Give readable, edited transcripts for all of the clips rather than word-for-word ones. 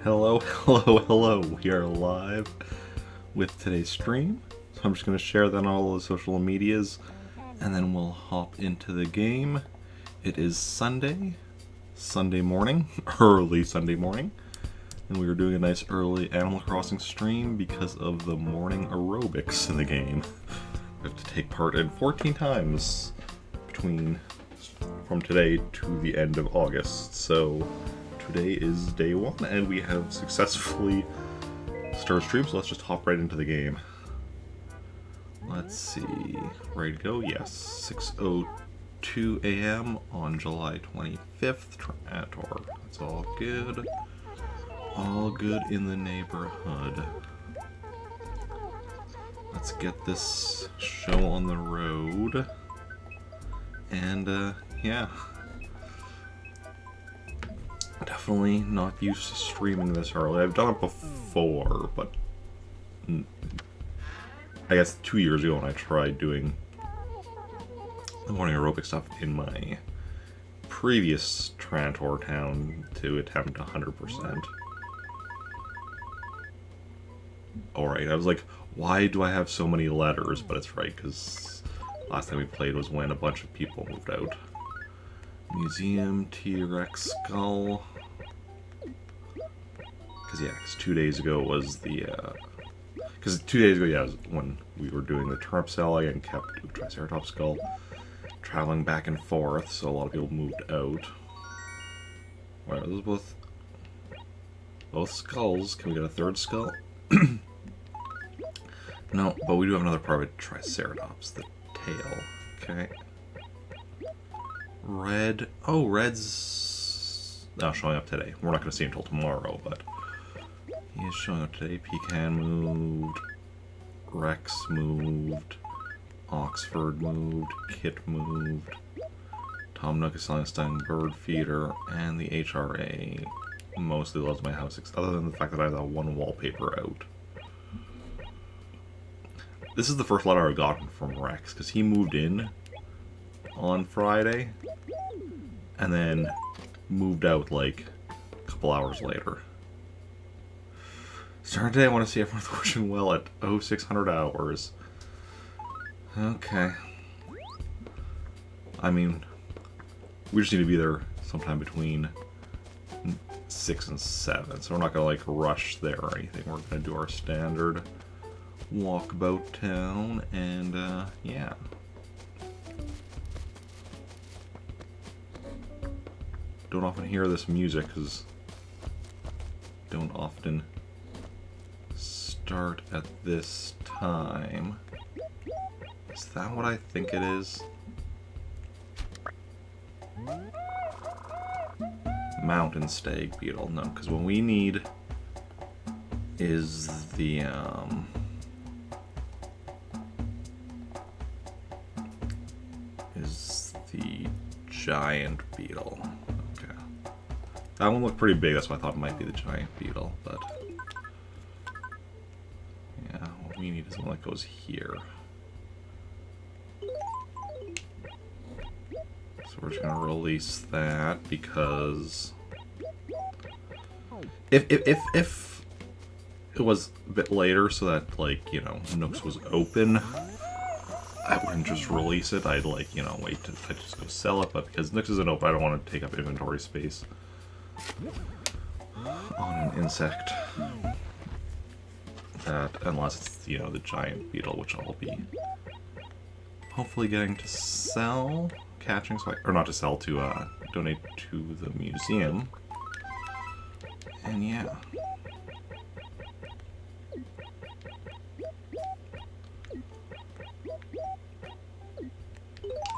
Hello, hello, hello. We are live with today's stream. So I'm just going to share that on all the social medias and then we'll hop into the game. It is Sunday morning, early Sunday morning. And we were doing a nice early Animal Crossing stream because of the morning aerobics in the game. We have to take part in 14 times from today to the end of August. So today is day one, and we have successfully started stream, so let's just hop right into the game. Let's see. Ready to go? Yes. 6:02 a.m. on July 25th. Trantor. That's all good. All good in the neighborhood. Let's get this show on the road. And, yeah. Definitely not used to streaming this early. I've done it before, but I guess 2 years ago when I tried doing the morning aerobic stuff in my previous Trantor town to attempt 100%. Alright, I was like, why do I have so many letters? But it's right, because last time we played was when a bunch of people moved out. Museum, T-Rex skull. Because, yeah, 2 days ago was the, because 2 days ago, yeah, was when we were doing the turnip selling and kept Triceratops skull traveling back and forth, so a lot of people moved out. Alright, those both skulls. Can we get a third skull? No, but we do have another private Triceratops, the tail. Okay. Red. Oh, Red's not showing up today. We're not going to see him until tomorrow, but he is showing up today. Pecan moved. Rex moved. Oxford moved. Kit moved. Tom Nook is selling a stunning bird feeder, and the HRA mostly loves my house, other than the fact that I have that one wallpaper out. This is the first letter I've gotten from Rex, because he moved in on Friday, and then moved out like a couple hours later. Starting today, I want to see everyone's wishing well at 0600 hours. Okay. I mean, we just need to be there sometime between 6 and 7, so we're not going to like rush there or anything. We're going to do our standard walkabout town, and yeah. Don't often hear this music because don't often start at this time. Is that what I think it is? Mountain stag beetle. No, because what we need is the giant beetle. Okay. That one looked pretty big, that's why I thought it might be the giant beetle, but yeah, what we need is one that goes here. So we're just gonna release that because if it was a bit later so that, like, you know, Nooks was open, I wouldn't just release it. I'd, like, you know, wait to I'd just go sell it, but because Nooks isn't open, I don't want to take up inventory space on an insect. That, unless it's, you know, the giant beetle, which I'll be hopefully getting to sell, catching, so or not to sell, to donate to the museum. And yeah.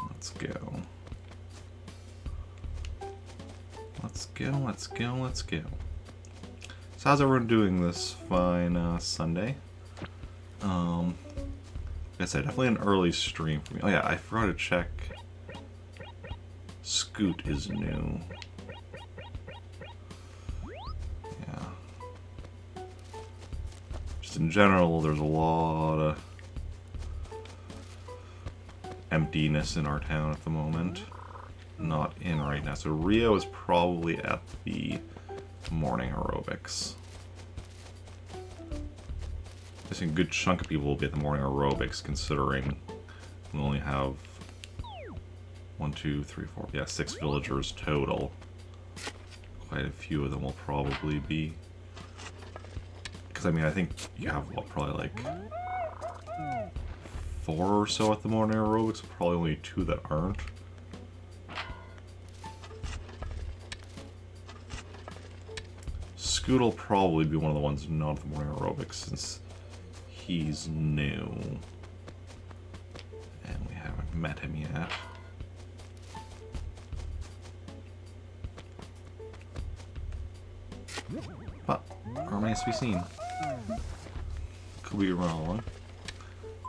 Let's go. Let's go, let's go, let's go. So how's everyone doing this fine Sunday? Like I said, definitely an early stream for me. Oh yeah, I forgot to check. Scoot is new. Yeah. Just in general, there's a lot of emptiness in our town at the moment. Not in right now. So Rio is probably at the morning aerobics. I think a good chunk of people will be at the morning aerobics, considering we only have 1, 2, 3, 4, yeah, 6 villagers total. Quite a few of them will probably be. Because, I mean, I think you have, what, probably like 4 or so at the morning aerobics, probably only 2 that aren't. Scoot will probably be one of the ones not at the morning aerobics, since he's new. And we haven't met him yet. But, remains to be seen. Could be wrong.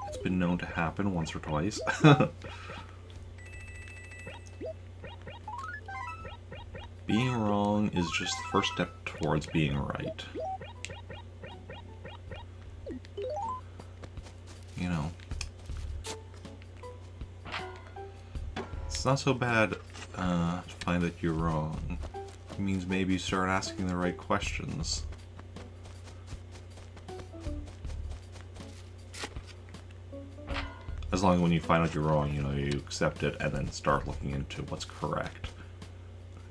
It's been known to happen once or twice. Being wrong is just the first step towards being right. You know, it's not so bad to find that you're wrong. It means maybe you start asking the right questions. As long as when you find out you're wrong, you know, you accept it and then start looking into what's correct.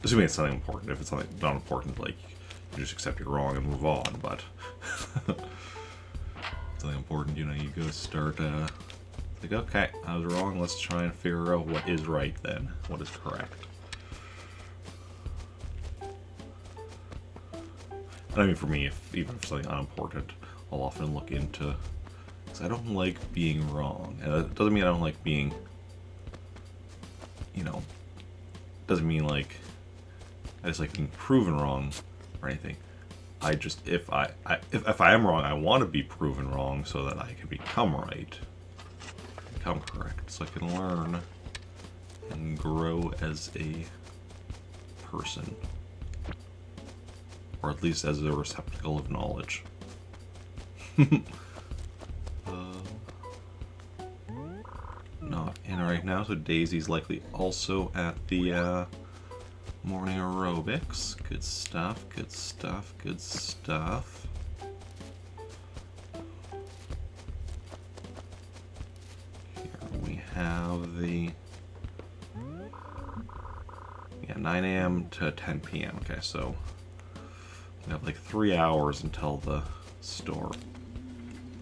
Assuming it's something important. If it's something not important, like, you just accept you're wrong and move on, but something important, you know, you go start, like, okay, I was wrong, let's try and figure out what is right then, what is correct. And I mean, for me, even if something unimportant, I'll often look into, because I don't like being wrong. And it doesn't mean I don't like being, you know, doesn't mean like I just like being proven wrong or anything. I just, if I am wrong, I want to be proven wrong so that I can become right, become correct, so I can learn and grow as a person, or at least as a receptacle of knowledge. Not in right now, so Daisy's likely also at the morning aerobics. Good stuff, good stuff, good stuff. Here we have the 9 a.m. to 10 p.m. Okay, so we have like 3 hours until the store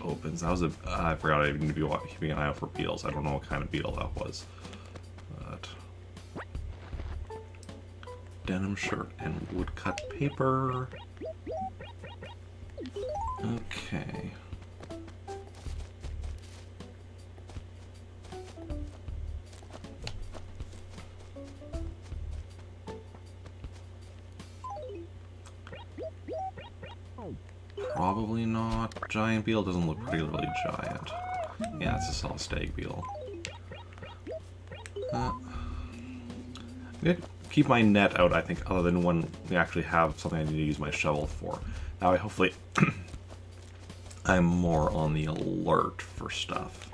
opens. That was I forgot I need to be keeping an eye out for beetles. I don't know what kind of beetle that was. But denim shirt and woodcut paper. Okay. Probably not. Giant beetle doesn't look particularly giant. Yeah, it's a solid stag beetle. I'm gonna keep my net out, I think, other than when we actually have something I need to use my shovel for. That way, hopefully, I'm more on the alert for stuff.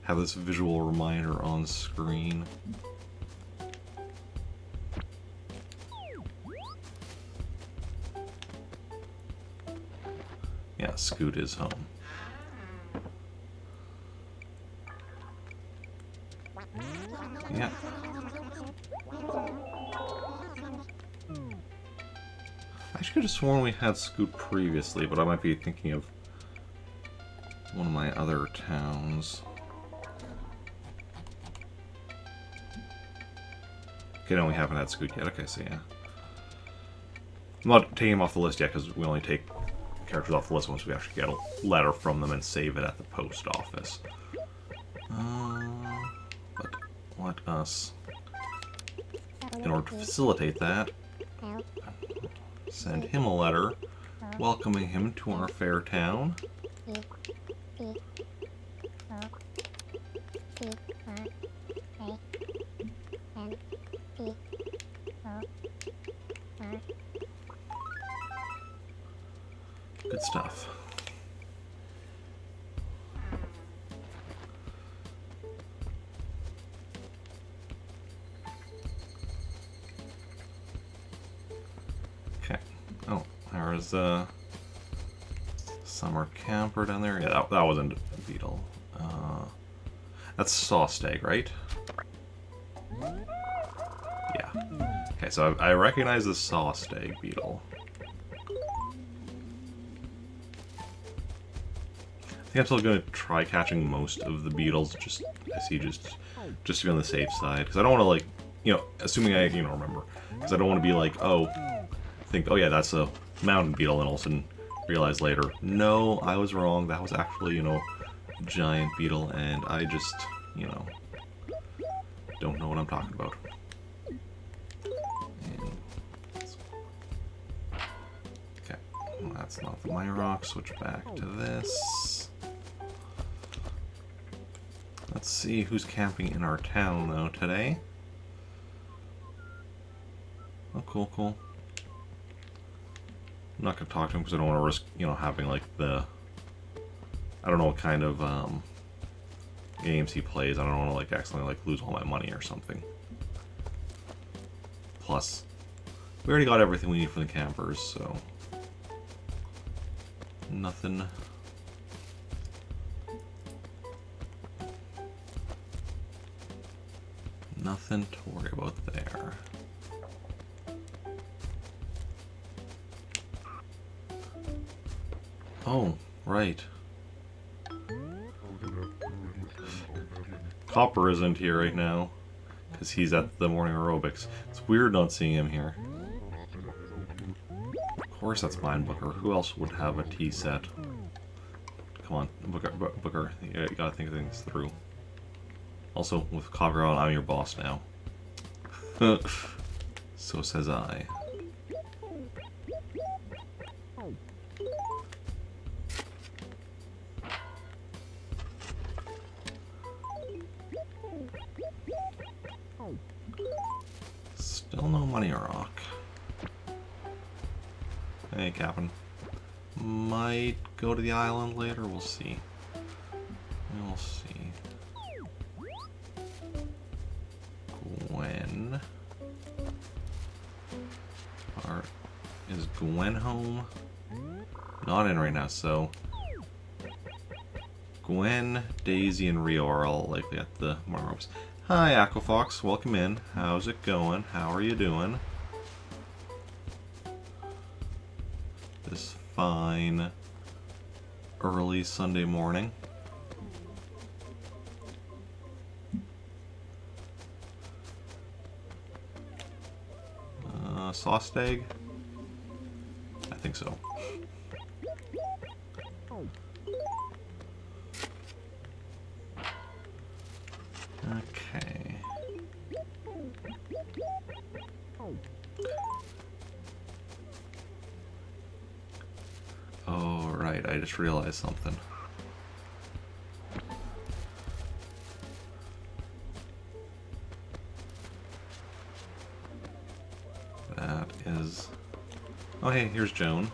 Have this visual reminder on screen. Yeah, Scoot is home. Yeah. I should have sworn we had Scoot previously, but I might be thinking of one of my other towns. Okay, no, we haven't had Scoot yet. Okay, so yeah. I'm not taking him off the list yet, because we only take characters off the list once we actually get a letter from them and save it at the post office. But let us, in order to facilitate that, send him a letter welcoming him to our fair town. Good stuff. There's a summer camper down there. Yeah, that wasn't a beetle. That's Sawstag, right? Yeah. Okay, so I recognize the Sawstag beetle. I think I'm still going to try catching most of the beetles, just to be on the safe side, because I don't want to, like, you know, assuming I, you know, remember, because I don't want to be like, oh, think, oh yeah, that's a mountain beetle, and all of a sudden realize later, no, I was wrong, that was actually, you know, a giant beetle, and I just, you know, don't know what I'm talking about. Okay, well, that's not the Myrock. Switch back to this. Let's see who's camping in our town, though, today. Oh, cool, cool. I'm not gonna talk to him because I don't want to risk, you know, having, like, the... I don't know what kind of, games he plays. I don't want to, like, accidentally, like, lose all my money or something. Plus, we already got everything we need for the campers, so... Nothing... Nothing to worry about there. Oh, right. Copper isn't here right now, because he's at the morning aerobics. It's weird not seeing him here. Of course that's mine, Booker. Who else would have a tea set? Come on, Booker, you gotta think things through. Also, with Copper on, I'm your boss now. So says I. Still no money rock. Hey, Captain. Might go to the island later, we'll see. We'll see. Gwen. Is Gwen home? Not in right now, so... Gwen, Daisy, and Rio are all likely at the Marmos. Hi, Aquafox. Welcome in. How's it going? How are you doing? This fine early Sunday morning. Sawstag? I think so. Okay. Oh, right, I just realized something. That is... Oh, hey, here's Joan.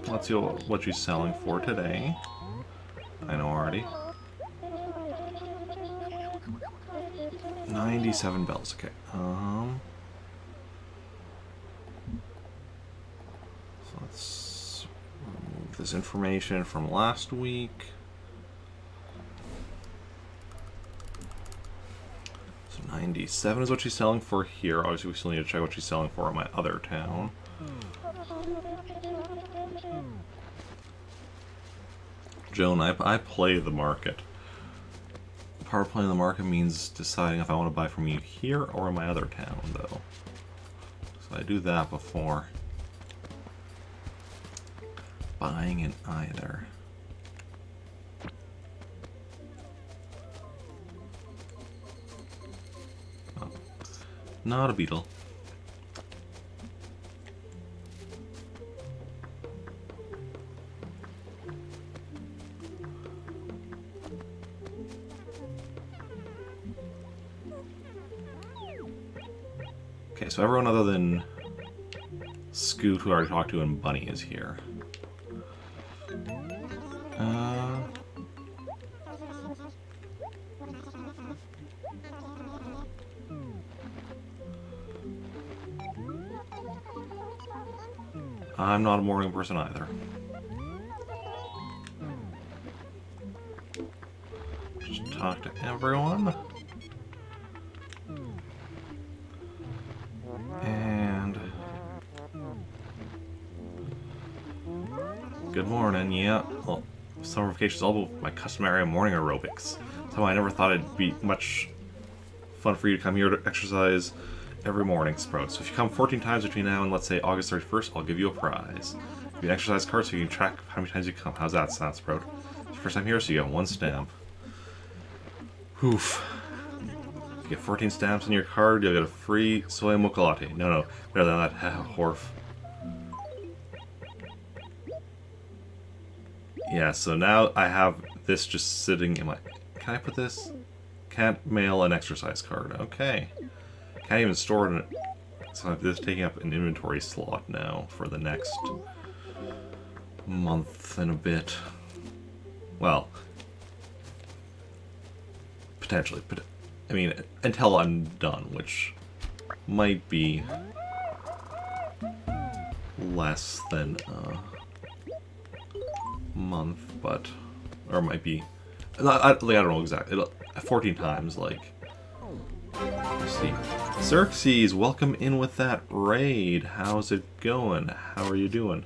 Let's see what she's selling for today. I know already. 97 bells, okay. So let's remove this information from last week. So 97 is what she's selling for here. Obviously, we still need to check what she's selling for in my other town. Joan, I play the market. Part of playing the market means deciding if I want to buy from you here or in my other town, though. So I do that before buying in either. Oh, not a beetle. Okay, so everyone other than Scoot, who I already talked to, and Bunny is here. I'm not a morning person either. Just talk to everyone. And... good morning, yeah. Well, summer vacation is all about my customary morning aerobics. So I never thought it'd be much fun for you to come here to exercise every morning, Sprout. So if you come 14 times between now and, let's say, August 31st, I'll give you a prize. Give you an exercise card so you can track how many times you come. How's that sound, Sprout? It's your first time here, so you get 1 stamp. Oof. If you get 14 stamps in your card, you'll get a free soy mocha latte. No, better than that, Horf. Yeah, so now I have this just sitting in my... Can I put this? Can't mail an exercise card. Okay. Can't even store it in it. So this is taking up an inventory slot now for the next month and a bit. Well, potentially. But I mean, until I'm done, which might be less than a month, but... or might be... I don't know exactly. 14 times, like... Let's see. Xerxes, welcome in with that raid. How's it going? How are you doing?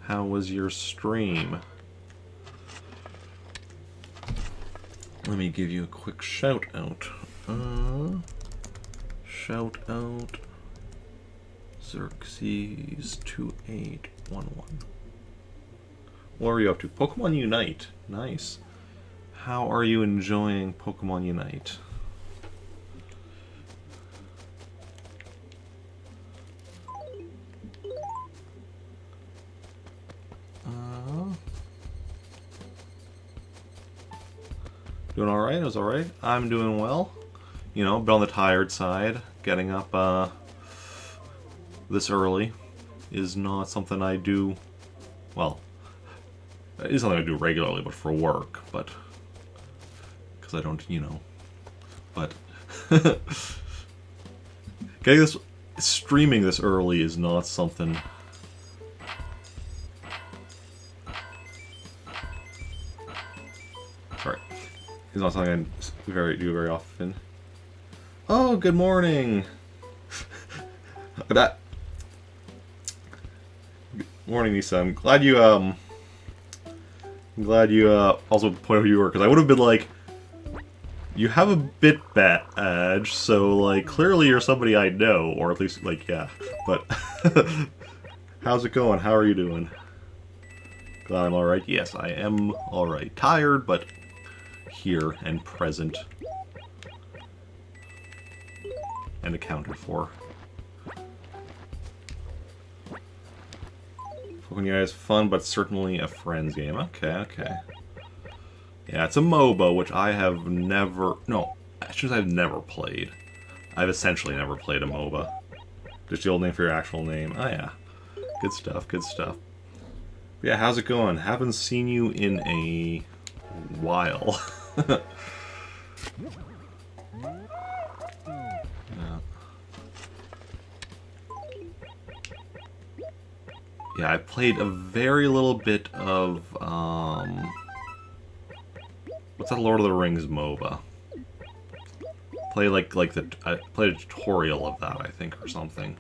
How was your stream? Let me give you a quick shout out. Shout out Xerxes 2811. What are you up to? Pokemon Unite. Nice. How are you enjoying Pokemon Unite? Doing alright? It was alright. I'm doing well. You know, been on the tired side. Getting up this early is not something I do... well, it is something I do regularly, but for work, but... because I don't, you know... but... getting this... streaming this early is not something... sorry. It's not something I do very often. Oh, good morning! Good morning, Nisa. I'm glad you, also pointed out who you were, because I would have been like, you have a bit badge, so, like, clearly you're somebody I know, or at least, like, yeah. But, how's it going? How are you doing? Glad I'm alright. Yes, I am alright. Tired, but here and present. And accounted for. Pokemon Unite is fun, but certainly a friend's game. Okay. Yeah, it's a MOBA, which I have never... no, I shouldn't say I've never played. I've essentially never played a MOBA. Just the old name for your actual name. Oh yeah. Good stuff, good stuff. Yeah, how's it going? Haven't seen you in a while. Yeah, I played a very little bit of, what's that Lord of the Rings MOBA? I played a tutorial of that, I think, or something.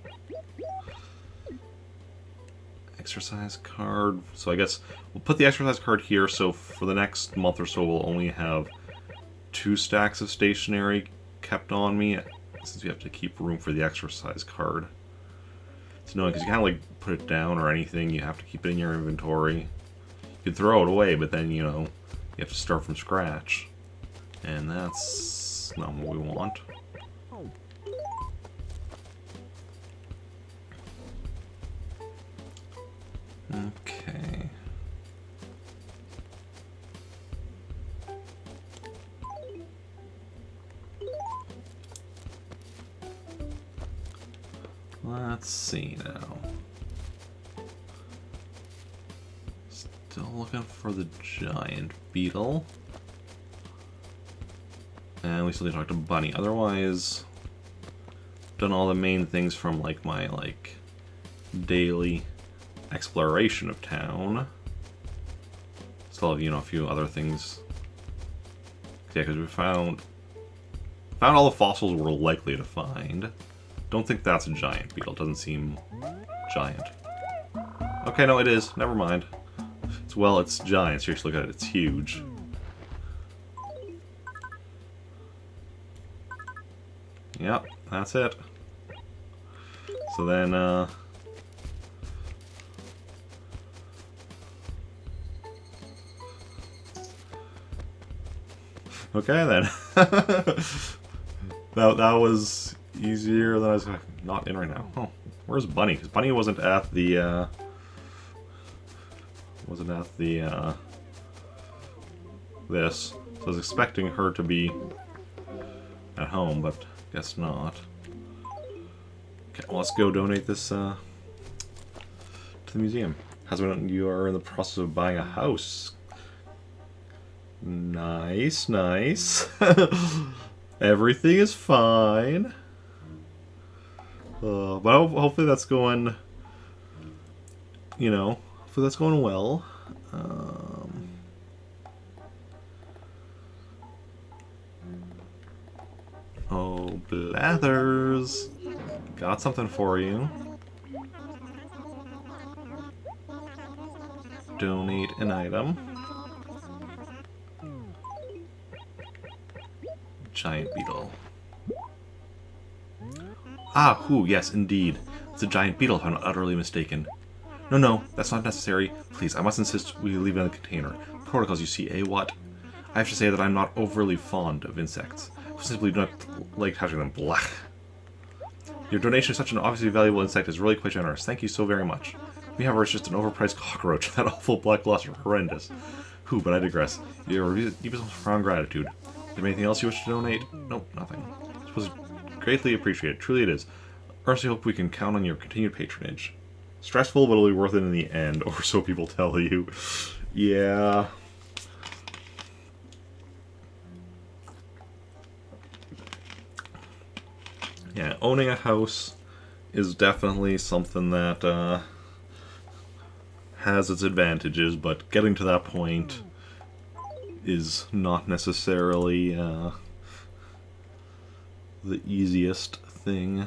Exercise card. So I guess we'll put the exercise card here, so for the next month or so we'll only have 2 stacks of stationery kept on me, since we have to keep room for the exercise card. It's annoying, because you can't, like, put it down or anything. You have to keep it in your inventory. You can throw it away, but then, you know, you have to start from scratch. And that's not what we want. Okay. Let's see now. Still looking for the giant beetle. And we still need to talk to Bunny. Otherwise, done all the main things from like my daily exploration of town. Still have, you know, a few other things. Yeah, because we found all the fossils we're likely to find. Don't think that's a giant beetle. Doesn't seem giant. Okay, no, it is. Never mind. Well, it's giant. Seriously, look at it. It's huge. Yep, that's it. So then, okay then. that was easier than I was not in right now. Oh, where's Bunny? Because Bunny wasn't at the this. So I was expecting her to be at home, but guess not. Okay, well, let's go donate this to the museum. Husband, you are in the process of buying a house. Nice, nice. Everything is fine. But hopefully that's going, you know, hopefully that's going well. Oh, Blathers. Got something for you. Donate an item. Giant beetle. Ah, who? Yes, indeed. It's a giant beetle, if I'm not utterly mistaken. No, that's not necessary. Please, I must insist we leave it in the container. Protocols, you see, eh? What? I have to say that I'm not overly fond of insects. I simply do not like touching them. Blah. Your donation of such an obviously valuable insect is really quite generous. Thank you so very much. We have it's just an overpriced cockroach. That awful black luster, horrendous. Who? But I digress. Your deepest profound gratitude. Is there anything else you wish to donate? Nope, nothing. I suppose greatly appreciated. Truly it is. Earnestly hope we can count on your continued patronage. Stressful, but it'll be worth it in the end, or so people tell you. Yeah. Yeah, owning a house is definitely something that has its advantages, but getting to that point is not necessarily the easiest thing.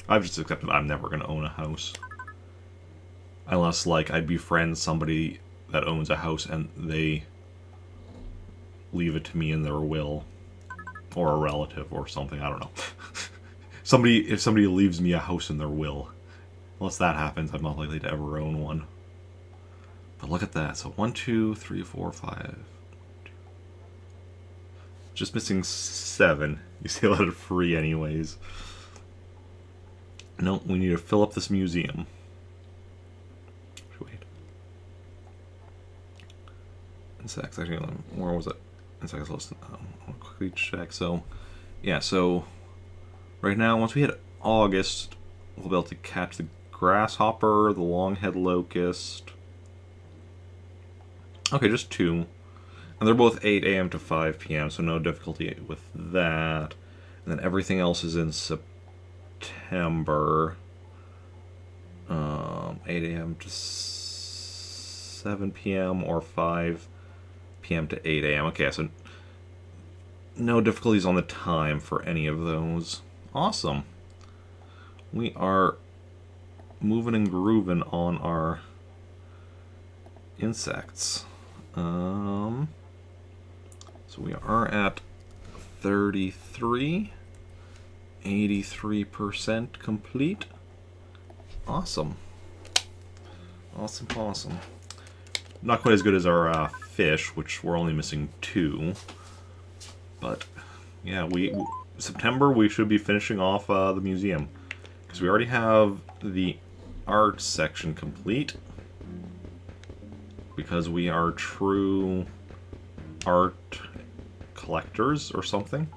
I've just accepted I'm never going to own a house. Unless, like, I befriend somebody that owns a house and they leave it to me in their will. Or a relative or something, I don't know. If somebody leaves me a house in their will. Unless that happens, I'm not likely to ever own one. But look at that. So 1, 2, 3, 4, 5. Just missing 7. You see, let it free anyways. No, we need to fill up this museum. Wait. Insects, actually, where was it? Insects list. I'll quickly check. So, yeah, so right now, once we hit August, we'll be able to catch the grasshopper, the longhead locust. Okay, just 2. And they're both 8 a.m. to 5 p.m., so no difficulty with that. And then everything else is in September. 8 a.m. to 7 p.m. or 5 p.m. to 8 a.m. Okay, so no difficulties on the time for any of those. Awesome. We are moving and grooving on our insects. So we are at 33, 83% complete. Awesome. Awesome. Not quite as good as our fish, which we're only missing 2. But yeah, September we should be finishing off the museum, because we already have the art section complete. Because we are true art collectors or something.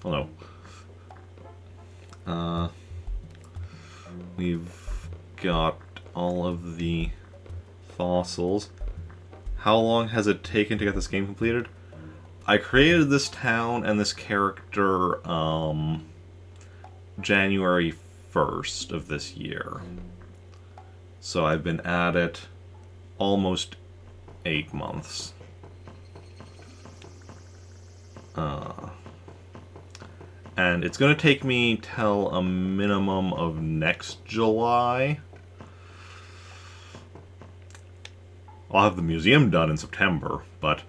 Oh no. We've got all of the fossils. How long has it taken to get this game completed? I created this town and this character January 1st of this year. So I've been at it almost 8 months. And it's going to take me till a minimum of next July. I'll have the museum done in September, but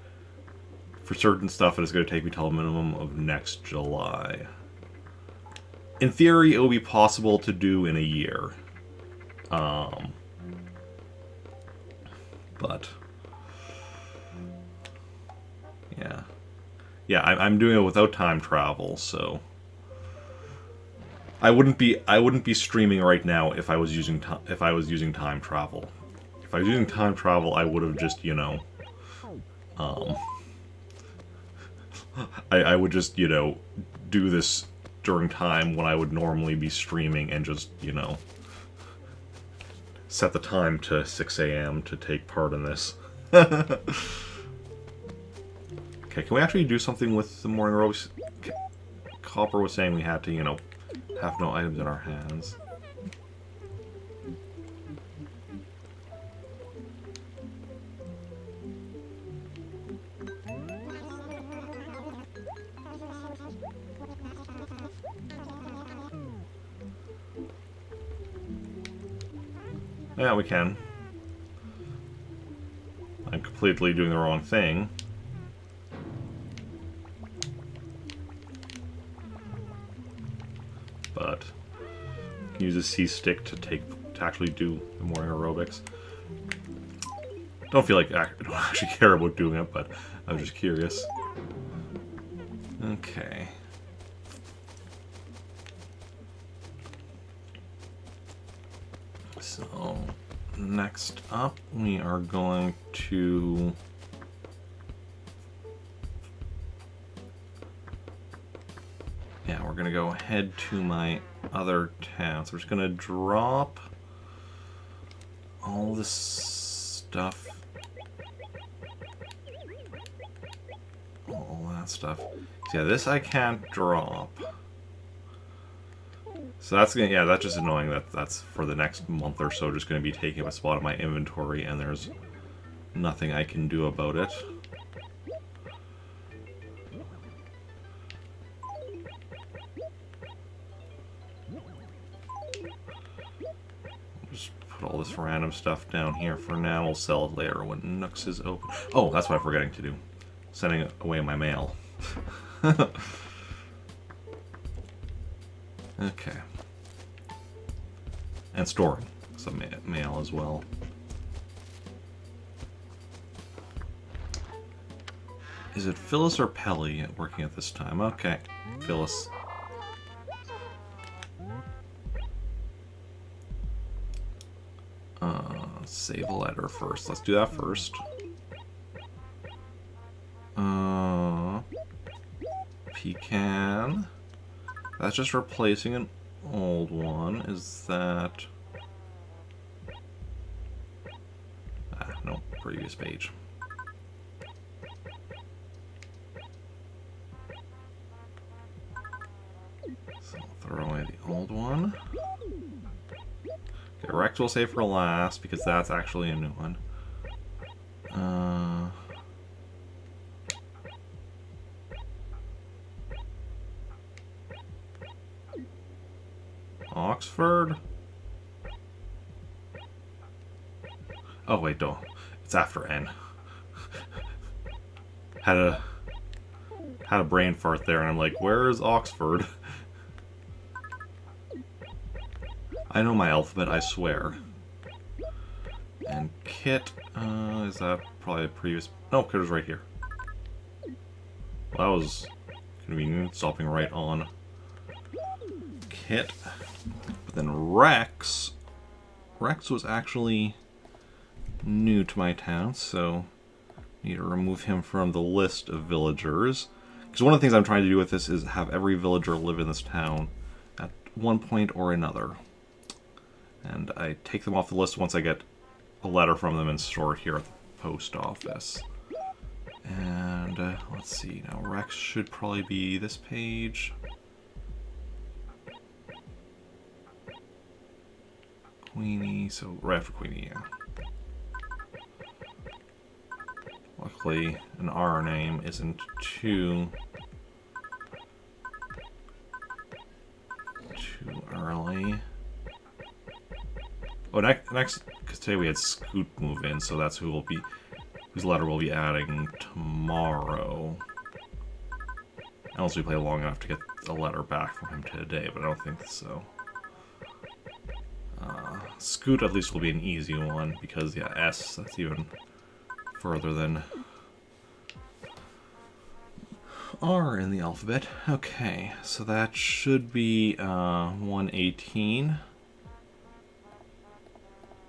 for certain stuff, it is going to take me till a minimum of next July. In theory, it will be possible to do in a year. But yeah, I'm doing it without time travel, so I wouldn't be streaming right now if I was using time travel. If I was using time travel, I would have just, I would just, do this during time when I would normally be streaming and just, set the time to 6 a.m. to take part in this. Okay, can we actually do something with the morning aerobics? Copper was saying we had to, have no items in our hands. Yeah, we can. I'm completely doing the wrong thing. But I can use a C-stick to actually do the morning aerobics. Don't feel like I don't actually care about doing it, but I'm just curious. Okay. So, next up, we are going to... Yeah, we're going to go head to my other town. So we're just going to drop all this stuff. All that stuff. So yeah, this I can't drop. So that's gonna, yeah, that's just annoying that that's for the next month or so just gonna be taking up a spot in my inventory and there's nothing I can do about it. Just put all this random stuff down here for now. We'll sell it later when Nooks is open. Oh, that's what I'm forgetting to do. Sending away my mail. Okay. And storing some mail as well. Is it Phyllis or Pelly working at this time? Okay, Phyllis. Save a letter first. Let's do that first. Pecan. That's just replacing an old one. Is that... no, previous page. So I'll throw away the old one. Okay, Rex will save for last because that's actually a new one. Oxford? Oh wait, don't. It's after N. had a brain fart there, and I'm like, where is Oxford? I know my alphabet, I swear. And Kit, is that probably a previous... No, Kit was right here. Well, that was convenient, stopping right on Kit. But then Rex was actually new to my town, so I need to remove him from the list of villagers. Because one of the things I'm trying to do with this is have every villager live in this town at one point or another. And I take them off the list once I get a letter from them and store it here at the post office. And let's see, now Rex should probably be this page. Queenie, so right after Queenie, yeah. Luckily, an R name isn't too early. Oh, next, because today we had Scoot move in, so that's whose letter we'll be adding tomorrow. Unless we play long enough to get a letter back from him today, but I don't think so. Scoot at least will be an easy one, because, yeah, S, that's even further than R in the alphabet. Okay, so that should be 118.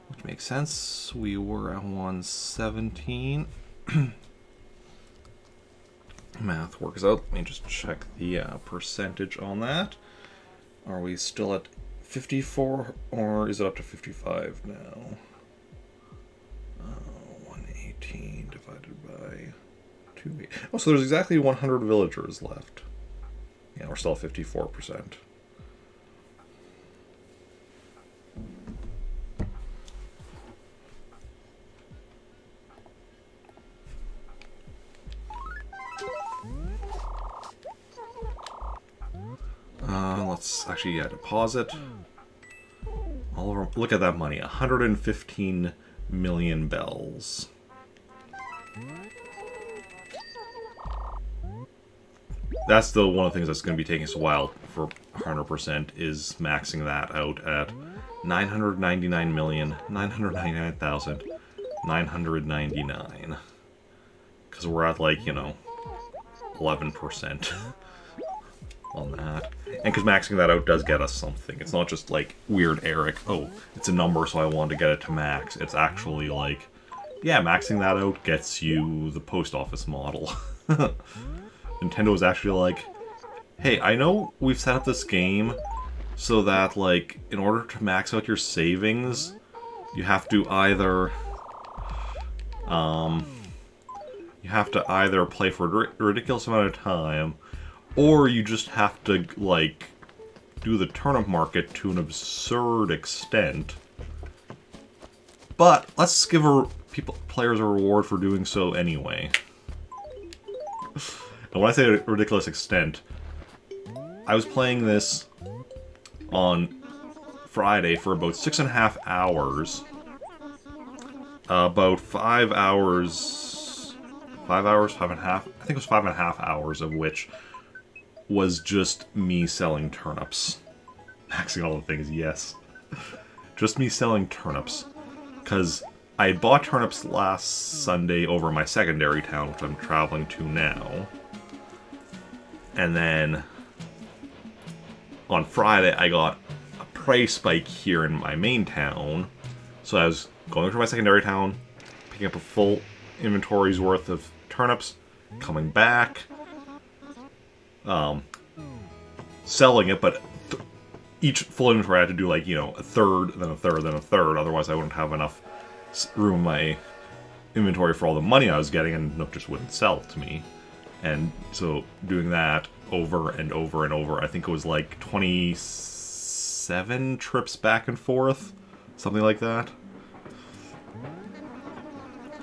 Which makes sense. We were at 117. Math works out. Let me just check the percentage on that. Are we still at 54, or is it up to 55 now? 118 divided by 2. Oh, so there's exactly 100 villagers left. Yeah, we're still at 54%. Let's actually, yeah, deposit. All of our, look at that money, 115 million bells. That's one of the things that's going to be taking us a while for 100% is maxing that out at 999,999,999. Because we're at, like, 11%. On that. And because maxing that out does get us something. It's not just like weird Eric, oh, it's a number so I want to get it to max. It's actually like, yeah, maxing that out gets you the post office model. Nintendo is actually like, hey, I know we've set up this game so that, like, in order to max out your savings, you have to either play for a ridiculous amount of time, or you just have to, like, do the turnip market to an absurd extent. But let's give players a reward for doing so anyway. And when I say a ridiculous extent, I was playing this on Friday for about 6.5 hours. About 5 hours... 5 hours? 5.5? I think it was 5.5 hours of which was just me selling turnips. Maxing all the things, yes. Just me selling turnips. Because I bought turnips last Sunday over my secondary town, which I'm traveling to now. And then on Friday, I got a price spike here in my main town. So I was going to my secondary town, picking up a full inventory's worth of turnips, coming back, selling it, but each full inventory I had to do, like, a third, then a third, then a third, otherwise I wouldn't have enough room in my inventory for all the money I was getting, and Nook just wouldn't sell to me. And so doing that over and over and over, I think it was like 27 trips back and forth, something like that.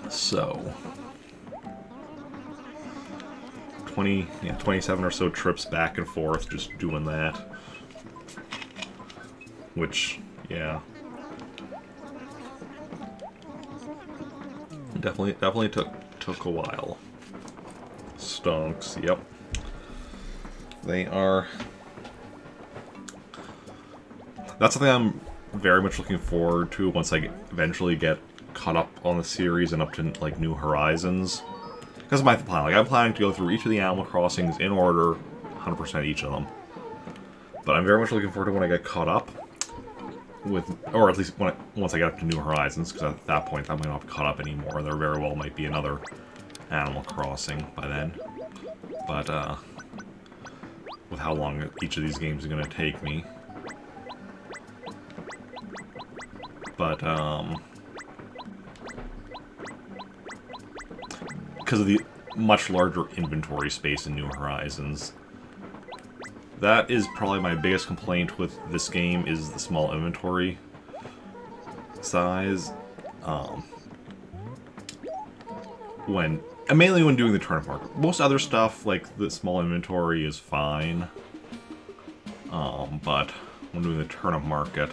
So 27 or so trips back and forth just doing that. Which, yeah. Definitely took a while. Stonks, yep. They are... That's something I'm very much looking forward to once I eventually get caught up on the series and up to, like, New Horizons. Because my plan, like, I'm planning to go through each of the Animal Crossings in order, 100% each of them. But I'm very much looking forward to when I get caught up with, or at least once I get up to New Horizons, because at that point I might not be caught up anymore. There very well might be another Animal Crossing by then. But with how long each of these games is going to take me. But because of the much larger inventory space in New Horizons, that is probably my biggest complaint with this game, is the small inventory. size. Mainly when doing the turnip market. Most other stuff, like the small inventory, is fine. But when doing the turnip market,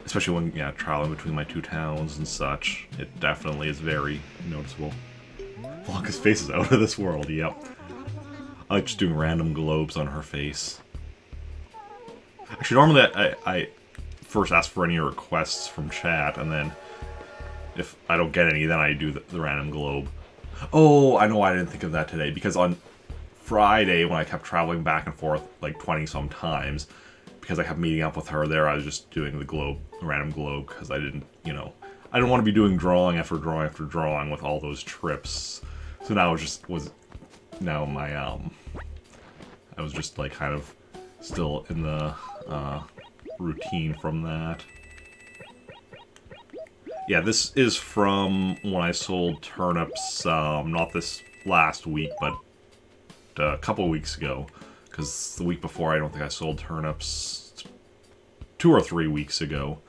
especially when, yeah, traveling between my two towns and such, it definitely is very noticeable. Blanca's face is out of this world, yep. I like just doing random globes on her face. Actually, normally I first ask for any requests from chat, and then if I don't get any, then I do the random globe. Oh, I know why I didn't think of that today, because on Friday, when I kept traveling back and forth like 20-some times, because I kept meeting up with her there, I was just doing the random globe, because I didn't, you know, I didn't want to be doing drawing after drawing after drawing with all those trips. So now I was just like kind of still in the routine from that. Yeah, this is from when I sold turnips, not this last week, but a couple weeks ago. Because the week before, I don't think I sold turnips 2 or 3 weeks ago.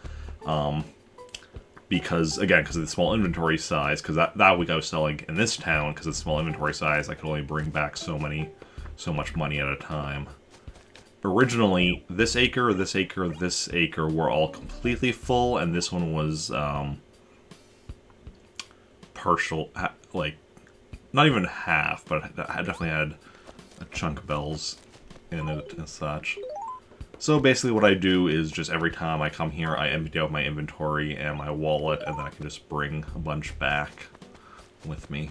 Because of the small inventory size, because that week I was selling in this town, because of the small inventory size, I could only bring back so much money at a time. Originally, this acre, this acre, this acre were all completely full, and this one was, partial, like, not even half, but I definitely had a chunk of bells in it and such. So basically what I do is just every time I come here, I empty out my inventory and my wallet, and then I can just bring a bunch back with me.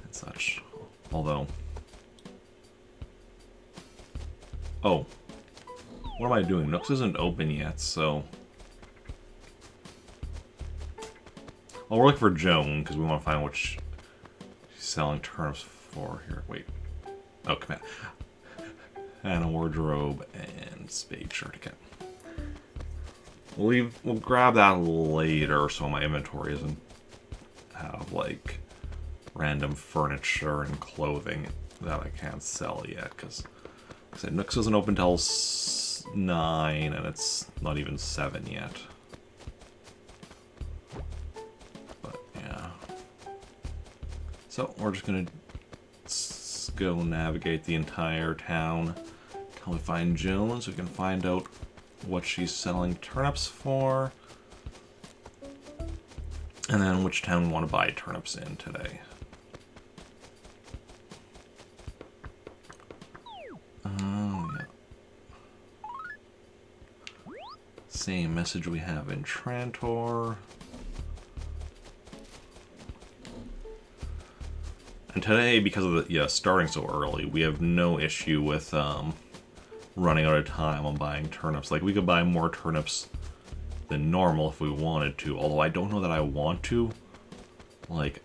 And such. Although... Oh. What am I doing? Nooks isn't open yet, so... Well, we're looking for Joan, because we want to find what she's selling turnips for here. Wait. Oh, come on. And a wardrobe and spade shirt again. We'll grab that later, so my inventory doesn't have, like, random furniture and clothing that I can't sell yet, because like I said, Nooks isn't open till 9, and it's not even 7 yet. So, we're just gonna go navigate the entire town until we find Joan, so we can find out what she's selling turnips for. And then which town we want to buy turnips in today. Oh, yeah. Same message we have in Trantor. And today, because of the starting so early, we have no issue with running out of time on buying turnips. Like, we could buy more turnips than normal if we wanted to, although I don't know that I want to. Like,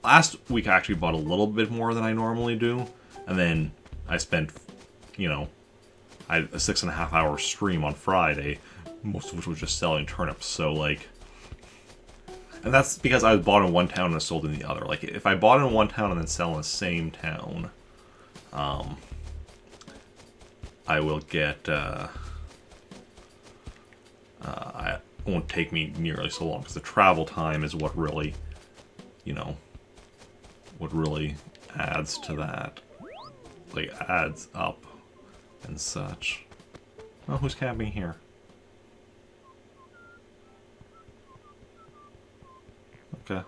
last week I actually bought a little bit more than I normally do, and then I spent, you know, I had a 6.5 hour stream on Friday, most of which was just selling turnips, so, like... And that's because I bought in one town and sold in the other. Like, if I bought in one town and then sell in the same town, I will get, it won't take me nearly so long, because the travel time is what really, you know, what really adds to that. Like, adds up and such. Oh, who's camping here? Okay.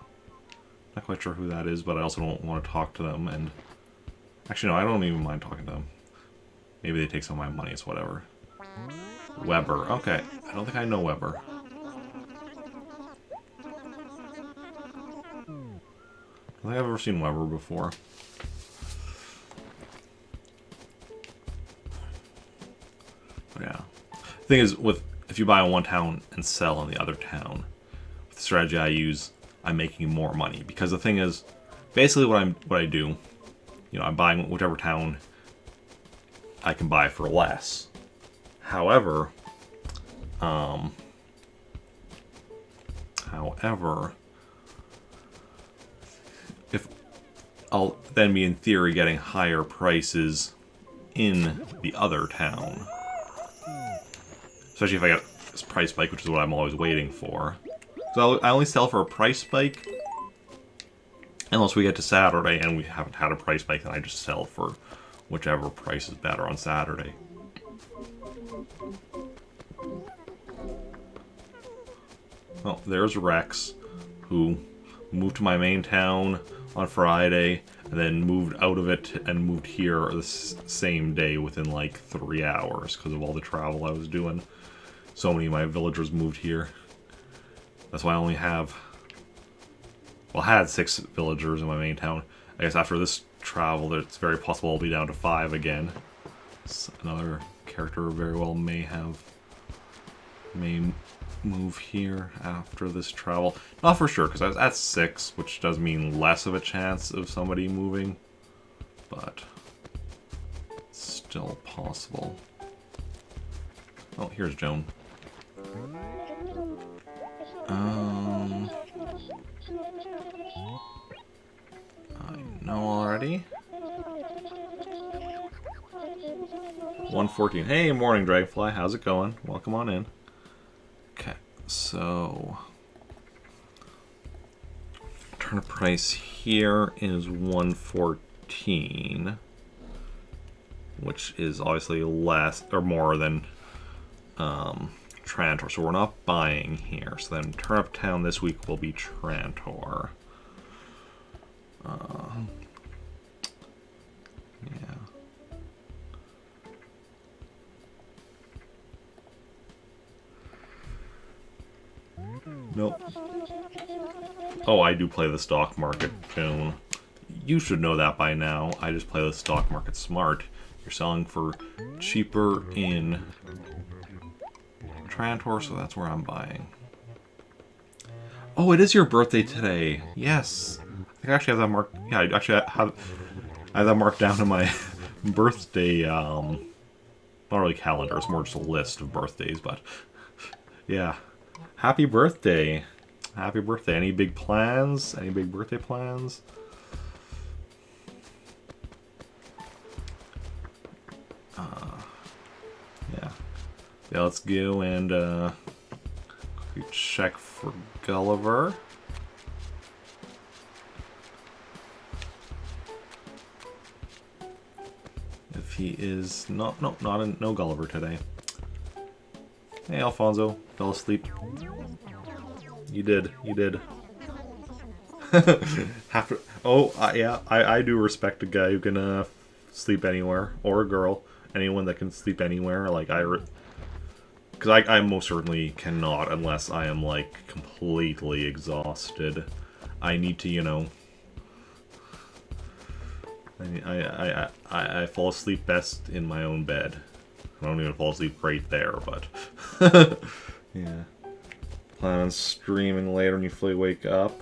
Not quite sure who that is, but I also don't want to talk to them, and... Actually, no, I don't even mind talking to them. Maybe they take some of my money, it's whatever. Weber. Okay. I don't think I know Weber. I don't think I've ever seen Weber before. But yeah. The thing is, if you buy in one town and sell in the other town, with the strategy I use, I'm making more money. Because the thing is, basically what I do, you know, I'm buying whichever town I can buy for less. However, if I'll then be in theory getting higher prices in the other town. Especially if I get this price spike, which is what I'm always waiting for. So I only sell for a price spike. Unless we get to Saturday and we haven't had a price spike, then I just sell for whichever price is better on Saturday. Oh, there's Rex, who moved to my main town on Friday, and then moved out of it and moved here the same day within like 3 hours because of all the travel I was doing. So many of my villagers moved here. That's why I only have... Well, I had 6 villagers in my main town. I guess after this travel, it's very possible I'll be down to 5 again. So another character very well may move here after this travel. Not for sure, because I was at 6, which does mean less of a chance of somebody moving. But it's still possible. Oh, here's Joan. I know already. 114. Hey, morning, Dragonfly. How's it going? Welcome on in. Okay, so turnip price here is 114, which is obviously less or more than Trantor. So we're not buying here. So then Turnip Town this week will be Trantor. Yeah. Nope. Oh, I do play the stock market, Joan. You should know that by now. I just play the stock market smart. You're selling for cheaper in Trantor, so that's where I'm buying. Oh, it is your birthday today. Yes. I actually have that marked. Yeah, I actually have that marked down in my birthday, not really calendar, it's more just a list of birthdays, but yeah. Happy birthday. Happy birthday. Any big plans? Any big birthday plans? Yeah. Yeah, let's go and check for Gulliver. If he is no Gulliver today. Hey, Alfonso, fell asleep. You did. Yeah, I do respect a guy who can sleep anywhere, or a girl, anyone that can sleep anywhere. Like because I most certainly cannot unless I am like completely exhausted. I need to, you know. I fall asleep best in my own bed. I don't even fall asleep great there, but yeah. Plan on streaming later when you fully wake up.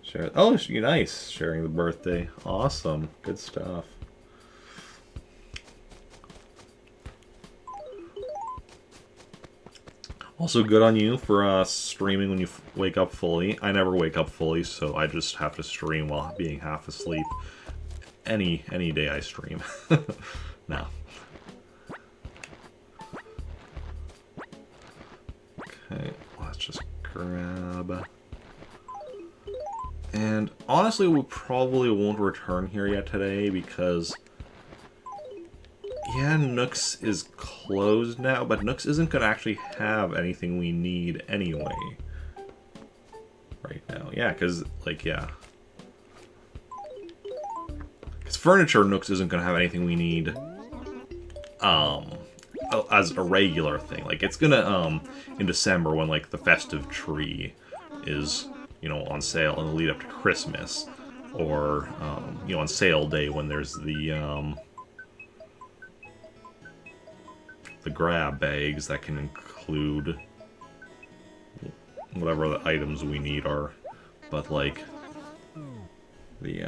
Share. Oh, nice sharing the birthday. Awesome, good stuff. Also, good on you for streaming when you wake up fully. I never wake up fully, so I just have to stream while being half asleep. Any day I stream. No. Okay, let's just grab. And honestly, we probably won't return here yet today because, yeah, Nooks is closed now, but Nooks isn't going to actually have anything we need anyway. Right now. Yeah, because, like, yeah. Because furniture, Nooks isn't going to have anything we need, as a regular thing. Like, it's gonna, in December when, like, the festive tree is, you know, on sale in the lead up to Christmas, or, you know, on sale day when there's the grab bags that can include whatever the items we need are, but, like, the,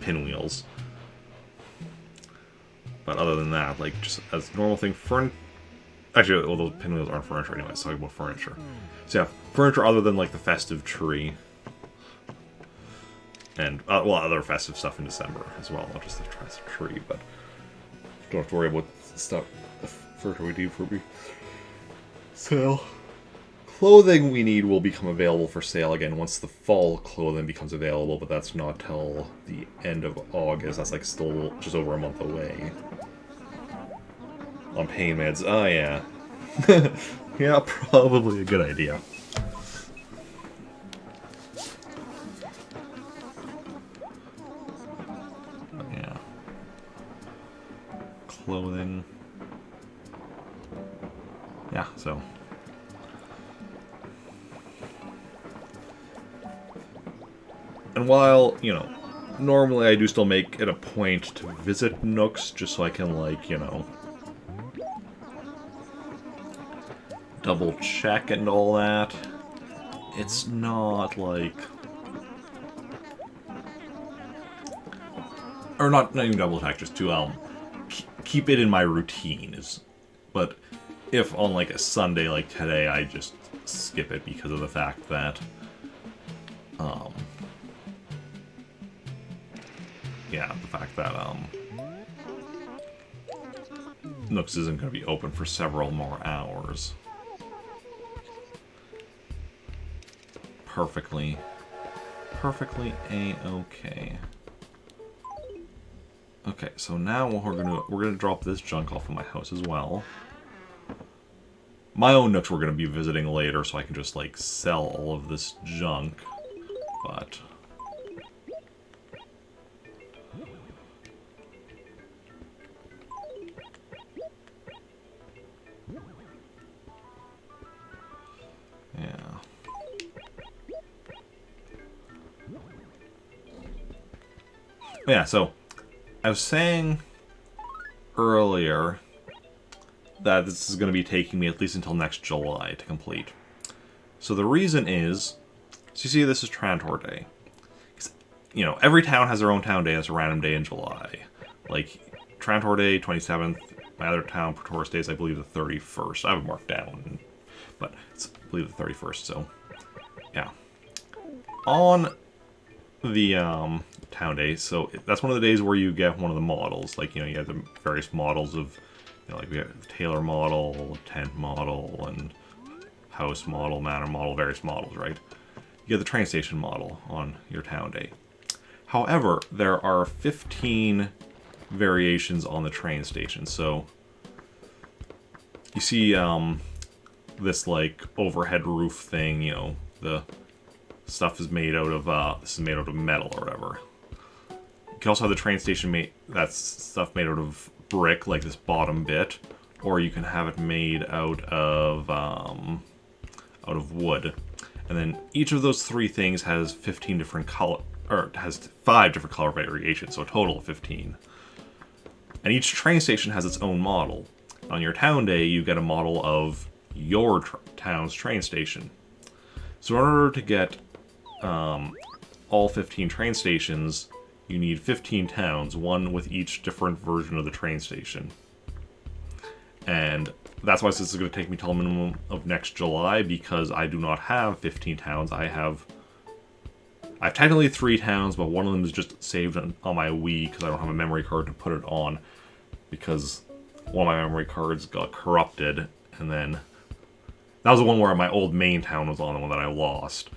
pinwheels. But other than that, like, just as a normal thing, actually, well, those pinwheels aren't furniture anyway, so talking about furniture. So yeah, furniture other than, like, the festive tree. And, well, other festive stuff in December as well, not just the tree, but don't have to worry about stuff for me. So, clothing we need will become available for sale again once the fall clothing becomes available, but that's not till the end of August. That's like still just over a month away. On pain meds. Oh, yeah. Yeah, probably a good idea. Yeah. Clothing. Yeah, so. And while, you know, normally I do still make it a point to visit Nooks just so I can, like, you know, double check and all that. It's not like, or not even double check, just to keep it in my routine. But if on like a Sunday like today, I just skip it because of the fact that yeah, the fact that Nooks isn't going to be open for several more hours. Perfectly A-okay. Okay, so now what we're gonna drop this junk off of my house as well. My own Nooks we're gonna be visiting later, so I can just like sell all of this junk. But yeah. Yeah, so I was saying earlier that this is going to be taking me at least until next July to complete. So the reason is, so you see this is Trantor Day. You know, every town has their own town day as a random day in July. Like, Trantor Day, 27th. My other town, Pretoris Day, is, I believe, the 31st. I have it marked down, but it's, I believe, the 31st, so, yeah. On the town day, so that's one of the days where you get one of the models. Like, you know, you have the various models of, you know, like we have the Taylor model, tent model, and house model, manor model, various models, right? You get the train station model on your town day. However, there are 15 variations on the train station. So you see this like overhead roof thing, you know, the stuff is made out of this is made out of metal or whatever. You can also have the train station that's stuff made out of brick, like this bottom bit, or you can have it made out of wood. And then each of those three things has 15 different color, or has 5 different color variations, so a total of 15. And each train station has its own model. On your town day, you get a model of your town's train station. So in order to get all 15 train stations, you need 15 towns, one with each different version of the train station. And that's why this is going to take me till a minimum of next July, because I do not have 15 towns. I have technically 3 towns, but one of them is just saved on my Wii because I don't have a memory card to put it on, because one of my memory cards got corrupted, and then that was the one where my old main town was on, the one that I lost.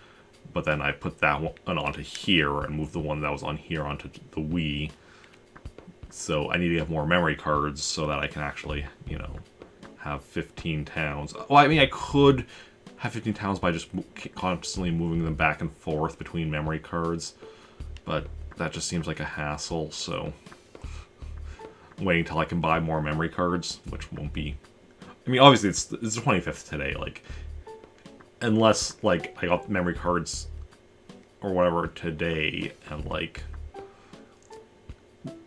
But then I put that one onto here and moved the one that was on here onto the Wii. So I need to get more memory cards so that I can actually, you know, have 15 towns. Well, I mean, I could have 15 towns by just constantly moving them back and forth between memory cards, but that just seems like a hassle, so I'm waiting until I can buy more memory cards, which won't be... I mean, obviously, it's the 25th today, like, unless, like, I got memory cards or whatever today and, like,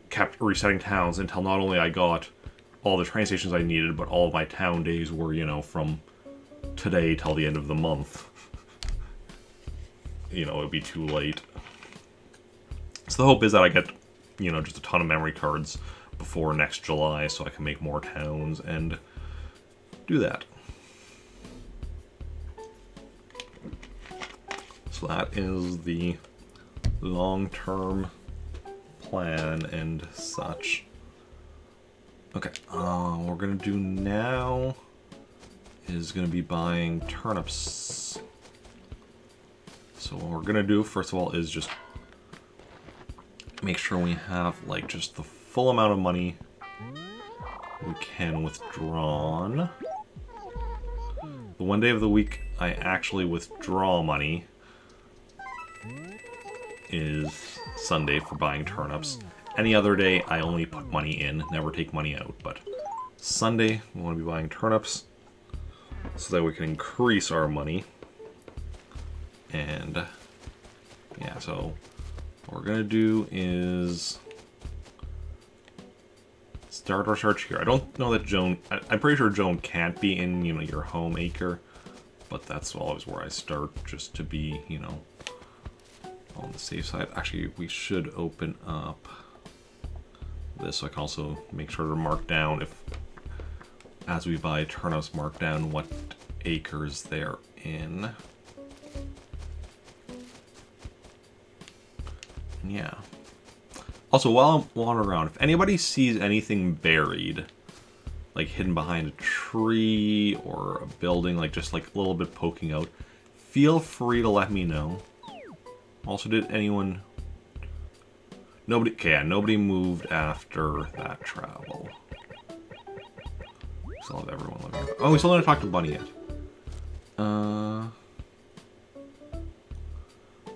kept resetting towns until not only I got all the train stations I needed, but all of my town days were, you know, from today till the end of the month. You know, it would be too late. So the hope is that I get, you know, just a ton of memory cards before next July so I can make more towns and do that. So that is the long-term plan and such. Okay, what we're gonna do now is gonna be buying turnips. So what we're gonna do, first of all, is just make sure we have, like, just the full amount of money we can withdrawn. The one day of the week I actually withdraw money is Sunday for buying turnips. Any other day I only put money in, never take money out, but Sunday we want to be buying turnips so that we can increase our money. And yeah, so what we're gonna do is start our search here. I don't know that Joan... I'm pretty sure Joan can't be in, you know, your home acre, but that's always where I start, just to be, you know, on the safe side. Actually, we should open up this so I can also make sure to mark down, if as we buy turnips, mark down what acres they're in. Yeah. Also, while I'm wandering around, if anybody sees anything buried, like hidden behind a tree or a building, like just like a little bit poking out, feel free to let me know. Also, did anyone... Nobody... Okay, yeah, nobody moved after that travel. Still have everyone living... Oh, we still haven't talked to Bunny yet.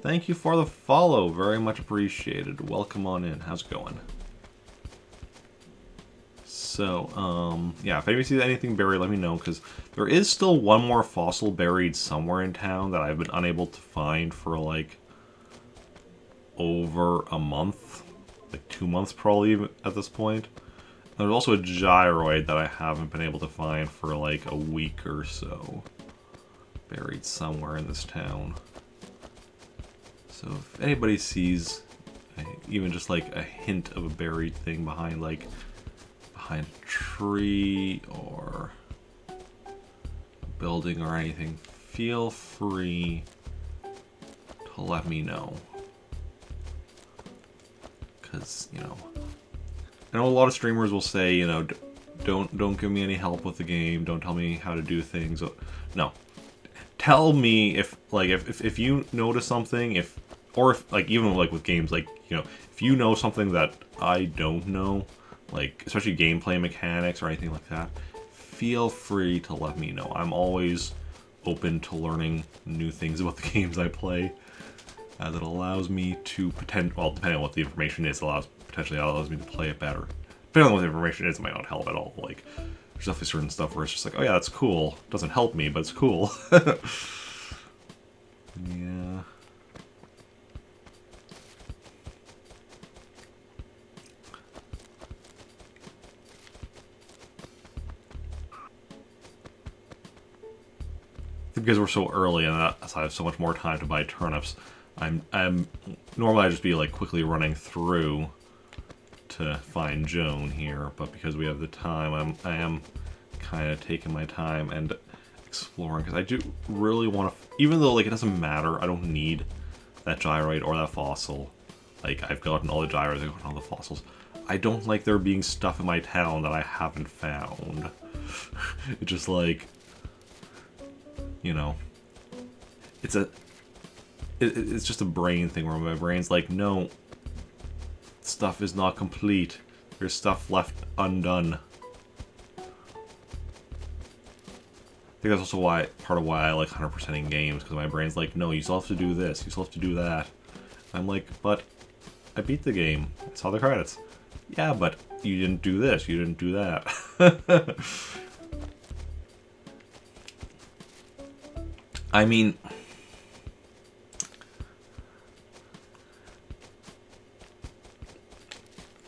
Thank you for the follow. Very much appreciated. Welcome on in. How's it going? So, yeah, if anybody sees anything buried, let me know, because there is still one more fossil buried somewhere in town that I've been unable to find for, like, over a month. Like, 2 months probably at this point. There's also a gyroid that I haven't been able to find for, like, a week or so. Buried somewhere in this town. So if anybody sees even just like a hint of a buried thing behind, like behind a tree or a building or anything, feel free to let me know. Because, you know, I know a lot of streamers will say, you know, don't give me any help with the game, don't tell me how to do things. No. Tell me if you notice something, or if, like, even like with games, like, you know, if you know something that I don't know, like especially gameplay mechanics or anything like that, feel free to let me know. I'm always open to learning new things about the games I play, as it allows me to depending on what the information is, potentially allows me to play it better. Depending on what the information is, it might not help at all. Like, there's definitely certain stuff where it's just like, oh yeah, that's cool. It doesn't help me, but it's cool. Yeah. Because we're so early and I have so much more time to buy turnips, I'm normally I'd just be like quickly running through to find Joan here, but because we have the time, I am kind of taking my time and exploring, because I do really want to, even though like it doesn't matter, I don't need that gyroid or that fossil. Like, I've gotten all the gyroids, I've gotten all the fossils. I don't like there being stuff in my town that I haven't found. It's just like, you know, it's just a brain thing where my brain's like, no, stuff is not complete. There's stuff left undone. I think that's also part of why I like 100%ing games, because my brain's like, no, you still have to do this, you still have to do that. I'm like, but I beat the game. I saw the credits. Yeah, but you didn't do this, you didn't do that. I mean,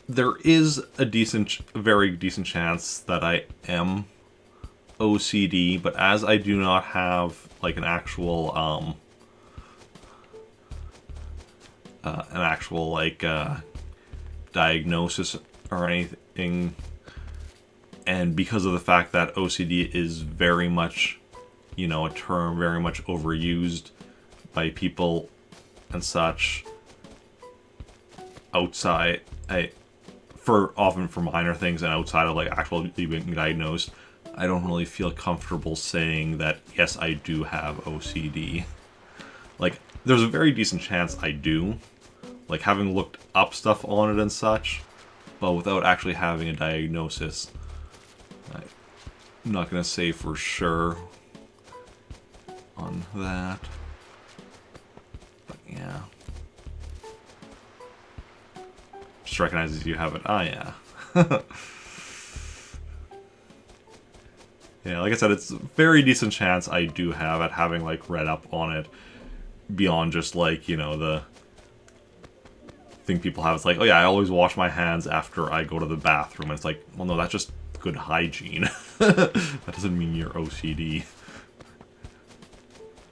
there is a very decent chance that I am OCD, but as I do not have like an actual diagnosis or anything, and because of the fact that OCD is very much, you know, a term very much overused by people and such, outside, often for minor things and outside of like actually being diagnosed, I don't really feel comfortable saying that yes, I do have OCD. Like, there's a very decent chance I do, like having looked up stuff on it and such, but without actually having a diagnosis, I'm not gonna say for sure on that. But yeah. Just recognizes you have it. Ah, yeah. Yeah, like I said, it's a very decent chance I do have it, having, like, read up on it beyond just, like, you know, the thing people have. It's like, oh yeah, I always wash my hands after I go to the bathroom. And it's like, well, no, that's just good hygiene. That doesn't mean you're OCD.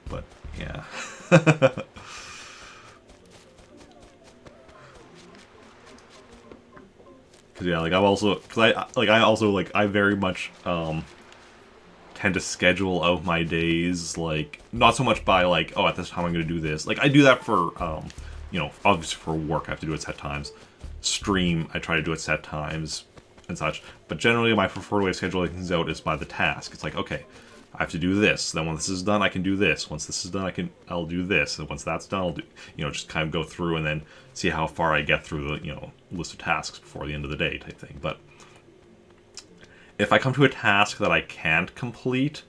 But, yeah. Cause yeah, like I very much tend to schedule out my days, like not so much by like, oh, at this time I'm gonna do this. Like I do that for you know, obviously for work I have to do it set times. Stream I try to do it set times and such. But generally my preferred way of scheduling things out is by the task. It's like, okay, I have to do this. Then when this is done, I can do this. Once this is done, I'll do this. And once that's done, I'll do, you know, just kind of go through and then see how far I get through the, you know, list of tasks before the end of the day type thing. But if I come to a task that I can't complete,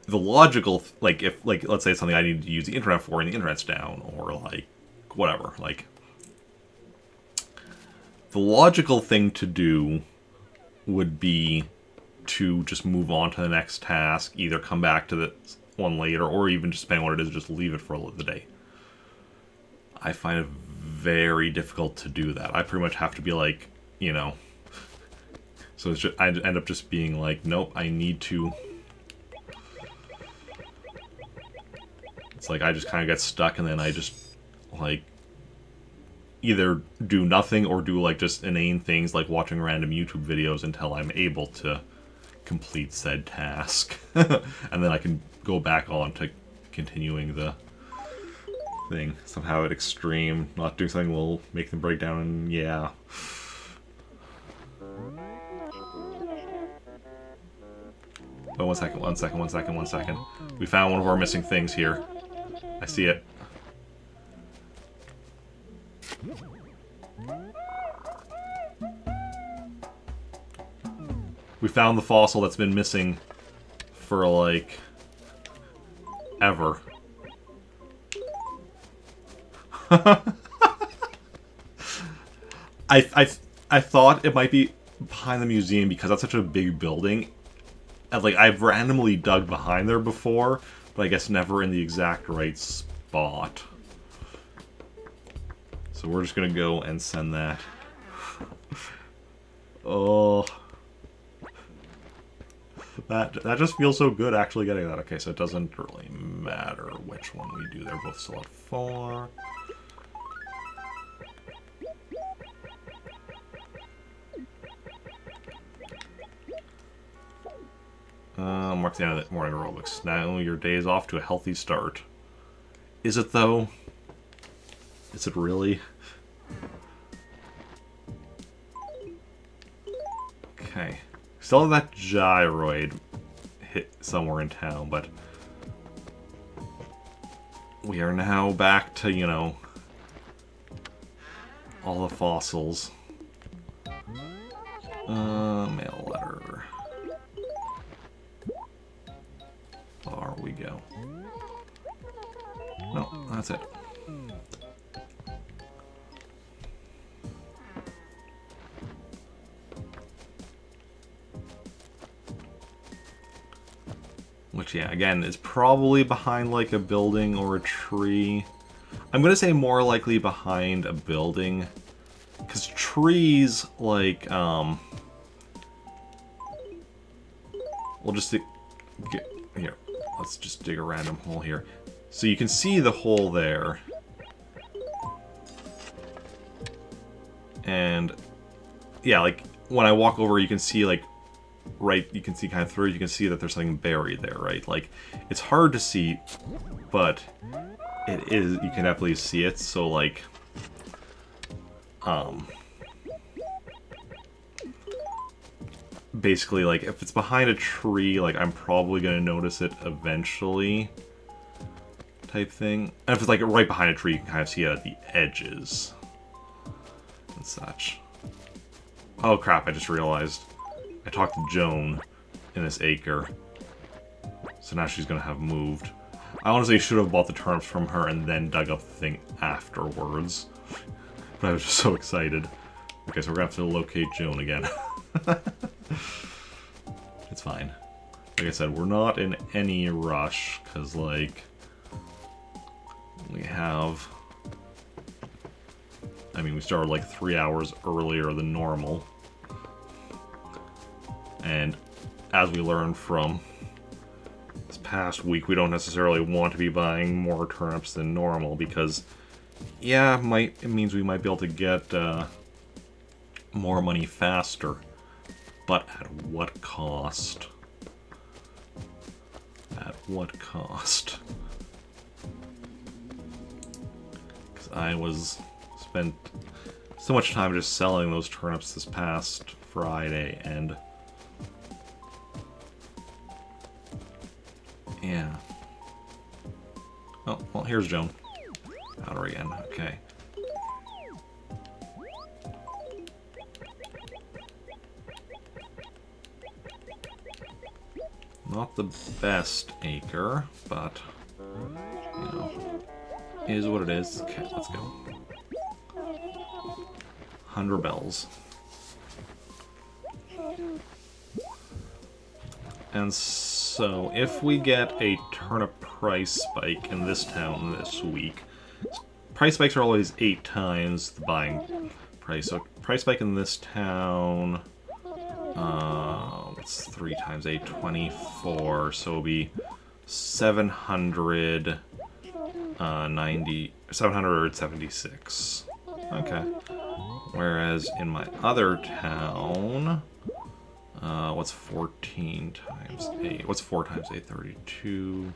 the logical, like if, like, let's say it's something I need to use the internet for and the internet's down, or like whatever, like the logical thing to do would be to just move on to the next task, either come back to the one later, or even just depending on what it is, just leave it for the day. I find it very difficult to do that. I pretty much have to be like, you know, so it's just, I end up just being like, nope, I need to. It's like I just kind of get stuck, and then I just like either do nothing or do like just inane things like watching random YouTube videos until I'm able to complete said task. And then I can go back on to continuing the thing. Somehow at extreme, not doing something will make them break down, and yeah. Oh, one second. We found one of our missing things here. I see it. We found the fossil that's been missing for, like, ever. I thought it might be behind the museum because that's such a big building. And, like, I've randomly dug behind there before, but I guess never in the exact right spot. So we're just gonna go and send that. Oh. That just feels so good actually getting that. Okay, so it doesn't really matter which one we do. They're both still at 4. Mark the end of the morning aerobics. Now your day is off to a healthy start. Is it though? Is it really? Okay. Still have that gyroid hit somewhere in town, but we are now back to, you know, all the fossils. Mail letter. There we go. No, that's it. Which, yeah, again, is probably behind, like, a building or a tree. I'm gonna say more likely behind a building. Because trees, like, we'll just get... Here, let's just dig a random hole here. So you can see the hole there. And, yeah, like, when I walk over, you can see, like, right, you can see kind of through, you can see that there's something buried there, right? Like, it's hard to see, but it is, you can definitely see it, so, like, basically, like, if it's behind a tree, like, I'm probably gonna notice it eventually, type thing. And if it's, like, right behind a tree, you can kind of see it at the edges and such. Oh, crap, I just realized. I talked to Joan in this acre. So now she's gonna have moved. I honestly should have bought the turnips from her and then dug up the thing afterwards. But I was just so excited. Okay, so we're gonna have to locate Joan again. It's fine. Like I said, we're not in any rush, because, like, we have... I mean, we started, like, 3 hours earlier than normal. And as we learned from this past week, we don't necessarily want to be buying more turnips than normal, because, yeah, it means we might be able to get more money faster. But at what cost? At what cost? Because I spent so much time just selling those turnips this past Friday, and yeah. Oh, well, here's Joan. Powder again, okay. Not the best acre, but, you know, is what it is. Okay, let's go. 100 bells. And so, if we get a turnip price spike in this town this week, price spikes are always 8 times the buying price. So, price spike in this town... what's 3 times 8? 24. So it'll be 776. Okay. Whereas in my other town, what's 14 times 8? What's 4 times 8? 32.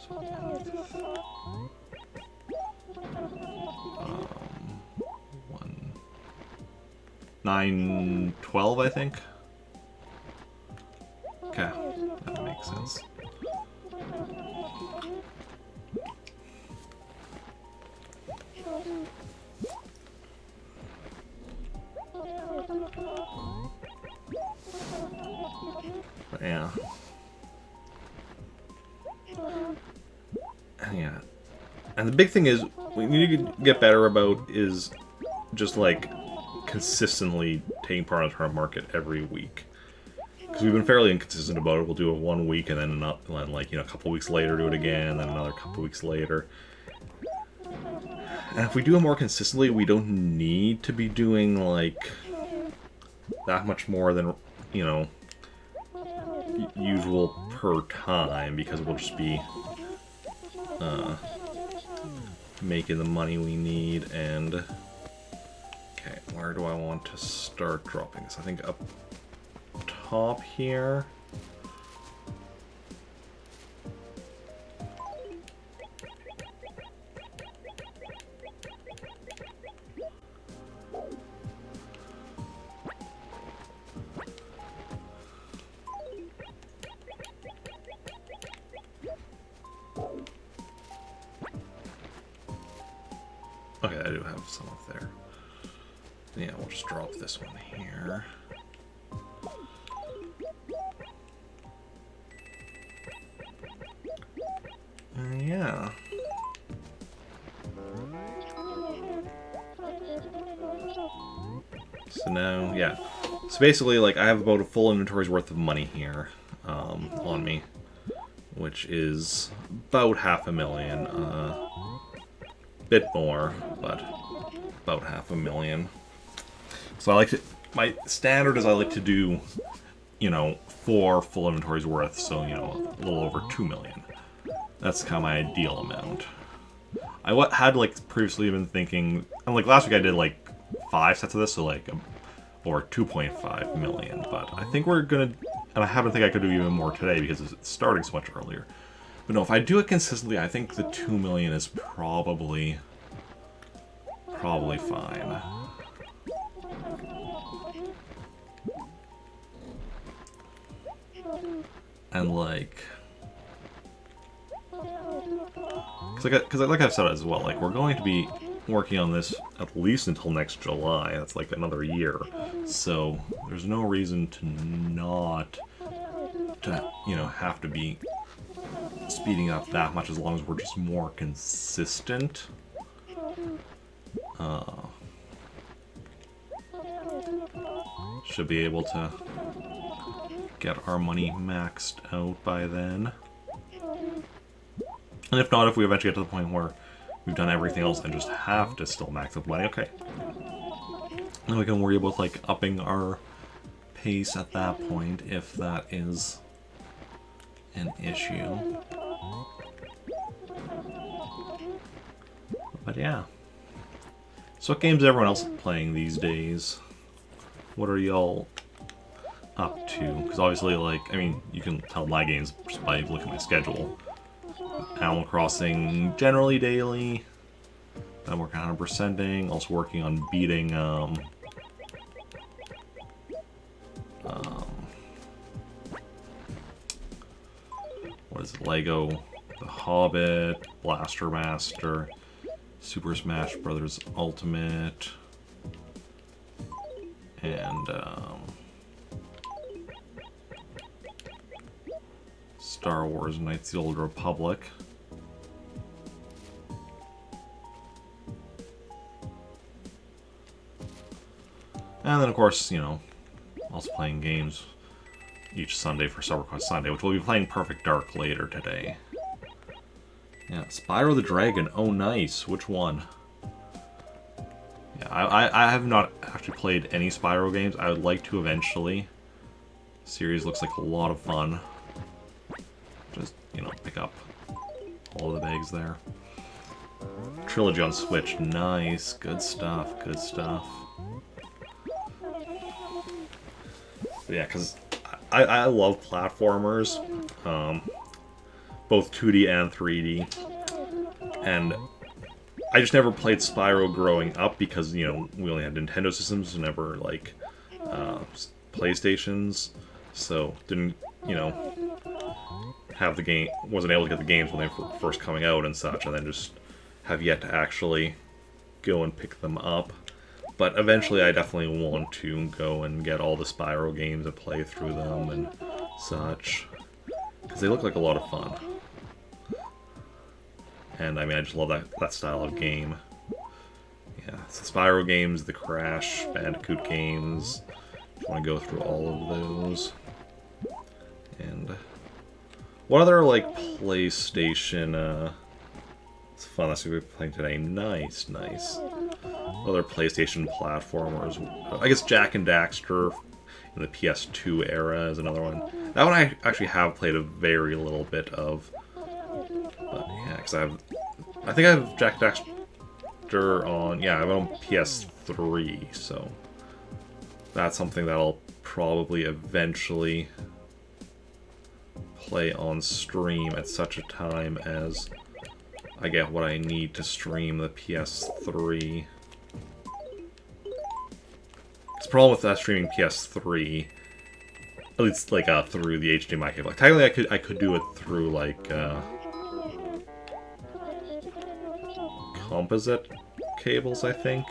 So 9, 12, I think. Okay, that makes sense. But yeah. Yeah. And the big thing is, what we need to get better about is just, like, consistently taking part in the turnip market every week. Because we've been fairly inconsistent about it. We'll do it 1 week and then like, you know, a couple weeks later do it again, then another couple weeks later. And if we do it more consistently, we don't need to be doing, like, that much more than, you know, usual per time, because we'll just be making the money we need. And okay, where do I want to start dropping this? I think up top here. Okay, I do have some up there. Yeah, we'll just drop this one here. Yeah. So now, yeah. So basically, like, I have about a full inventory's worth of money here on me, which is about $500,000. Bit more, but about $500,000. So I like to, my standard is I like to do, you know, 4 full inventories worth, so, you know, a little over 2 million. That's kind of my ideal amount. I had, like, previously been thinking, and, like, last week I did, like, 5 sets of this, so, like, or 2.5 million, but I think we're gonna, and I happen to think I could do even more today because it's starting so much earlier. But no, if I do it consistently, I think the 2 million is probably probably fine. And like... Because like I've said as well, like we're going to be working on this at least until next July. That's like another year. So there's no reason to not, you know, have to be speeding up that much as long as we're just more consistent. Should be able to get our money maxed out by then. And if not, if we eventually get to the point where we've done everything else and just have to still max up money, okay. Then we can worry about like upping our pace at that point if that is an issue. But yeah. So what games is everyone else playing these days? What are y'all up to? Because obviously, like, I mean, you can tell my games just by looking at my schedule. Animal Crossing generally daily. I'm working on 100%ing. Also working on beating what is it? Lego The Hobbit, Blaster Master, Super Smash Bros. Ultimate, and Star Wars Knights of the Old Republic. And then, of course, you know, also playing games each Sunday for SuperQuest Sunday, which we'll be playing Perfect Dark later today. Yeah, Spyro the Dragon. Oh, nice. Which one? Yeah, I have not actually played any Spyro games. I would like to eventually. The series looks like a lot of fun. Just, you know, pick up all the bags there. Trilogy on Switch. Nice. Good stuff. Good stuff. But yeah, because I love platformers, both 2D and 3D, and I just never played Spyro growing up because, you know, we only had Nintendo systems, never, like, PlayStations, so didn't, you know, have the game, wasn't able to get the games when they were first coming out and such, and then just have yet to actually go and pick them up. But eventually I definitely want to go and get all the Spyro games and play through them and such. Because they look like a lot of fun. And I mean, I just love that style of game. Yeah, so Spyro games, the Crash Bandicoot games. Just want to go through all of those. And what other, like, PlayStation, it's fun, that's what we're playing today. Nice, nice. Other PlayStation platformers. I guess Jak and Daxter in the PS2 era is another one. That one I actually have played a very little bit of. But yeah, because I think I have Jak and Daxter on, yeah, I have it on PS3, so that's something that I'll probably eventually play on stream at such a time as I get what I need to stream the PS3. The problem with streaming PS3, at least like through the HDMI cable. Like, technically, I could do it through like composite cables, I think.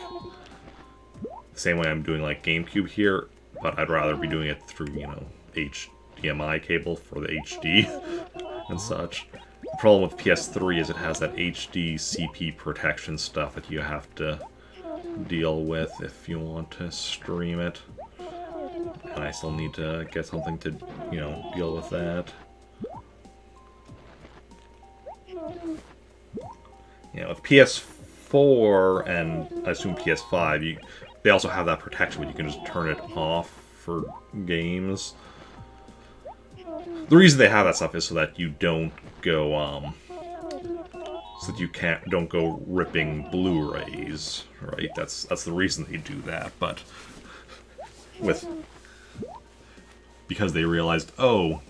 The same way I'm doing like GameCube here, but I'd rather be doing it through, you know, HDMI cable for the HD and such. The problem with PS3 is it has that HD CP protection stuff that you have to deal with if you want to stream it. And I still need to get something to, you know, deal with that. You know, with PS4 and I assume PS5, they also have that protection, but you can just turn it off for games. The reason they have that stuff is so that you don't go, so that you don't go ripping Blu-rays, right? That's the reason they do that. But because they realized, oh,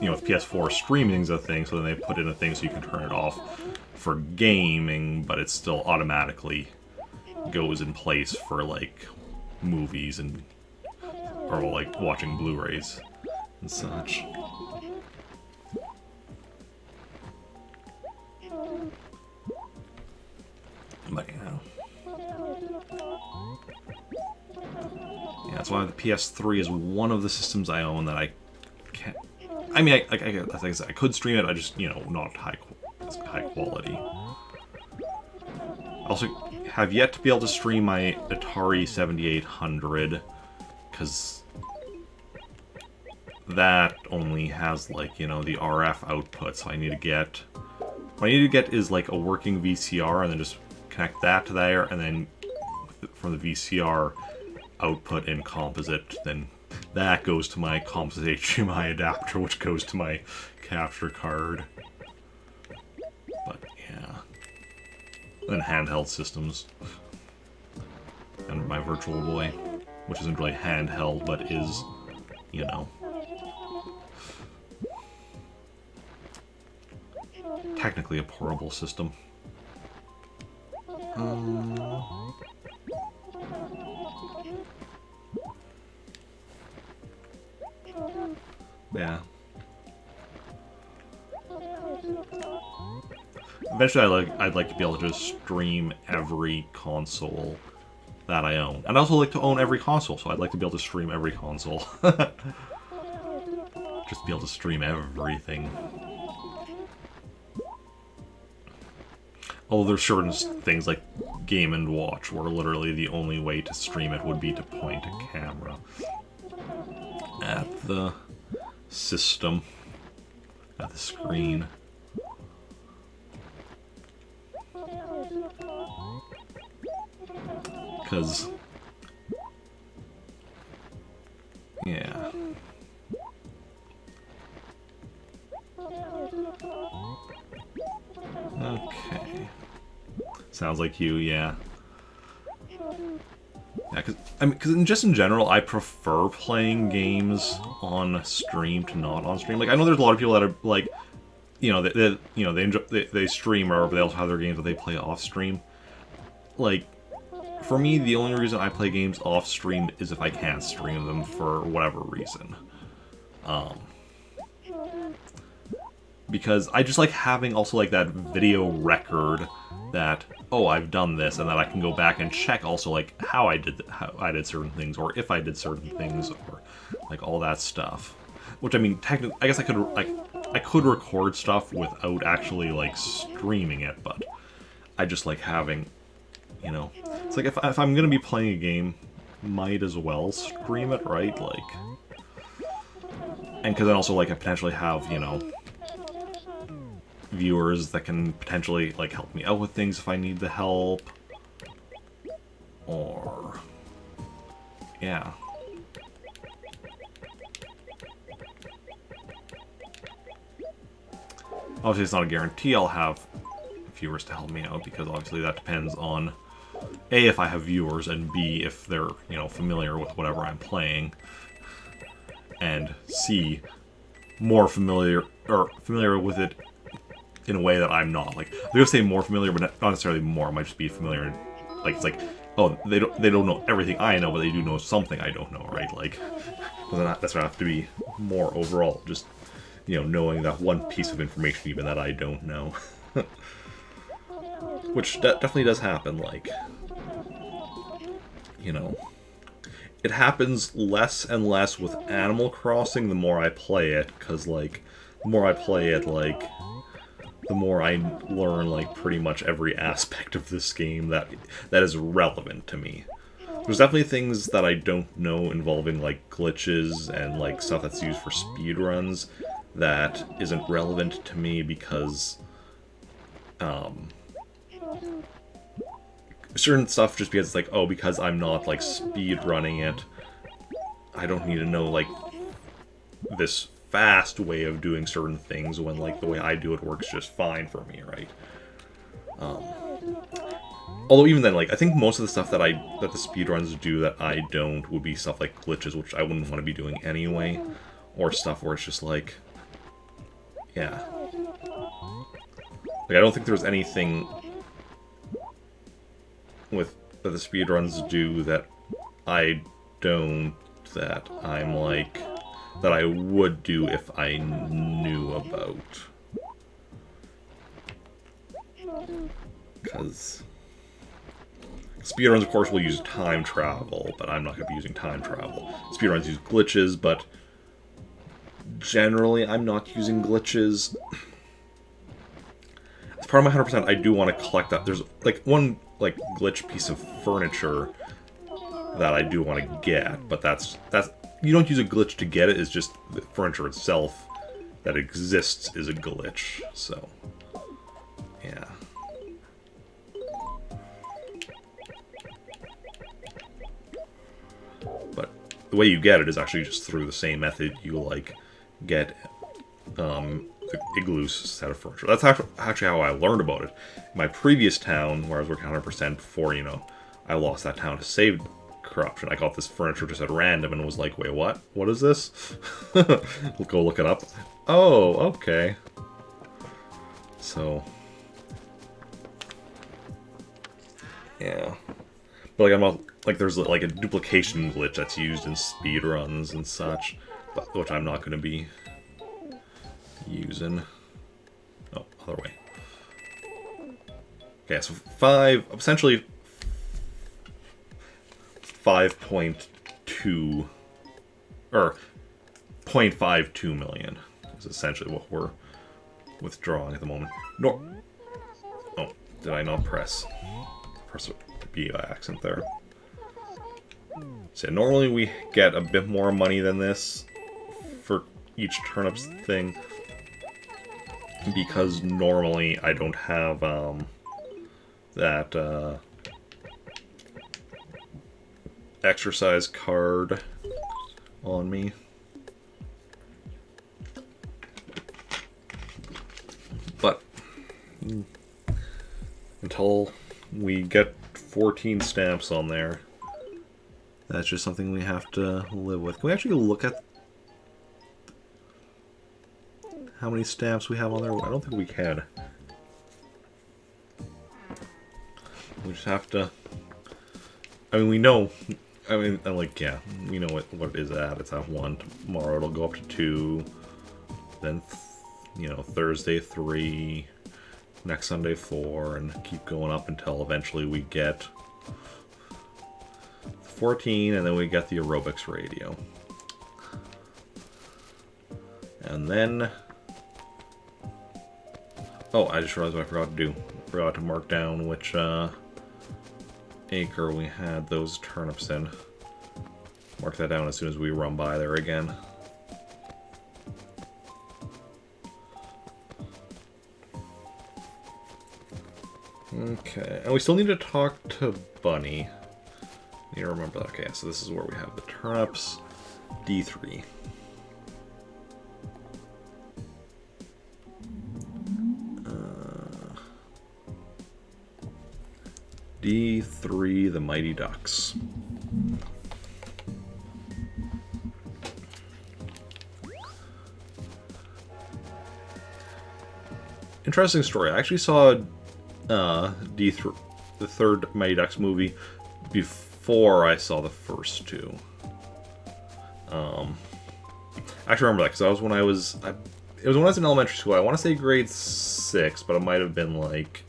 you know, with PS4 streaming's a thing, so then they put in a thing so you can turn it off for gaming, but it's still automatically goes in place for like movies and or like watching Blu-rays and such. But yeah. Yeah, that's why the PS3 is one of the systems I own that I can't. I mean, like I said, I could stream it. I just, you know, not high quality. Also, have yet to be able to stream my Atari 7800 because that only has like, you know, the RF output. So I need to get. What I need to get is like a working VCR and then just connect that to there, and then from the VCR output in composite, then that goes to my composite HDMI adapter, which goes to my capture card. But yeah. And then handheld systems. And my Virtual Boy, which isn't really handheld, but is, you know, technically a portable system. Yeah. Eventually, I'd like to be able to just stream every console that I own. And I also like to own every console, so I'd like to be able to stream every console. Just be able to stream everything. Although there's certain things like Game & Watch, where literally the only way to stream it would be to point a camera at the system, at the screen. Because, yeah. Okay. Sounds like you, yeah. Yeah, because just in general, I prefer playing games on stream to not on stream. Like, I know there's a lot of people that are like, you know, they stream or they also have their games that they play off stream. Like, for me, the only reason I play games off stream is if I can't stream them for whatever reason. Because I just like having also like that video record that, oh, I've done this, and then I can go back and check also like how I did certain things, or if I did certain things, or like all that stuff. Which, I mean, technically, I guess I could record stuff without actually like streaming it, but I just like having, you know, it's like if I'm gonna be playing a game, might as well stream it, right? Like, and because then also like I potentially have, you know, viewers that can potentially like help me out with things if I need the help, or yeah. Obviously, it's not a guarantee I'll have viewers to help me out, because obviously that depends on A, if I have viewers, and B, if they're, you know, familiar with whatever I'm playing, and C, more familiar with it in a way that I'm not. Like, I'm gonna say more familiar, but not necessarily more. It might just be familiar. Like, it's like, oh, they don't know everything I know, but they do know something I don't know, right? Like, that's gonna have to be more overall. Just, you know, knowing that one piece of information even that I don't know. Which definitely does happen, like, you know. It happens less and less with Animal Crossing the more I play it, because, like, the more I play it, like, the more I learn, like, pretty much every aspect of this game that is relevant to me. There's definitely things that I don't know involving, like, glitches and, like, stuff that's used for speedruns that isn't relevant to me because, certain stuff just because it's like, oh, because I'm not, like, speedrunning it, I don't need to know, like, this fast way of doing certain things when, like, the way I do it works just fine for me, right? Although even then, like, I think most of the stuff that the speedruns do that I don't would be stuff like glitches, which I wouldn't want to be doing anyway, or stuff where it's just like, yeah. Like, I don't think there's anything with that the speedruns do that I don't, that I'm like, that I would do if I knew about. Because speedruns, of course, will use time travel, but I'm not going to be using time travel. Speedruns use glitches, but generally I'm not using glitches. As part of my 100%, I do want to collect that. There's like one like glitch piece of furniture that I do want to get, but that's you don't use a glitch to get it. It's just the furniture itself that exists is a glitch. So yeah. But the way you get it is actually just through the same method you like get the Igloo's set of furniture. That's actually how I learned about it. In my previous town, where I was working 100% before, you know, I lost that town to save corruption. I got this furniture just at random and was like, wait, what? What is this? We'll go look it up. Oh, okay. So, yeah. But like, I'm not, like, there's like a duplication glitch that's used in speedruns and such, but which I'm not going to be using. Oh, other way. Okay, so essentially 5.2 or 0.52 million is essentially what we're withdrawing at the moment. Oh, did I not press a B by accident there? So normally we get a bit more money than this for each turnips thing, because normally I don't have that exercise card on me. But until we get 14 stamps on there, that's just something we have to live with. Can we actually look at how many stamps we have on there? I don't think we can. We just have to... I mean, we know... I mean, like, yeah, we know what it is at. It's at 1. Tomorrow it'll go up to 2. Then, you know, Thursday 3. Next Sunday 4. And keep going up until eventually we get 14. And then we get the aerobics radio. And then... Oh, I just realized what I forgot to do. I forgot to mark down which acre we had those turnips in. Mark that down as soon as we run by there again. Okay, and we still need to talk to Bunny. Need to remember that. Okay, so this is where we have the turnips. D3. D3, the Mighty Ducks. Interesting story. I actually saw D3, the third Mighty Ducks movie, before I saw the first two. I actually remember that because that was when it was when I was in elementary school. I want to say grade 6, but it might have been like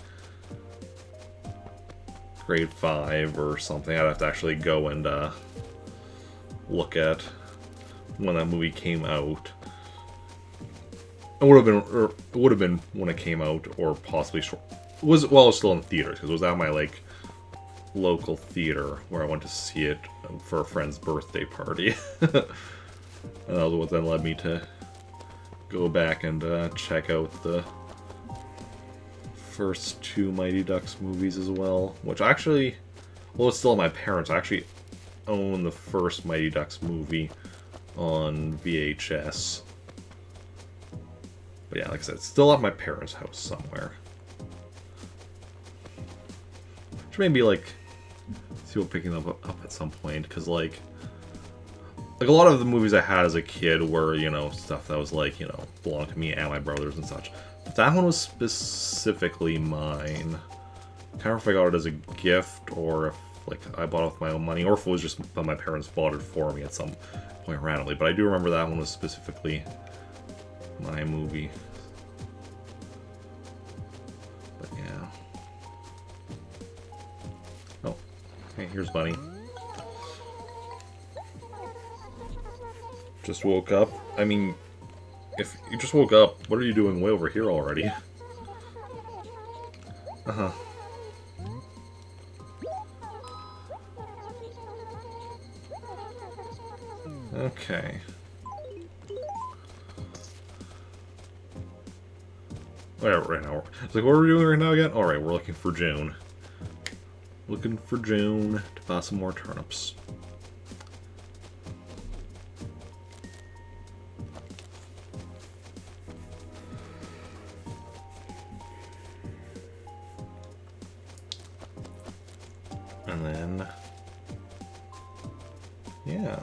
grade 5 or something. I'd have to actually go and look at when that movie came out. It would have been when it came out, or possibly short. It was still in theaters, because it was at my like local theater where I went to see it for a friend's birthday party. And that was what then led me to go back and check out the first two Mighty Ducks movies as well, which actually, well, it's still at my parents'. I actually own the first Mighty Ducks movie on VHS. But yeah, like I said, it's still at my parents' house somewhere. Which may be like, see what picking them up at some point, because like a lot of the movies I had as a kid were, you know, stuff that was like, you know, belonged to me and my brothers and such. But that one was specifically mine. I can't remember if I got it as a gift or if like I bought it with my own money, or if it was just that my parents bought it for me at some point randomly. But I do remember that one was specifically my movie. But yeah. Oh, hey, here's Bunny. Just woke up. I mean, if you just woke up, what are you doing way over here already? Uh-huh. Okay. Alright, right now. It's like, what are we doing right now again? Alright, we're looking for June. Looking for June to buy some more turnips. And then... yeah.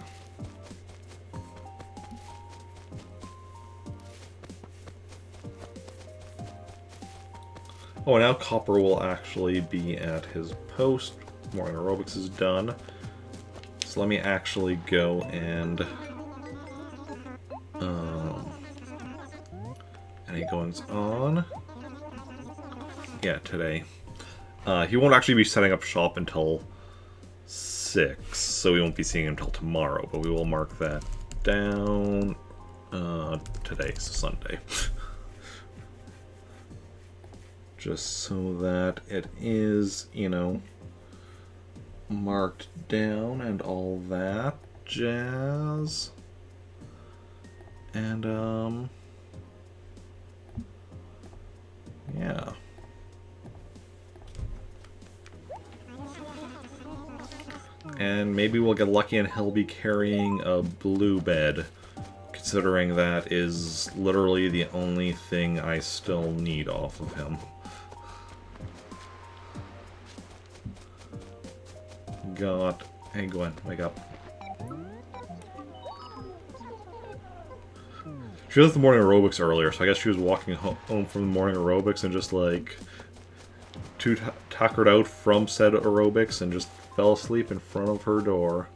Oh, now Copper will actually be at his post. Morning aerobics is done. So let me actually go and... any goings on? Yeah, today. He won't actually be setting up shop until 6, so we won't be seeing him until tomorrow, but we will mark that down today, so Sunday. Just so that it is, you know, marked down and all that jazz. And, yeah. And maybe we'll get lucky and he'll be carrying a blue bed, considering that is literally the only thing I still need off of him. God. Hey, Gwen, wake up. She does the morning aerobics earlier, so I guess she was walking home from the morning aerobics and just, like, tuckered out from said aerobics and just fell asleep in front of her door.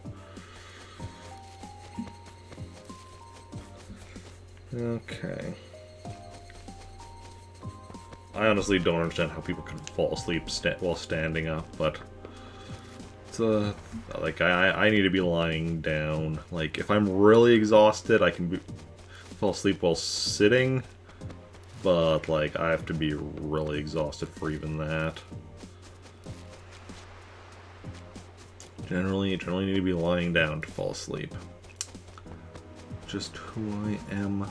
Okay. I honestly don't understand how people can fall asleep while standing up, but... like, I need to be lying down. Like, if I'm really exhausted, I can fall asleep while sitting, but, like, I have to be really exhausted for even that. Generally need to be lying down to fall asleep. Just who I am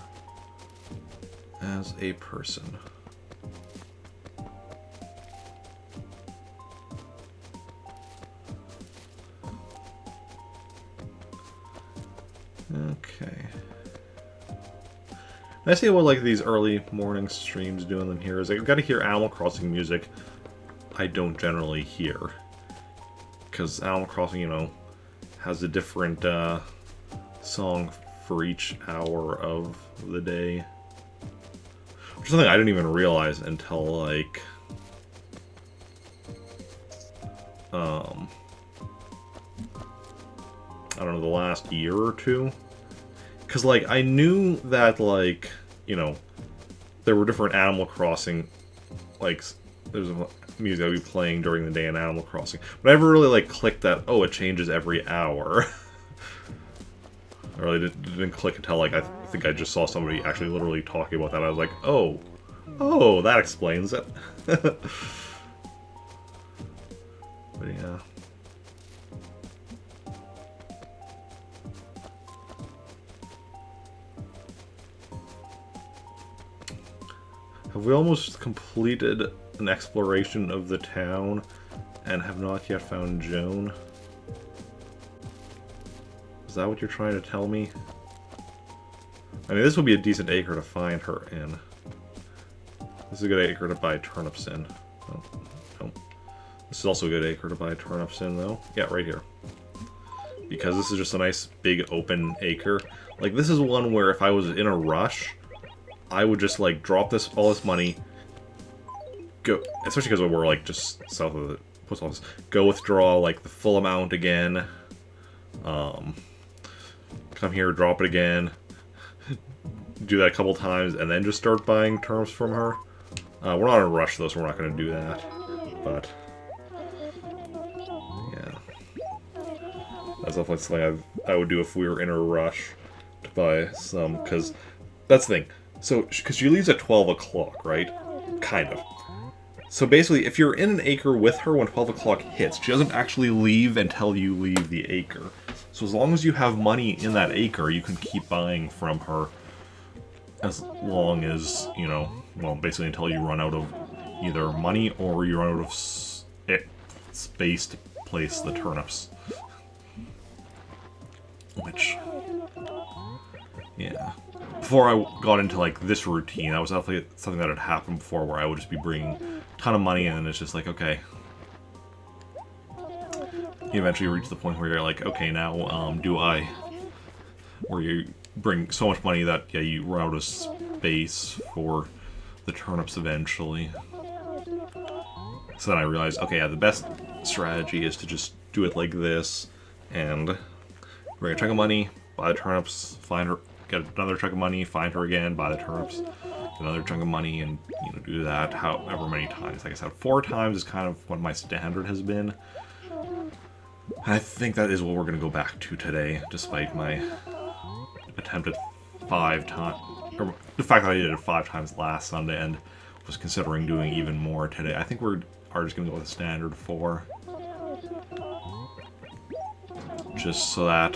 as a person. Okay. I see what, like, these early morning streams doing them here is I've got to hear Animal Crossing music I don't generally hear. Because Animal Crossing, you know, has a different song for each hour of the day. Which is something I didn't even realize until, like... I don't know, the last year or two. Because, like, I knew that, like, you know, there were different Animal Crossing, like, there's music that would be playing during the day in Animal Crossing. But I never really, like, clicked that, oh, it changes every hour. I really didn't click until, like, I think I just saw somebody actually literally talking about that. I was like, oh, that explains it. But yeah. Have we almost completed an exploration of the town and have not yet found Joan? Is that what you're trying to tell me? I mean, this would be a decent acre to find her in. This is a good acre to buy turnips in. Oh, no. This is also a good acre to buy turnips in, though. Yeah, right here. Because this is just a nice, big, open acre. Like, this is one where if I was in a rush, I would just, like, drop all this money, go, especially because we're, like, just south of post office, go withdraw like the full amount again. Come here, drop it again. Do that a couple times, and then just start buying terms from her. We're not in a rush though, so we're not going to do that. But yeah, that's definitely something I would do if we were in a rush to buy some. Because that's the thing. So, because she leaves at 12 o'clock, right? Kind of. So basically, if you're in an acre with her when 12 o'clock hits, she doesn't actually leave until you leave the acre. So as long as you have money in that acre, you can keep buying from her as long as, you know, well, basically until you run out of either money or you run out of space to place the turnips. Which, yeah. Before I got into, like, this routine, that was definitely something that had happened before, where I would just be bringing a ton of money in, and it's just like, okay. You eventually reach the point where you're like, okay, now, do I... Where you bring so much money that, yeah, you run out of space for the turnips eventually. So then I realized, okay, yeah, the best strategy is to just do it like this, and bring a chunk of money, buy the turnips, find her... Get another chunk of money, find her again, buy the turnips, get another chunk of money, and, you know, do that however many times. Like I said, 4 times is kind of what my standard has been. And I think that is what we're going to go back to today, despite my attempt at 5 times, or the fact that I did it 5 times last Sunday and was considering doing even more today. I think we are just going to go with a standard 4. Just so that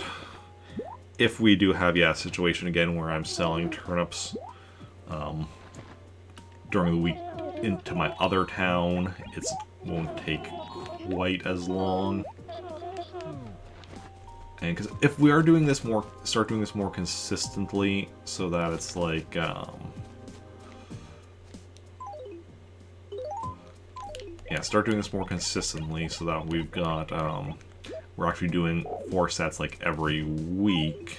if we do have, yeah, a situation again where I'm selling turnips during the week into my other town, it won't take quite as long. And because if we are doing this more, start doing this more consistently, so that it's like, yeah, start doing this more consistently, so that we've got, we're actually doing 4 sets like every week.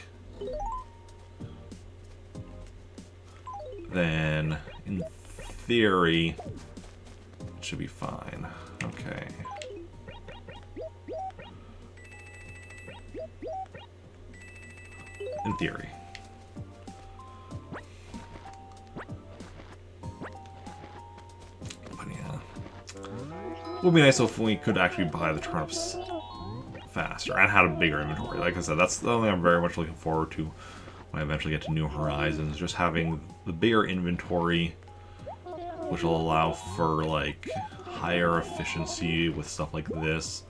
Then, in theory, it should be fine. Okay. In theory. But yeah. It would be nice if we could actually buy the turnips faster and had a bigger inventory. Like I said, that's the only thing I'm very much looking forward to when I eventually get to New Horizons, just having the bigger inventory, which will allow for like higher efficiency with stuff like this.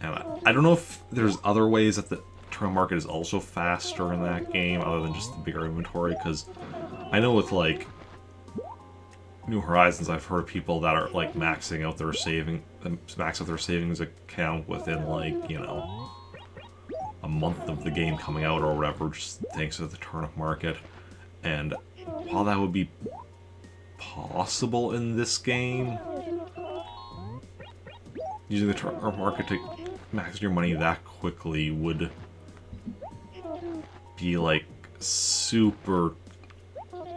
And I don't know if there's other ways that the turnip market is also faster in that game other than just the bigger inventory, because I know with like New Horizons, I've heard of people that are like maxing out their savings account within like, you know, a month of the game coming out or whatever, just thanks to the turnip market. And while that would be possible in this game, using the turnip market to max your money that quickly would be like super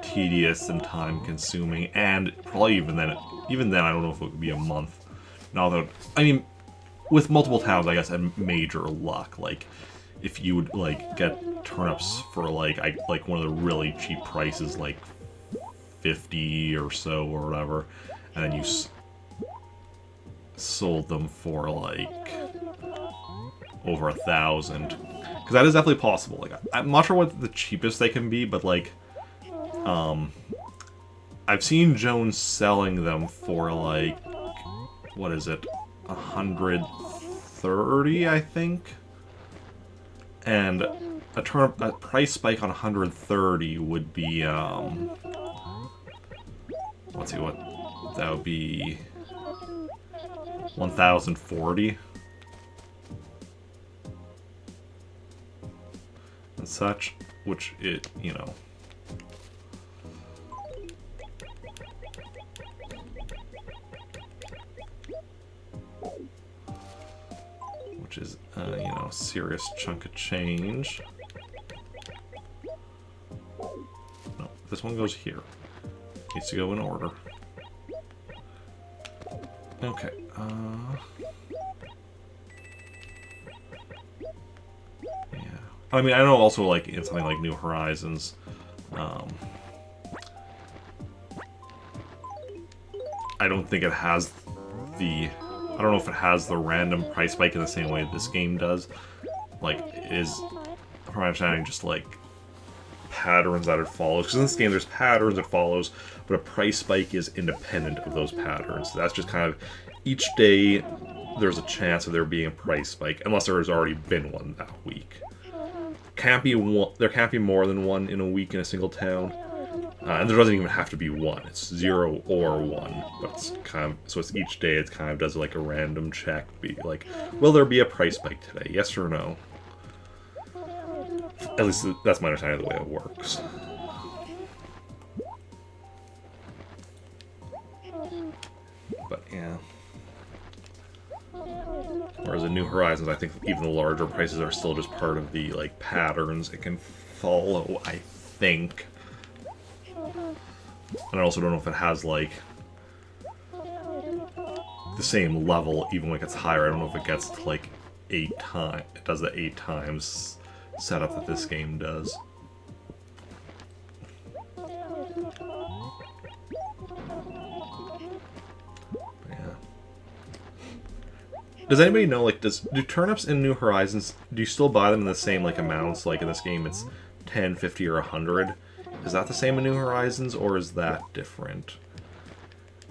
tedious and time consuming, and probably even then I don't know if it would be a month. Now that, I mean, with multiple towns, I guess, and major luck, like if you would like get turnips for like one of the really cheap prices, like 50 or so or whatever, and then you sold them for like over 1,000, because that is definitely possible. Like I'm not sure what the cheapest they can be, but like I've seen Jones selling them for like, what is it, 130, I think? And a price spike on 130 would be, let's see, what, that would be 1,040. And such, which it, you know, which is, you know, a serious chunk of change. No, this one goes here. Needs to go in order. Okay. Yeah. I mean, I know also like in something like New Horizons, I don't think it has the. I don't know if it has the random price spike in the same way this game does. Like, it is, from my understanding, just like patterns that it follows. Because in this game, there's patterns it follows, but a price spike is independent of those patterns. That's just kind of each day there's a chance of there being a price spike, unless there has already been one that week. Can't be one, there can't be more than one in a week in a single town. And there doesn't even have to be one. It's 0 or 1. But it's kind of, so it's each day it kind of does like a random check. Be like, will there be a price spike today? Yes or no? At least that's my understanding of the way it works. But yeah. Whereas in New Horizons, I think even the larger prices are still just part of the like patterns it can follow, I think. And I also don't know if it has, like, the same level, even when it gets higher. I don't know if it gets to, like, 8 times. It does the 8 times setup that this game does. Yeah. Does anybody know, like, do turnips in New Horizons, do you still buy them in the same, like, amounts? Like, in this game, it's 10, 50, or 100. Is that the same in New Horizons, or is that different?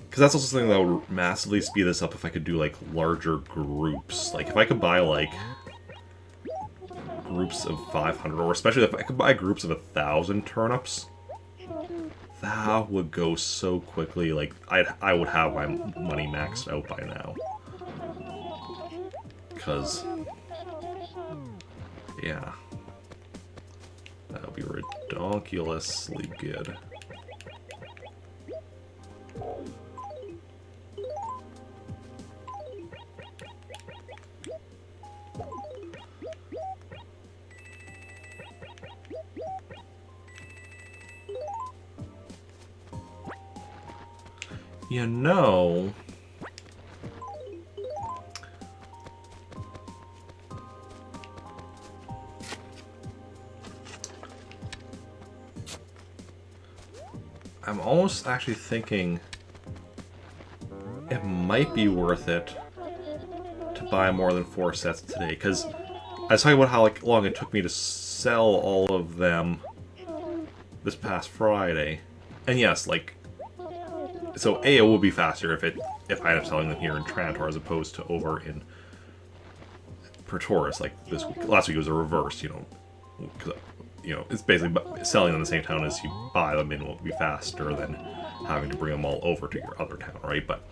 Because that's also something that would massively speed this up if I could do, like, larger groups. Like, if I could buy, like, groups of 500, or especially if I could buy groups of 1,000 turnips, that would go so quickly. Like, I would have my money maxed out by now. Because, yeah. That would be ridiculously good. You know... I'm almost actually thinking it might be worth it to buy more than 4 sets today, because I was talking about how long it took me to sell all of them this past Friday, and yes, like, so it will be faster if I end up selling them here in Trantor as opposed to over in Pertoris, like this week. Last week it was a reverse, you know, because it's basically selling them in the same town as you buy them in will be faster than having to bring them all over to your other town, right? But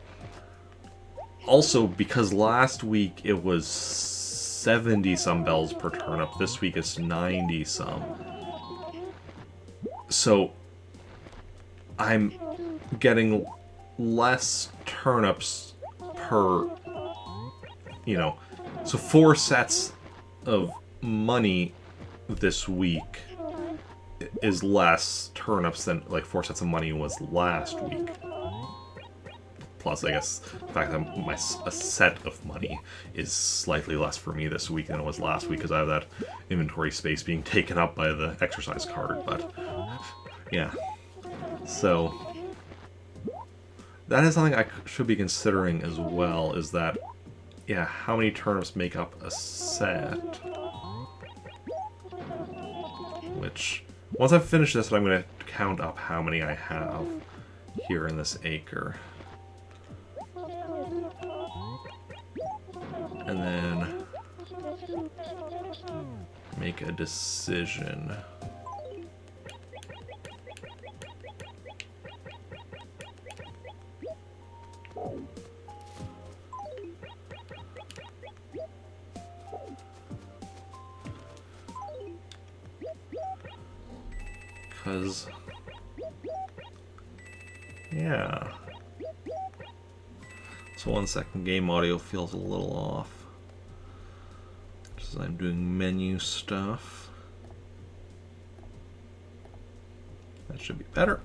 also, because last week it was 70-some bells per turnip, this week it's 90-some. So, I'm getting less turnips per, so 4 sets of money this week is less turnips than, like, 4 sets of money was last week. Plus, I guess, the fact that a set of money is slightly less for me this week than it was last week, because I have that inventory space being taken up by the exercise card, but, yeah. So, that is something I should be considering as well, is that, yeah, how many turnips make up a set? Which, once I've finished this, I'm going to count up how many I have here in this acre. And then make a decision. Because, yeah. So 1 second, game audio feels a little off. Just as I'm doing menu stuff. That should be better.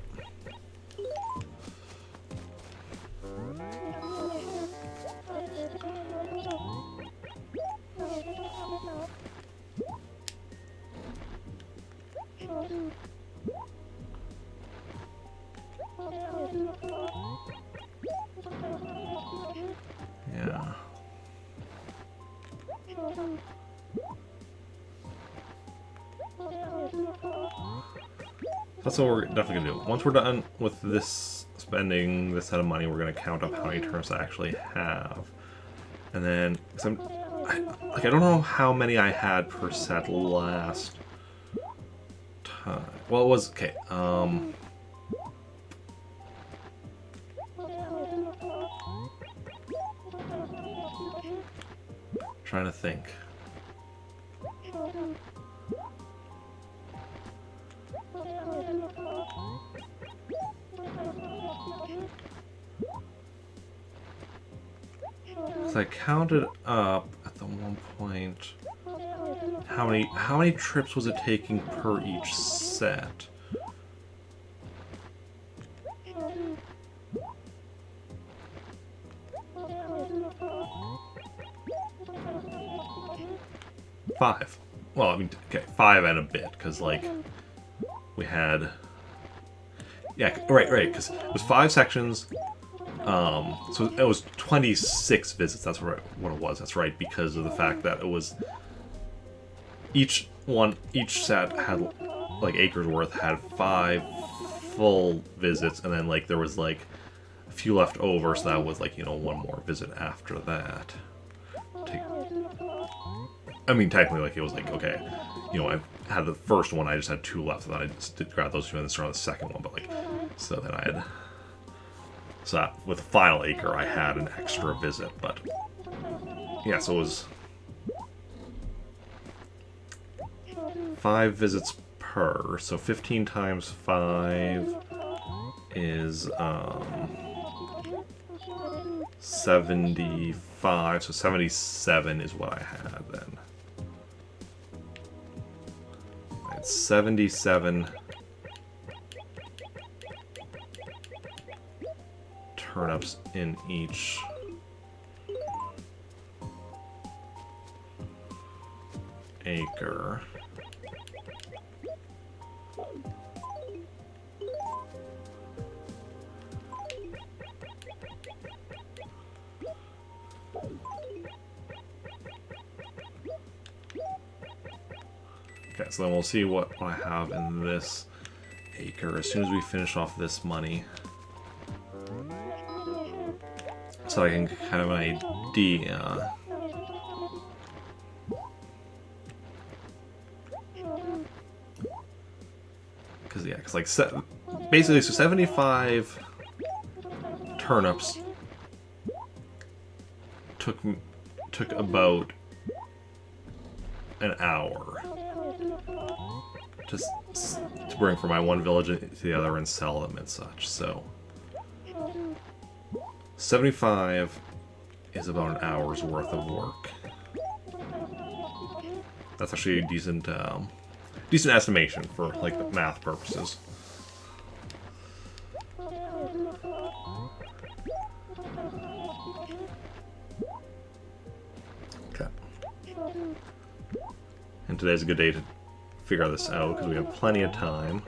That's what we're definitely gonna do. Once we're done with this, spending this set of money, we're gonna count up how many turnips I actually have. And then, I don't know how many I had per set last time. Well, it was, okay, trying to think. So I counted up at the one point how many trips was it taking per each set? Five. Well, I mean, okay, 5 and a bit, because, like, we had... Yeah, right, because it was 5 sections, so it was 26 visits, that's what it was, that's right, because of the fact that it was... Each set had, like, acres worth, had 5 full visits, and then, like, there was, like, a few left over, so that was, like, you know, one more visit after that. I mean, technically, like, it was like, okay, you know, I had the first one, I just had 2 left, and then I just did grab those 2 and then start on the second one, but, like, so then I had, so that, with the final acre, I had an extra visit, but, yeah, so it was 5 visits per, so 15 times 5 is, 75, so 77 is what I had then. 77 turnips in each acre. Okay, so then we'll see what I have in this acre as soon as we finish off this money. So I can kind of an idea. Because, yeah, because, like, basically, so 75 turnips took about an hour to bring from my one village to the other and sell them and such. So 75 is about an hour's worth of work. That's actually a decent estimation for, like, math purposes. Okay. And today's a good day to figure this out because we have plenty of time.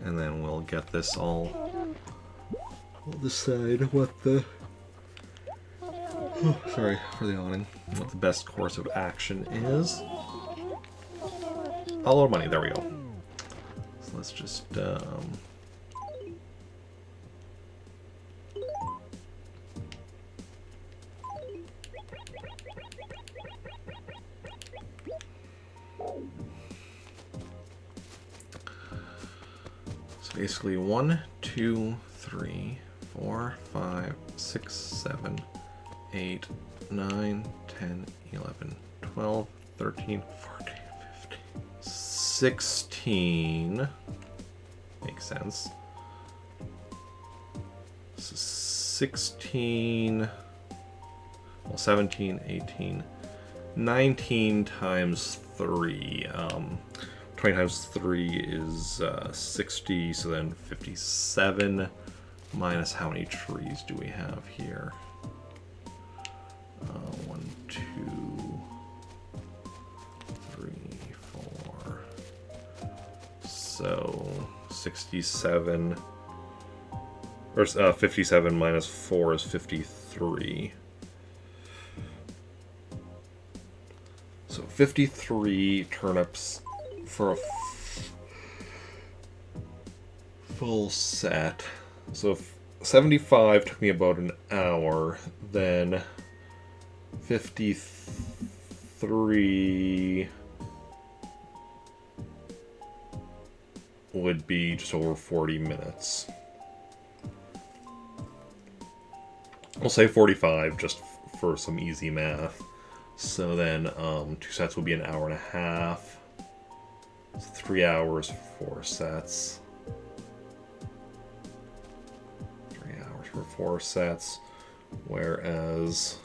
And then we'll get this all. We'll decide what the. Oh, sorry for the yawning. What the best course of action is. A lot of money. There we go. So let's just. Basically 1, 2, 3, 4, 5, 6, 7, 8, 9, 10, 11, 12, 13, 14, 15, 16. Makes sense. 16, well, 17, 18, 19 times 3. 20 times 3 is 60, so then 57 minus how many trees do we have here? 1, 2, 3, 4. So 67, or 57 minus 4 is 53. So So 53 turnips for a full set. So if 75 took me about an hour, then 53 would be just over 40 minutes. We'll say 45 just for some easy math. So then 2 sets would be an hour and a half. So 3 hours, 4 sets. 3 hours for 4 sets. Whereas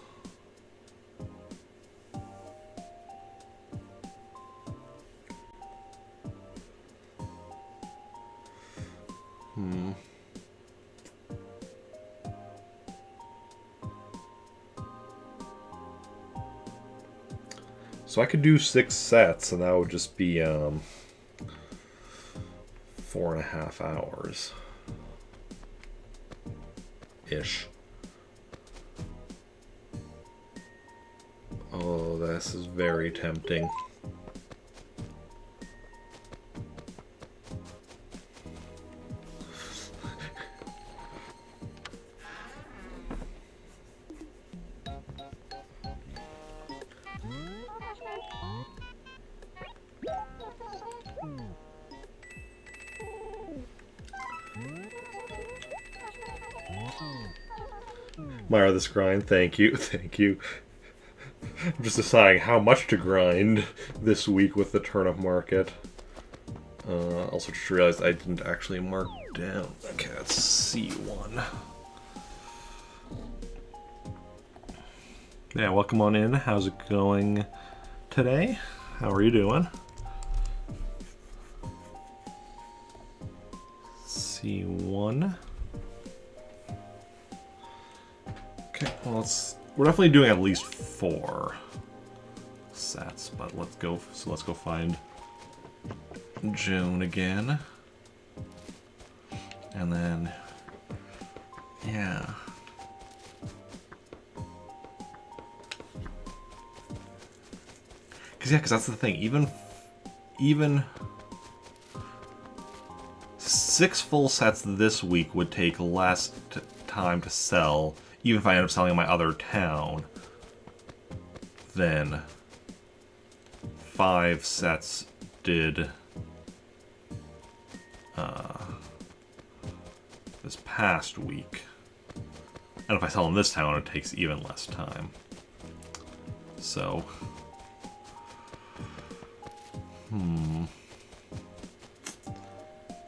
so I could do 6 sets, and that would just be 4.5 hours ish. Oh, this is very tempting. Admire this grind. Thank you. Thank you. I'm just deciding how much to grind this week with the turnip market. Also just realized I didn't actually mark down. Okay, let's see one. Yeah, welcome on in. How's it going today? How are you doing? C1. Okay, well, we're definitely doing at least 4 sets, but let's go find Joan again. And then, yeah. Because that's the thing. Even 6 full sets this week would take less time to sell, even if I end up selling in my other town, than 5 sets did this past week. And if I sell in this town, it takes even less time. So,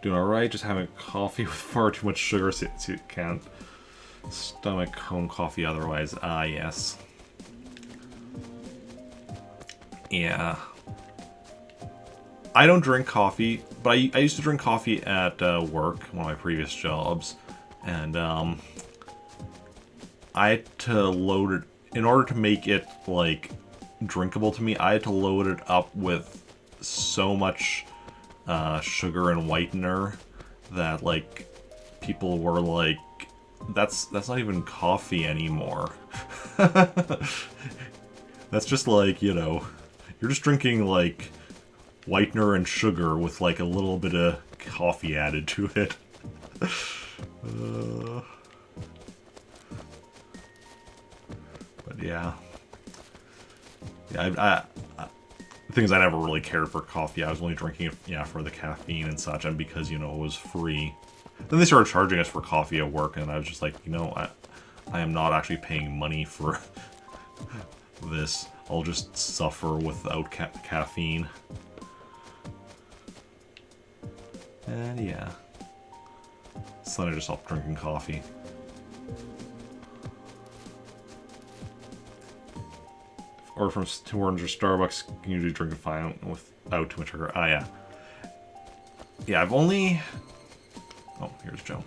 doing alright, just having coffee with far too much sugar so you can't stomach home coffee otherwise. Ah, yes. Yeah. I don't drink coffee, but I used to drink coffee at work, one of my previous jobs, and I had to load it, in order to make it, like, drinkable to me, I had to load it up with so much sugar and whitener that, like, people were like, that's not even coffee anymore. That's just like, you know, you're just drinking, like, whitener and sugar with, like, a little bit of coffee added to it. But yeah. Yeah, the thing is, I never really cared for coffee. I was only drinking it, yeah, for the caffeine and such, and because, you know, it was free. Then they started charging us for coffee at work, and I was just like, you know, I am not actually paying money for this. I'll just suffer without caffeine. And yeah. So then I just stopped drinking coffee. Or from Tim Hortons or Starbucks, you can usually drink a fine without too much sugar. Ah, yeah. Yeah, I've only... Oh, here's Joe.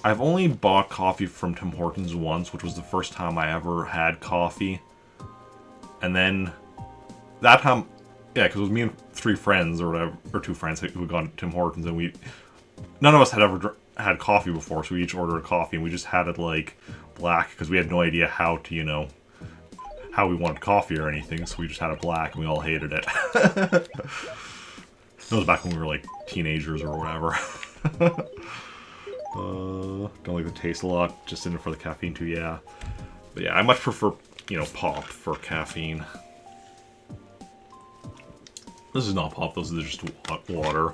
I've only bought coffee from Tim Hortons once, which was the first time I ever had coffee. And then, that time... Yeah, because it was me and 3 friends, or whatever, or 2 friends who had gone to Tim Hortons, and none of us had ever had coffee before, so we each ordered a coffee, and we just had it, like, black, because we had no idea how to, you know, how we wanted coffee or anything, so we just had it black and we all hated it. That was back when we were like teenagers or whatever. Don't like the taste a lot, just in it for the caffeine too, yeah. But yeah, I much prefer, you know, pop for caffeine. This is not pop, this is just water.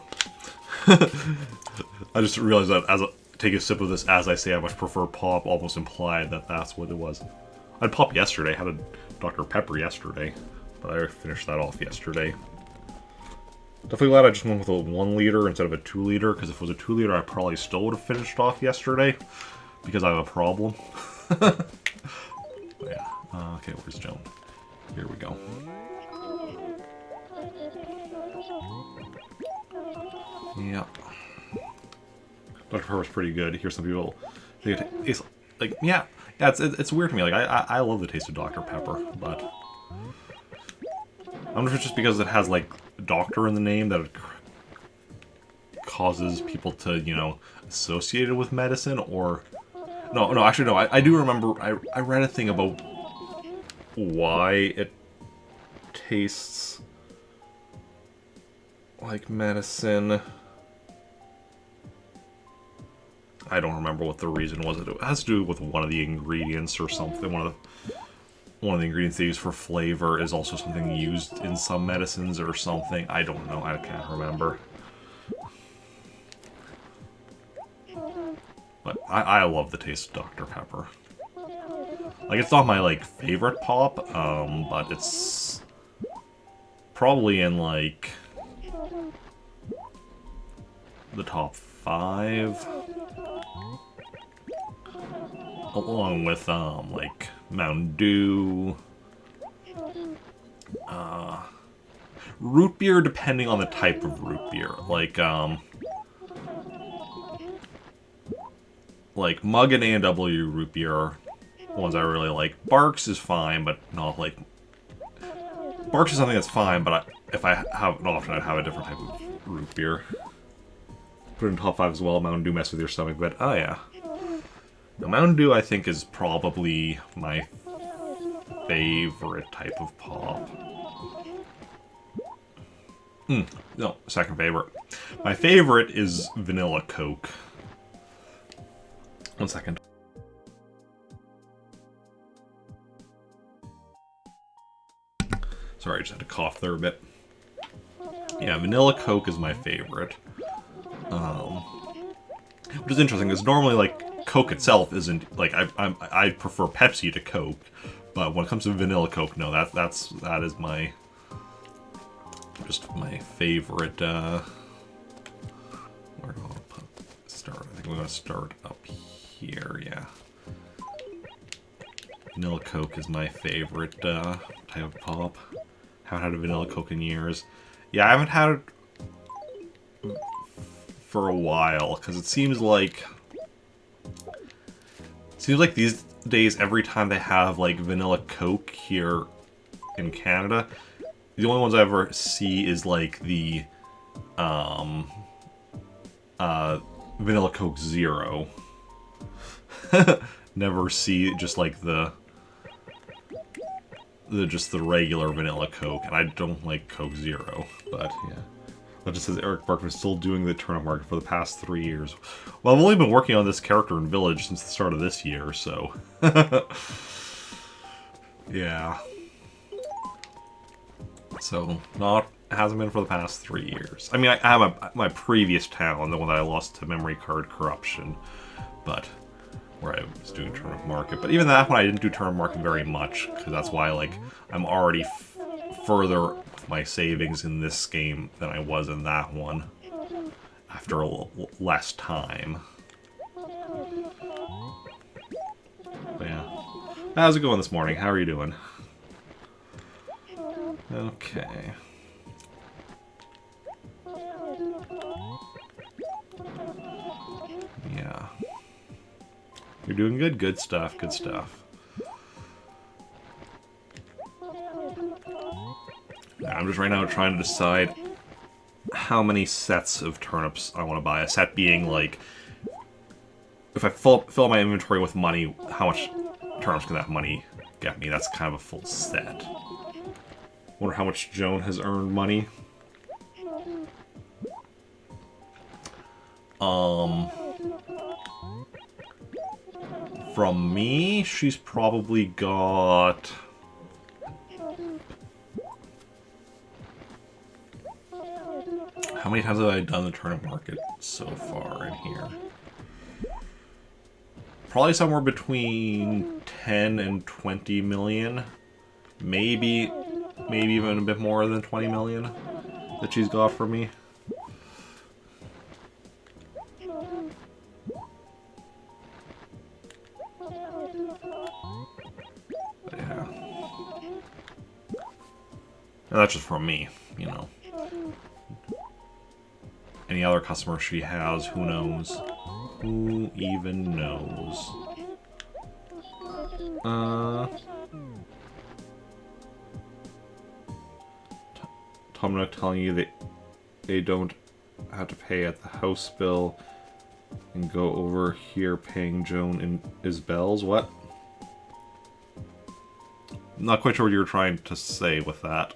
I just realized that as I take a sip of this, as I say I much prefer pop, almost implied that that's what it was. I had pop yesterday, I had a Dr. Pepper yesterday, but I finished that off yesterday. Definitely glad I just went with a 1 liter instead of a 2 liter, because if it was a 2 liter I probably still would have finished off yesterday, because I have a problem. But yeah, okay, where's Joan? Here we go. Yeah. Dr. Pepper's pretty good. Here's some people think it's like, yeah, it's weird to me. Like, I love the taste of Dr. Pepper, but I wonder if it's just because it has, like, doctor in the name that it causes people to, you know, associate it with medicine, or... No, actually, no, I do remember, I read a thing about why it tastes like medicine. I don't remember what the reason was. It has to do with one of the ingredients or something. One of the ingredients they use for flavor is also something used in some medicines or something. I don't know. I can't remember. But I love the taste of Dr. Pepper. Like, it's not my, like, favorite pop, but it's probably in, like, the top 5. Along with, like, Mountain Dew, root beer, depending on the type of root beer. Like Mug and A&W root beer are ones I really like. Barks is fine, but not like... Barks is something that's fine, but if I have an option, I'd have a different type of root beer. Put it in top 5 as well. Mountain Dew mess with your stomach, but oh yeah. Now, Mountain Dew, I think, is probably my favorite type of pop. No, second favorite. My favorite is Vanilla Coke. 1 second. Sorry, I just had to cough there a bit. Yeah, Vanilla Coke is my favorite. Which is interesting, because normally, like, Coke itself isn't, like, I prefer Pepsi to Coke, but when it comes to Vanilla Coke, no, that is my, just my favorite, where do I want to start? I think we're going to start up here, yeah. Vanilla Coke is my favorite, type of pop. Haven't had a Vanilla Coke in years. Yeah, I haven't had it for a while, because it seems like these days, every time they have, like, Vanilla Coke here in Canada, the only ones I ever see is, like, the, Vanilla Coke Zero. Never see just, like, just the regular Vanilla Coke, and I don't like Coke Zero, but, yeah. That just says Eric Barkman is still doing the turnip market for the past 3 years. Well, I've only been working on this character in Village since the start of this year, so... yeah. So, hasn't been for the past 3 years. I mean, I have my previous town, the one that I lost to memory card corruption, but... where I was doing turnip market. But even that one, I didn't do turnip market very much, because that's why, like, I'm already further with my savings in this game than I was in that one, after less time. But yeah. How's it going this morning? How are you doing? Okay. Yeah. You're doing good? Good stuff, good stuff. I'm just right now trying to decide how many sets of turnips I want to buy. A set being, like, if I fill my inventory with money, how much turnips can that money get me. That's kind of a full set. Wonder how much Joan has earned money. From me, she's probably got... How many times have I done the turnip market so far in here? Probably somewhere between 10 and 20 million. Maybe even a bit more than 20 million that she's got for me. But yeah. And that's just from me, you know. Any other customers she has, who knows? Who even knows? Tom Nook telling you that they don't have to pay at the house bill and go over here paying Joan and Isabel's. What? I'm not quite sure what you were trying to say with that.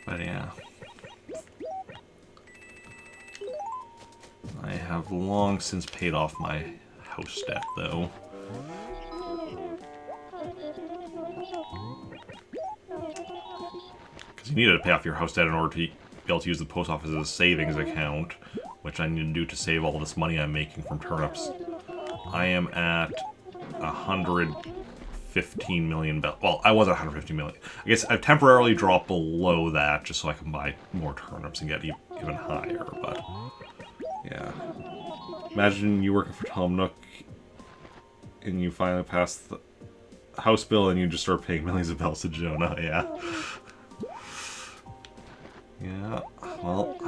But yeah. I have long since paid off my house debt, though. Because you needed to pay off your house debt in order to be able to use the post office as a savings account, which I need to do to save all this money I'm making from turnips. I am at 115 million bells. Well, I was at 150 million. I guess I've temporarily dropped below that just so I can buy more turnips and get even higher, but yeah. Imagine you working for Tom Nook and you finally pass the house bill and you just start paying millions of bells to Jonah, yeah. Yeah, well,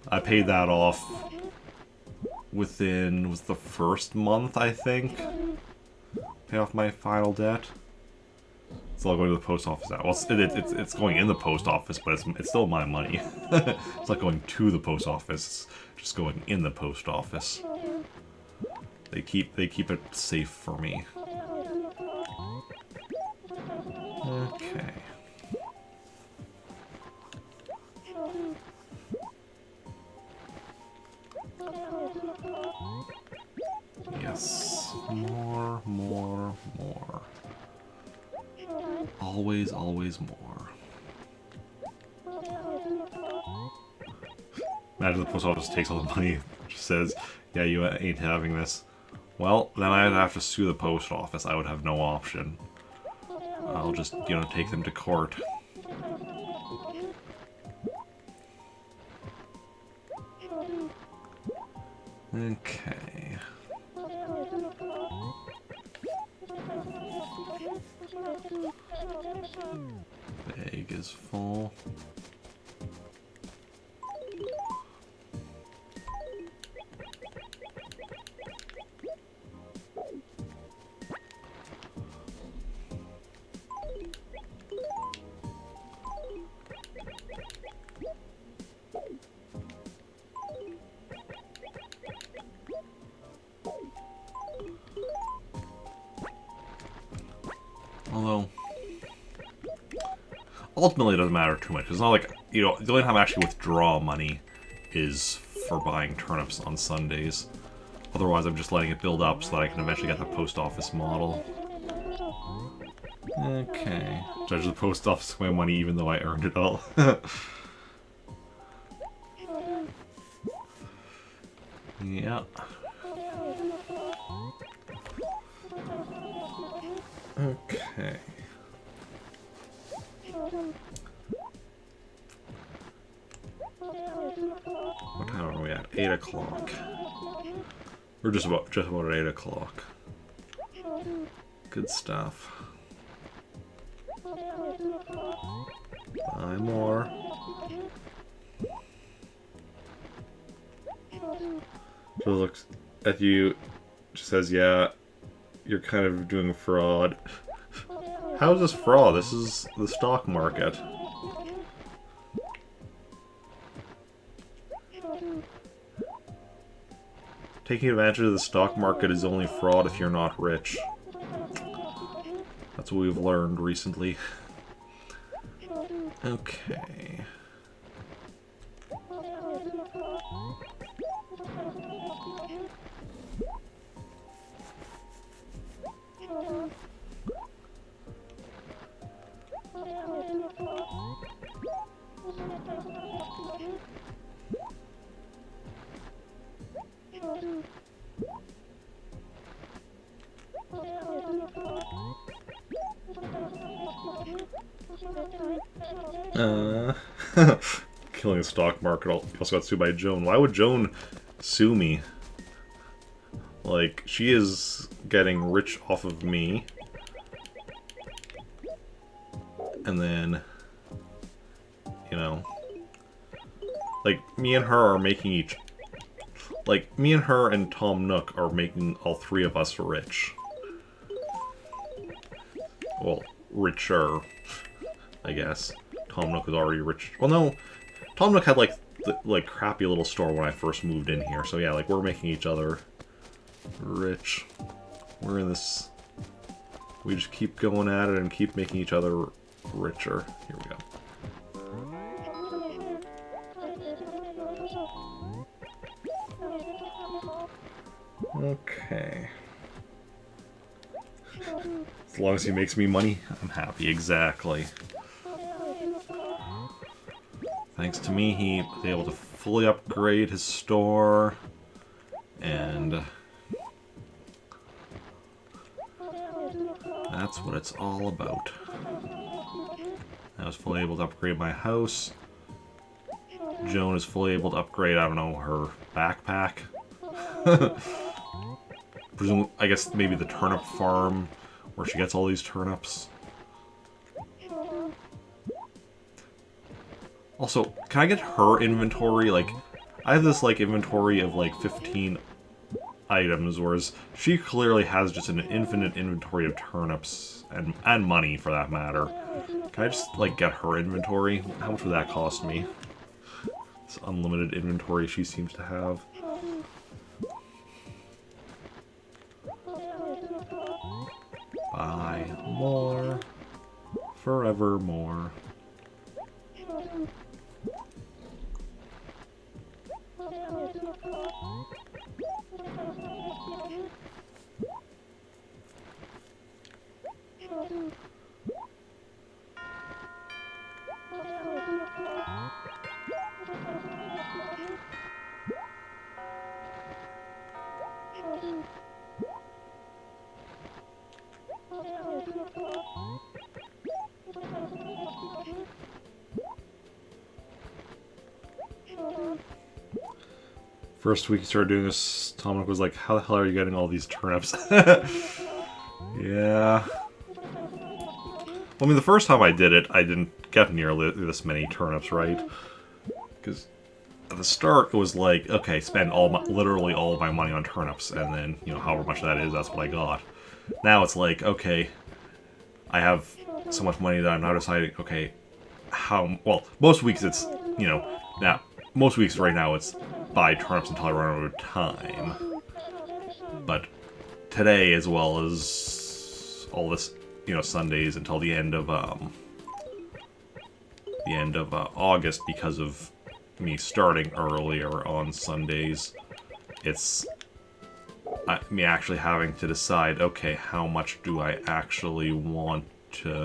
I paid that off within, was the first month, I think. Pay off my final debt. It's all going to the post office now. Well, it's going in the post office, but it's still my money. It's not going to the post office. It's just going in the post office. They keep it safe for me. Okay. Yes. More. Always more. Imagine the post office takes all the money, just says, yeah, you ain't having this. Well, then I'd have to sue the post office. I would have no option. I'll just, you know, take them to court. Okay. Bag is full. Although, ultimately it doesn't matter too much. It's not like, you know, the only time I actually withdraw money is for buying turnips on Sundays. Otherwise, I'm just letting it build up so that I can eventually get the post office model. Okay. Judge the post office my money even though I earned it all. Yeah. Okay. What time are we at? 8 o'clock. We're just about at 8 o'clock. Good stuff. Buy more. So it looks at you, she says, yeah, you're kind of doing fraud. How is this fraud? This is the stock market. Taking advantage of the stock market is only fraud if you're not rich. That's what we've learned recently. Okay. Killing the stock market. He also got sued by Joan. Why would Joan sue me? Like, she is getting rich off of me. And then, you know, like, me and her are making each... Like, me and her and Tom Nook are making all three of us rich. Well, richer, I guess. Tom Nook was already rich. Well, no, Tom Nook had, like, the crappy little store when I first moved in here. So, yeah, like, we're making each other rich. We're in this... We just keep going at it and keep making each other richer. Here we go. Okay. As long as he makes me money, I'm happy. Exactly. Thanks to me, he was able to fully upgrade his store, and that's what it's all about. I was fully able to upgrade my house. Joan is fully able to upgrade, I don't know, her backpack. Presumably, I guess maybe the turnip farm, where she gets all these turnips. Also, can I get her inventory? Like, I have this, like, inventory of, like, 15 items, whereas she clearly has just an infinite inventory of turnips, and money, for that matter. Can I just, like, get her inventory? How much would that cost me? This unlimited inventory she seems to have. Buy more. Forevermore. First week he started doing this, Tom Nook was like, how the hell are you getting all these turnips? Yeah. Well, I mean, the first time I did it, I didn't get nearly this many turnips, right? Because at the start, it was like, okay, spend literally all of my money on turnips, and then, you know, however much that is, that's what I got. Now it's like, okay, I have so much money that I'm now deciding, okay, well, most weeks it's, you know, most weeks right now it's buy turnips until I run out of time. But today, as well as all this, you know, Sundays until the end of August, because of me starting earlier on Sundays, it's me actually having to decide, okay, how much do I actually want to...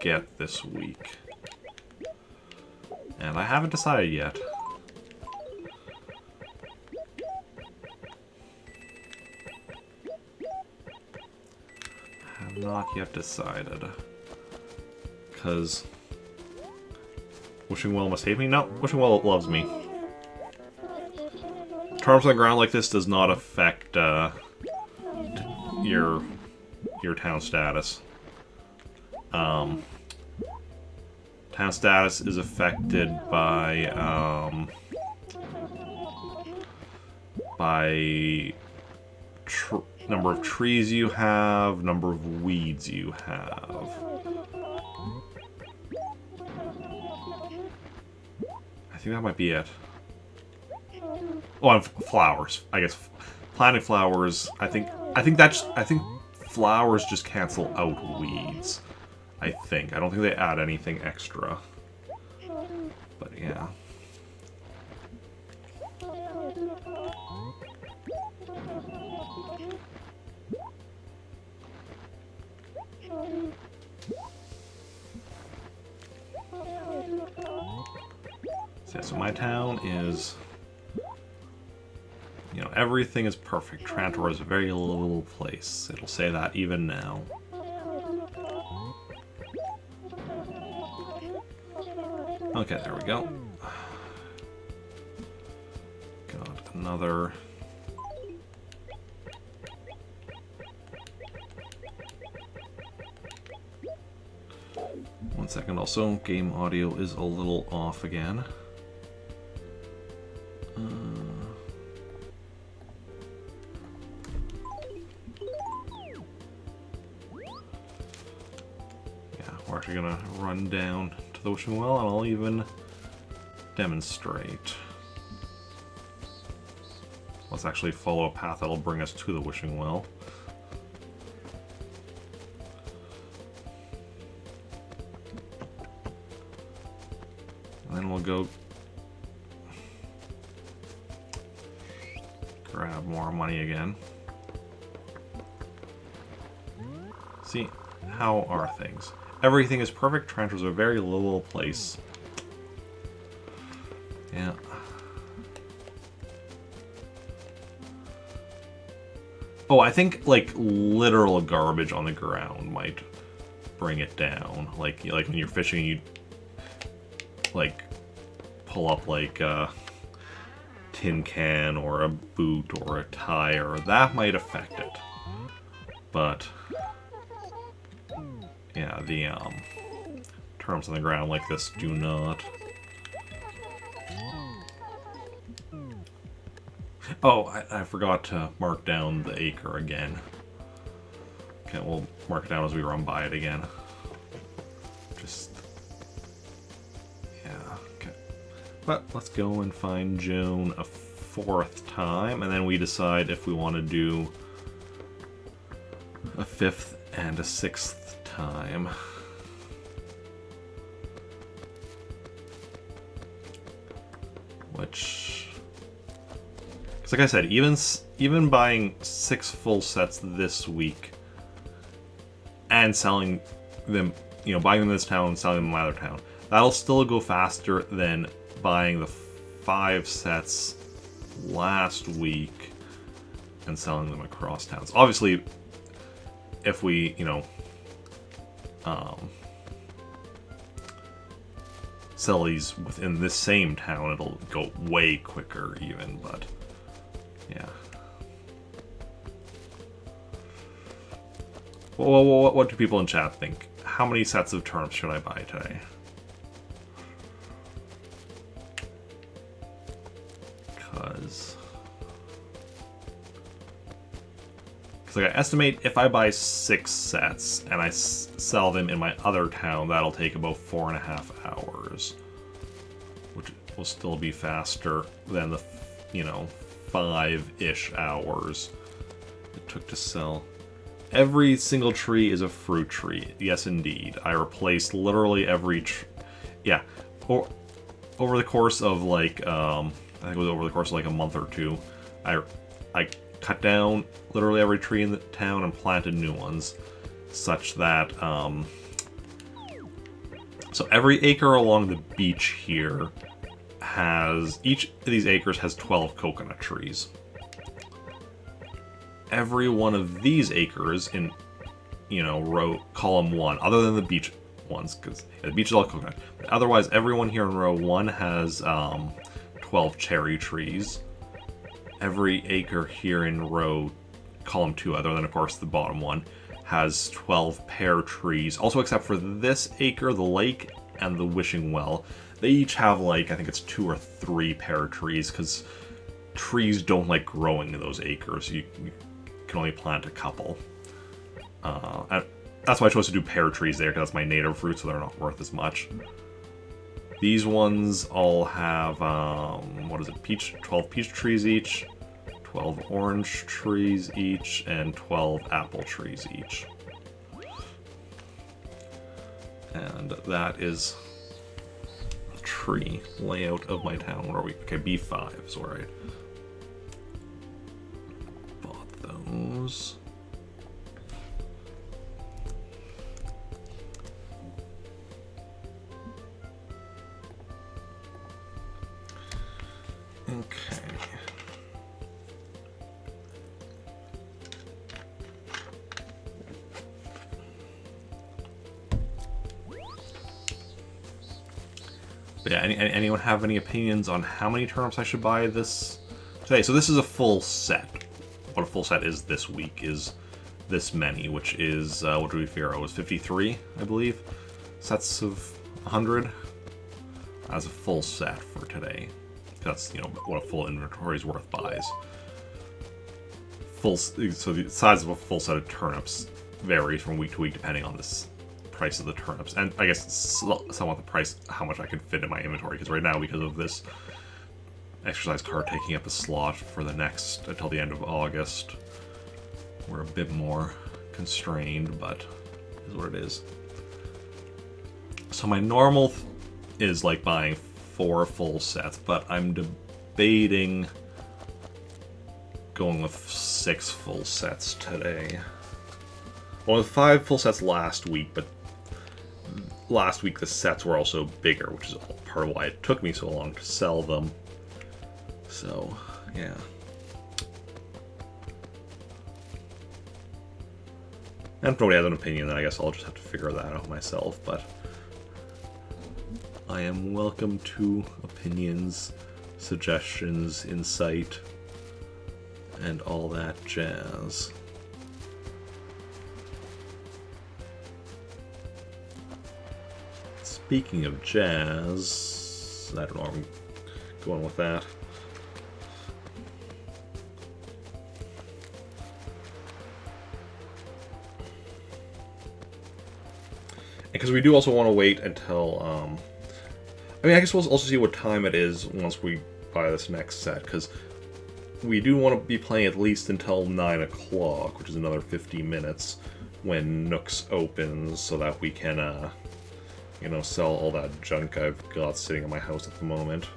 get this week? And I haven't decided yet. I have not yet decided. Because Wishing Well must hate me? No, Wishing Well loves me. Turnips on the ground like this does not affect your town status. Town status is affected by number of trees you have, number of weeds you have. I think that might be it. Oh, and flowers. I guess planting flowers. I think flowers just cancel out weeds. I think. I don't think they add anything extra. But yeah. So my town is, you know, everything is perfect. Trantor is a very little place. It'll say that even now. Okay, there we go. Got another. One second, also, game audio is a little off again. Yeah, we're actually gonna run down to the wishing well, and I'll even demonstrate. Let's actually follow a path that'll bring us to the wishing well. And then we'll go grab more money again. See, how are things? Everything is perfect. Trantor's a very little place. Yeah. Oh, I think, like, literal garbage on the ground might bring it down. Like when you're fishing, you, like, pull up, like, a tin can or a boot or a tire. That might affect it. But, yeah, the, terms on the ground like this do not. Oh, I forgot to mark down the acre again. Okay, we'll mark it down as we run by it again. Just... yeah, okay. But let's go and find Joan a fourth time, and then we decide if we want to do a fifth and a sixth time. Which... like I said, even buying 6 full sets this week and selling them, you know, buying them in this town and selling them in my other town, that'll still go faster than buying the 5 sets last week and selling them across towns. Obviously, if we, you know, sell these within this same town, it'll go way quicker even, but... yeah. Well, what do people in chat think? How many sets of turnips should I buy today? Because like I estimate if I buy 6 sets and I sell them in my other town, that'll take about 4.5 hours, which will still be faster than the, you know, 5-ish hours it took to sell. Every single tree is a fruit tree. Yes, indeed. I replaced literally every yeah. Over the course of like, I think it was over the course of like a month or two, I cut down literally every tree in the town and planted new ones, such that, so every acre along the beach here has, each of these acres has 12 coconut trees. Every one of these acres in, you know, column 1, other than the beach ones, because the beach is all coconut, but otherwise everyone here in row 1 has 12 cherry trees. Every acre here in column 2, other than of course the bottom one, has 12 pear trees. Also, except for this acre, the lake and the Wishing Well. They each have, like, I think it's 2 or 3 pear trees, because trees don't like growing in those acres. You can only plant a couple. That's why I chose to do pear trees there, because that's my native fruit, so they're not worth as much. These ones all have, what is it, 12 peach trees each, 12 orange trees each, and 12 apple trees each. And that is the tree layout of my town. Where are we? Okay, B5 is where I bought those. Okay. But yeah, anyone have any opinions on how many turnips I should buy this today? So this is a full set. What a full set is this week is this many, which is, what do we figure? It was 53, I believe, sets of 100 as a full set for today. That's, you know, what a full inventory's worth buys. So the size of a full set of turnips varies from week to week depending on this price of the turnips, and I guess somewhat the price, how much I can fit in my inventory, because right now, because of this exercise card taking up a slot for the next, until the end of August, we're a bit more constrained, but is what it is. So my normal is like buying 4 full sets, but I'm debating going with 6 full sets today. Well, with 5 full sets last week, but last week the sets were also bigger, which is part of why it took me so long to sell them. So, yeah. And if nobody has an opinion, then I guess I'll just have to figure that out myself, but I am welcome to opinions, suggestions, insight, and all that jazz. Speaking of jazz, I don't know where I'm going with that. Because we do also want to wait until, I mean, I guess we'll also see what time it is once we buy this next set, because we do want to be playing at least until 9 o'clock, which is another 50 minutes, when Nooks opens, so that we can, you know, sell all that junk I've got sitting in my house at the moment.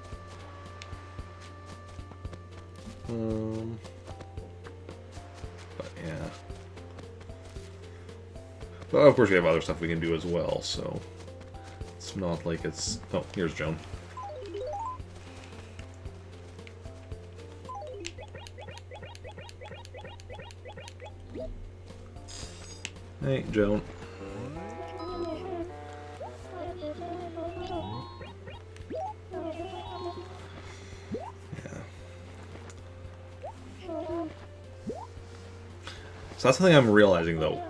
But yeah. But of course we have other stuff we can do as well, so it's not like it's... Oh, here's Joan. Hey, Joan. So that's something I'm realizing, though.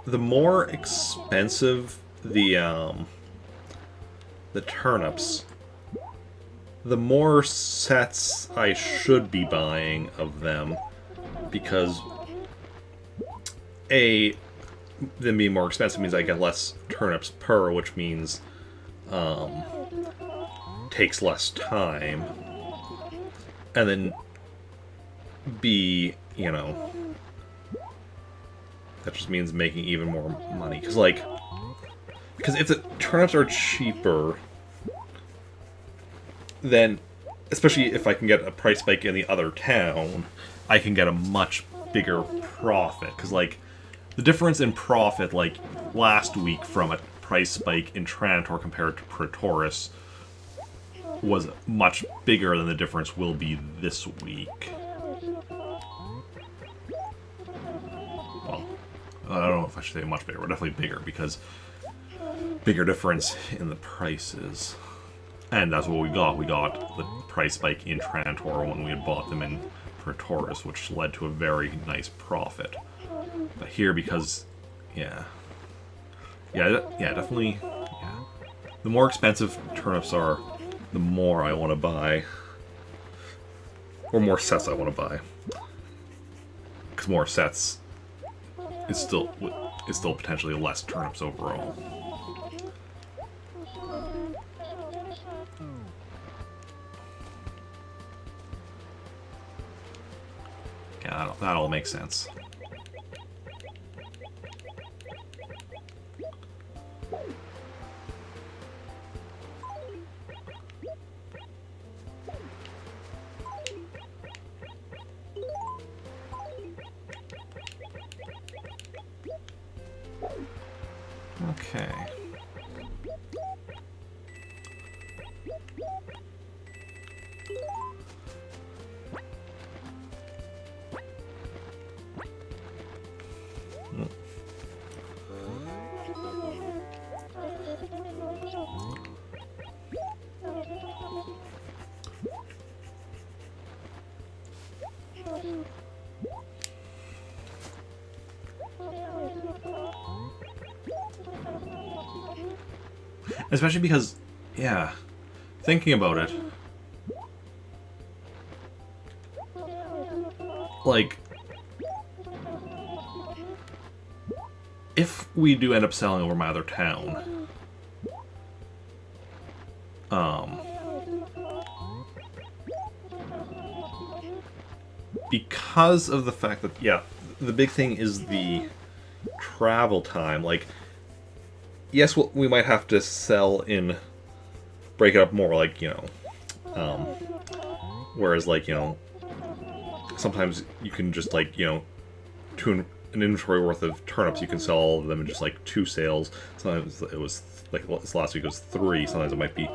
The more expensive the turnips, the more sets I should be buying of them, because them being more expensive means I get less turnips per, which means takes less time, and then B, you know, that just means making even more money. Because if the turnips are cheaper, then, especially if I can get a price spike in the other town, I can get a much bigger profit. Because, like, the difference in profit, like, last week from a price spike in Trantor compared to Pretoris was much bigger than the difference will be this week. I don't know if I should say much bigger, but definitely bigger, because bigger difference in the prices. And that's what we got. We got the price spike in Trantor when we had bought them in Pretoris, which led to a very nice profit. But here, because, yeah, Yeah, definitely. Yeah. The more expensive turnips are, the more I want to buy, or more sets I want to buy. Because more sets is still potentially less turnips overall. Yeah, that all makes sense. Okay. Especially because, yeah, thinking about it, like, if we do end up selling over my other town, because of the fact that, yeah, the big thing is the travel time. Like, yes, we might have to sell in, break it up more, like, whereas, like, sometimes you can just, like, to an inventory worth of turnips, you can sell all of them in just, like, 2 sales. Sometimes it was, like, this last week it was 3. Sometimes it might be,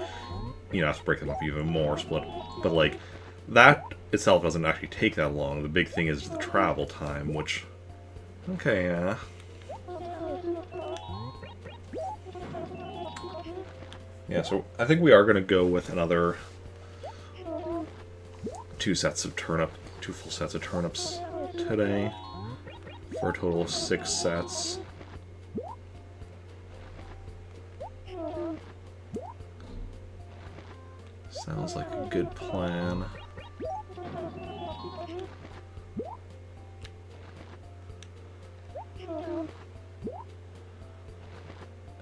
have to break them up even more, split. But, like, that itself doesn't actually take that long. The big thing is the travel time, which... Okay, yeah. Yeah, so I think we are going to go with another 2 full sets of turnips today, for a total of 6 sets. Sounds like a good plan.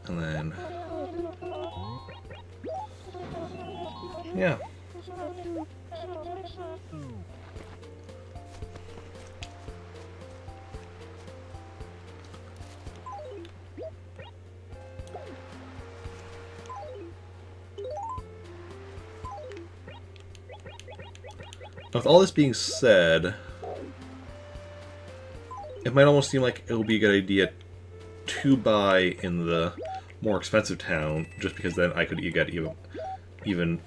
And then... yeah. With all this being said, it might almost seem like it would be a good idea to buy in the more expensive town, just because then I could get even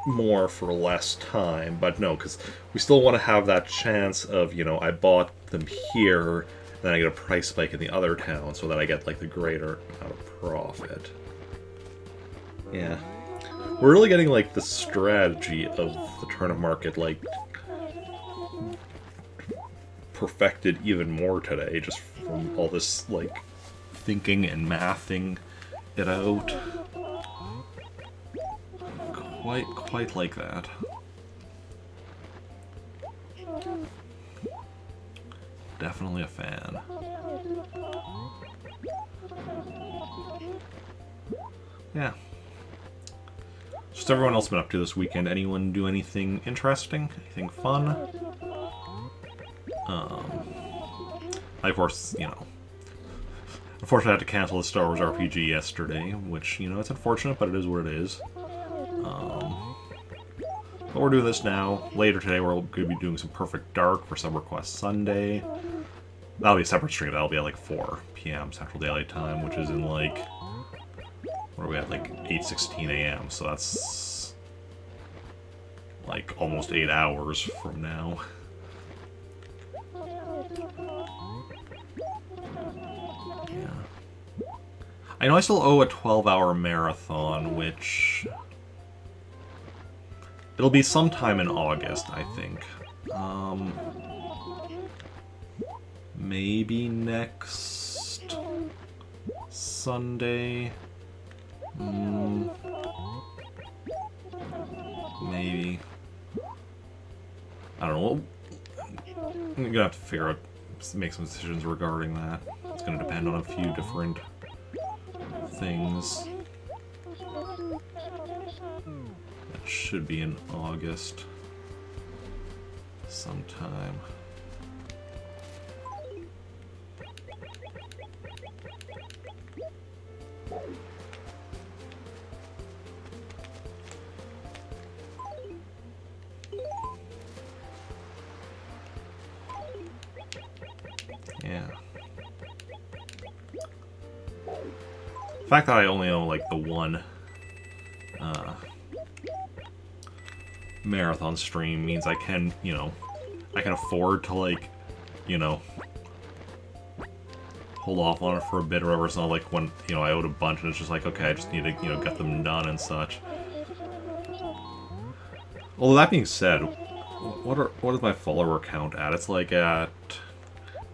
more for less time. But no, because we still want to have that chance of, I bought them here, then I get a price spike in the other town, so that I get, like, the greater amount of profit. Yeah. We're really getting, like, the strategy of the turnip market, like, perfected even more today, just from all this, like, thinking and mathing it out. Quite like that. Definitely a fan. Yeah. What's everyone else been up to this weekend? Anyone do anything interesting? Anything fun? I, of course, unfortunately I had to cancel the Star Wars RPG yesterday, which, it's unfortunate, but it is what it is. But we're doing this now. Later today, we're going to be doing some Perfect Dark for SubRequest Sunday. That'll be a separate stream. That'll be at, like, 4 p.m. Central Daylight Time, which is in, like... What are we at? Like, 8:16 a.m., so that's... like, almost 8 hours from now. Yeah. I know I still owe a 12-hour marathon, which... it'll be sometime in August, I think. Maybe next Sunday. Maybe. I don't know. I'm gonna have to figure out, make some decisions regarding that. It's gonna depend on a few different things. That should be in August sometime. Yeah. The fact that I only own like the one marathon stream means I can, you know, I can afford to like, you know, hold off on it for a bit or whatever. It's not like when, you know, I owed a bunch and it's just like, okay, I just need to, you know, get them done and such. Although that being said, what is my follower count at? It's like at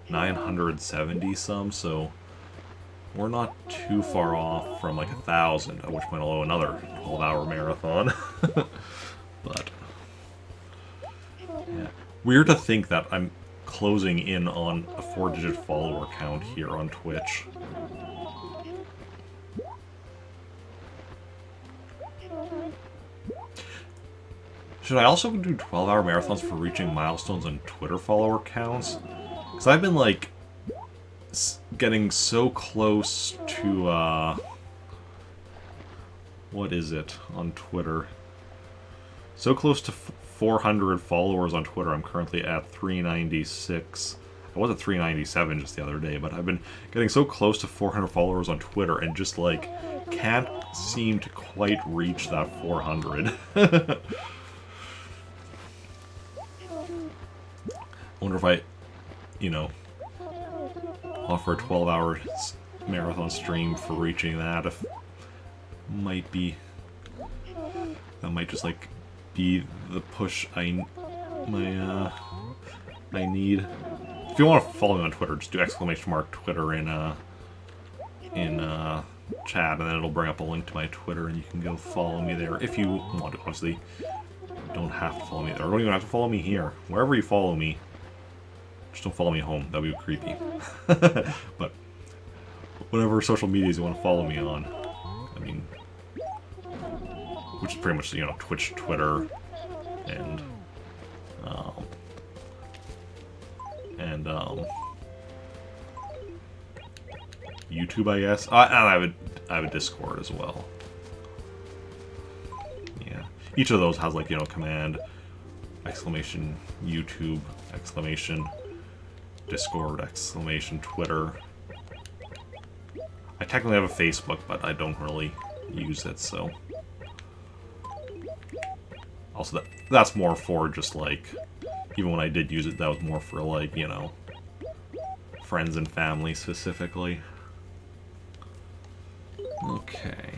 970 some, so we're not too far off from like 1,000, at which point I'll owe another 12-hour marathon. But yeah, weird to think that I'm closing in on a 4-digit follower count here on Twitch. Should I also do 12-hour marathons for reaching milestones on Twitter follower counts? Because I've been, like, getting so close to, what is it on Twitter? So close to 400 followers on Twitter. I'm currently at 396. I was at 397 just the other day, but I've been getting so close to 400 followers on Twitter and just, like, can't seem to quite reach that 400. I wonder if I, you know, offer a 12-hour marathon stream for reaching that. If might be, that might just like be the push I need. If you want to follow me on Twitter, just do !Twitter in chat, and then it'll bring up a link to my Twitter, and you can go follow me there if you want to. Obviously, you don't have to follow me there. Or don't even have to follow me here. Wherever you follow me, just don't follow me home. That'd be creepy. But whatever social medias you want to follow me on, I mean, which is pretty much, you know, Twitch, Twitter, and YouTube, I guess. And I have a Discord as well. Yeah, each of those has, like, you know, command, !YouTube, Discord, Twitter. I technically have a Facebook, but I don't really use it, so. Also, that's more for just, like, even when I did use it, that was more for, like, you know, friends and family specifically. Okay.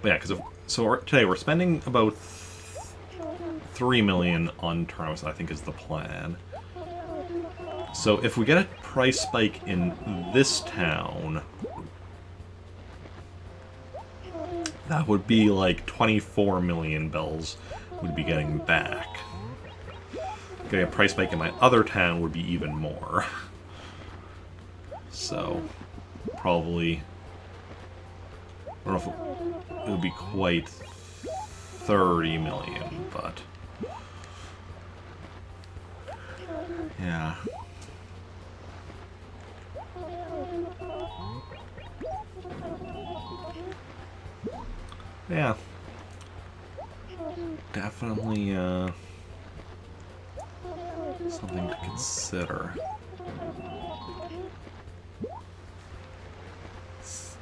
But yeah, because so today we're spending about 3 million on tournaments, I think is the plan. So if we get a price spike in this town, that would be like 24 million bells would be getting back. Getting a price spike in my other town would be even more. So, probably, I don't know if it would be quite 30 million, but yeah. Yeah. Definitely, something to consider.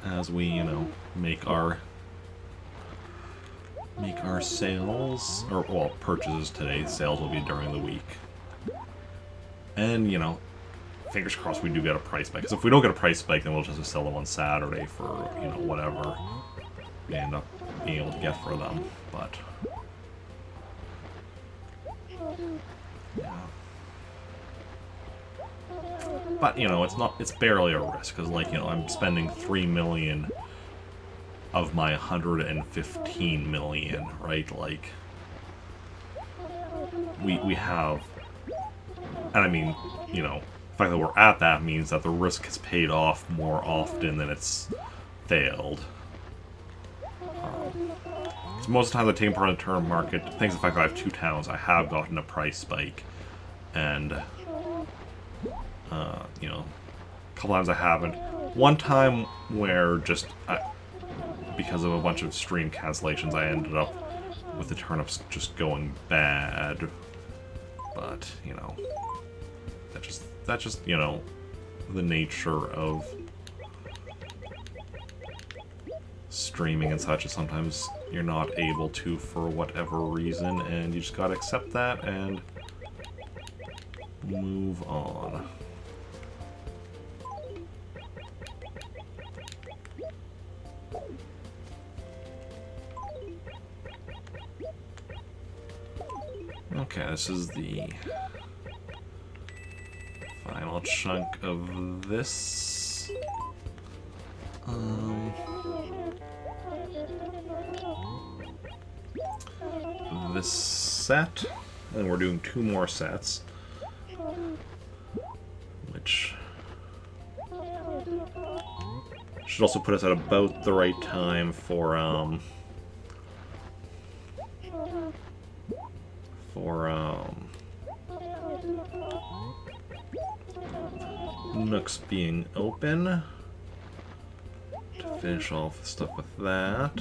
As we, you know, make our sales, or, well, purchases today. Sales will be during the week. And, you know, fingers crossed we do get a price spike. Because if we don't get a price spike, then we'll just sell them on Saturday for, you know, whatever we end up being able to get for them. But yeah. But, you know, it's barely a risk, because, like, you know, I'm spending 3 million of my 115 million, right? Like, we have, and I mean, you know, the fact that we're at that means that the risk has paid off more often than it's failed. So most of the time I take part in the turnip market, thanks to the fact that I have 2 towns, I have gotten a price spike, and you know, a couple times I haven't. One time where just because of a bunch of stream cancellations, I ended up with the turnips just going bad. But, you know, that's just, you know, the nature of streaming and such. Is sometimes you're not able to for whatever reason, and you just gotta accept that and move on. Okay, this is the final chunk of this. This set, and we're doing 2 more sets, which should also put us at about the right time for Nooks being open. To finish off the stuff with that.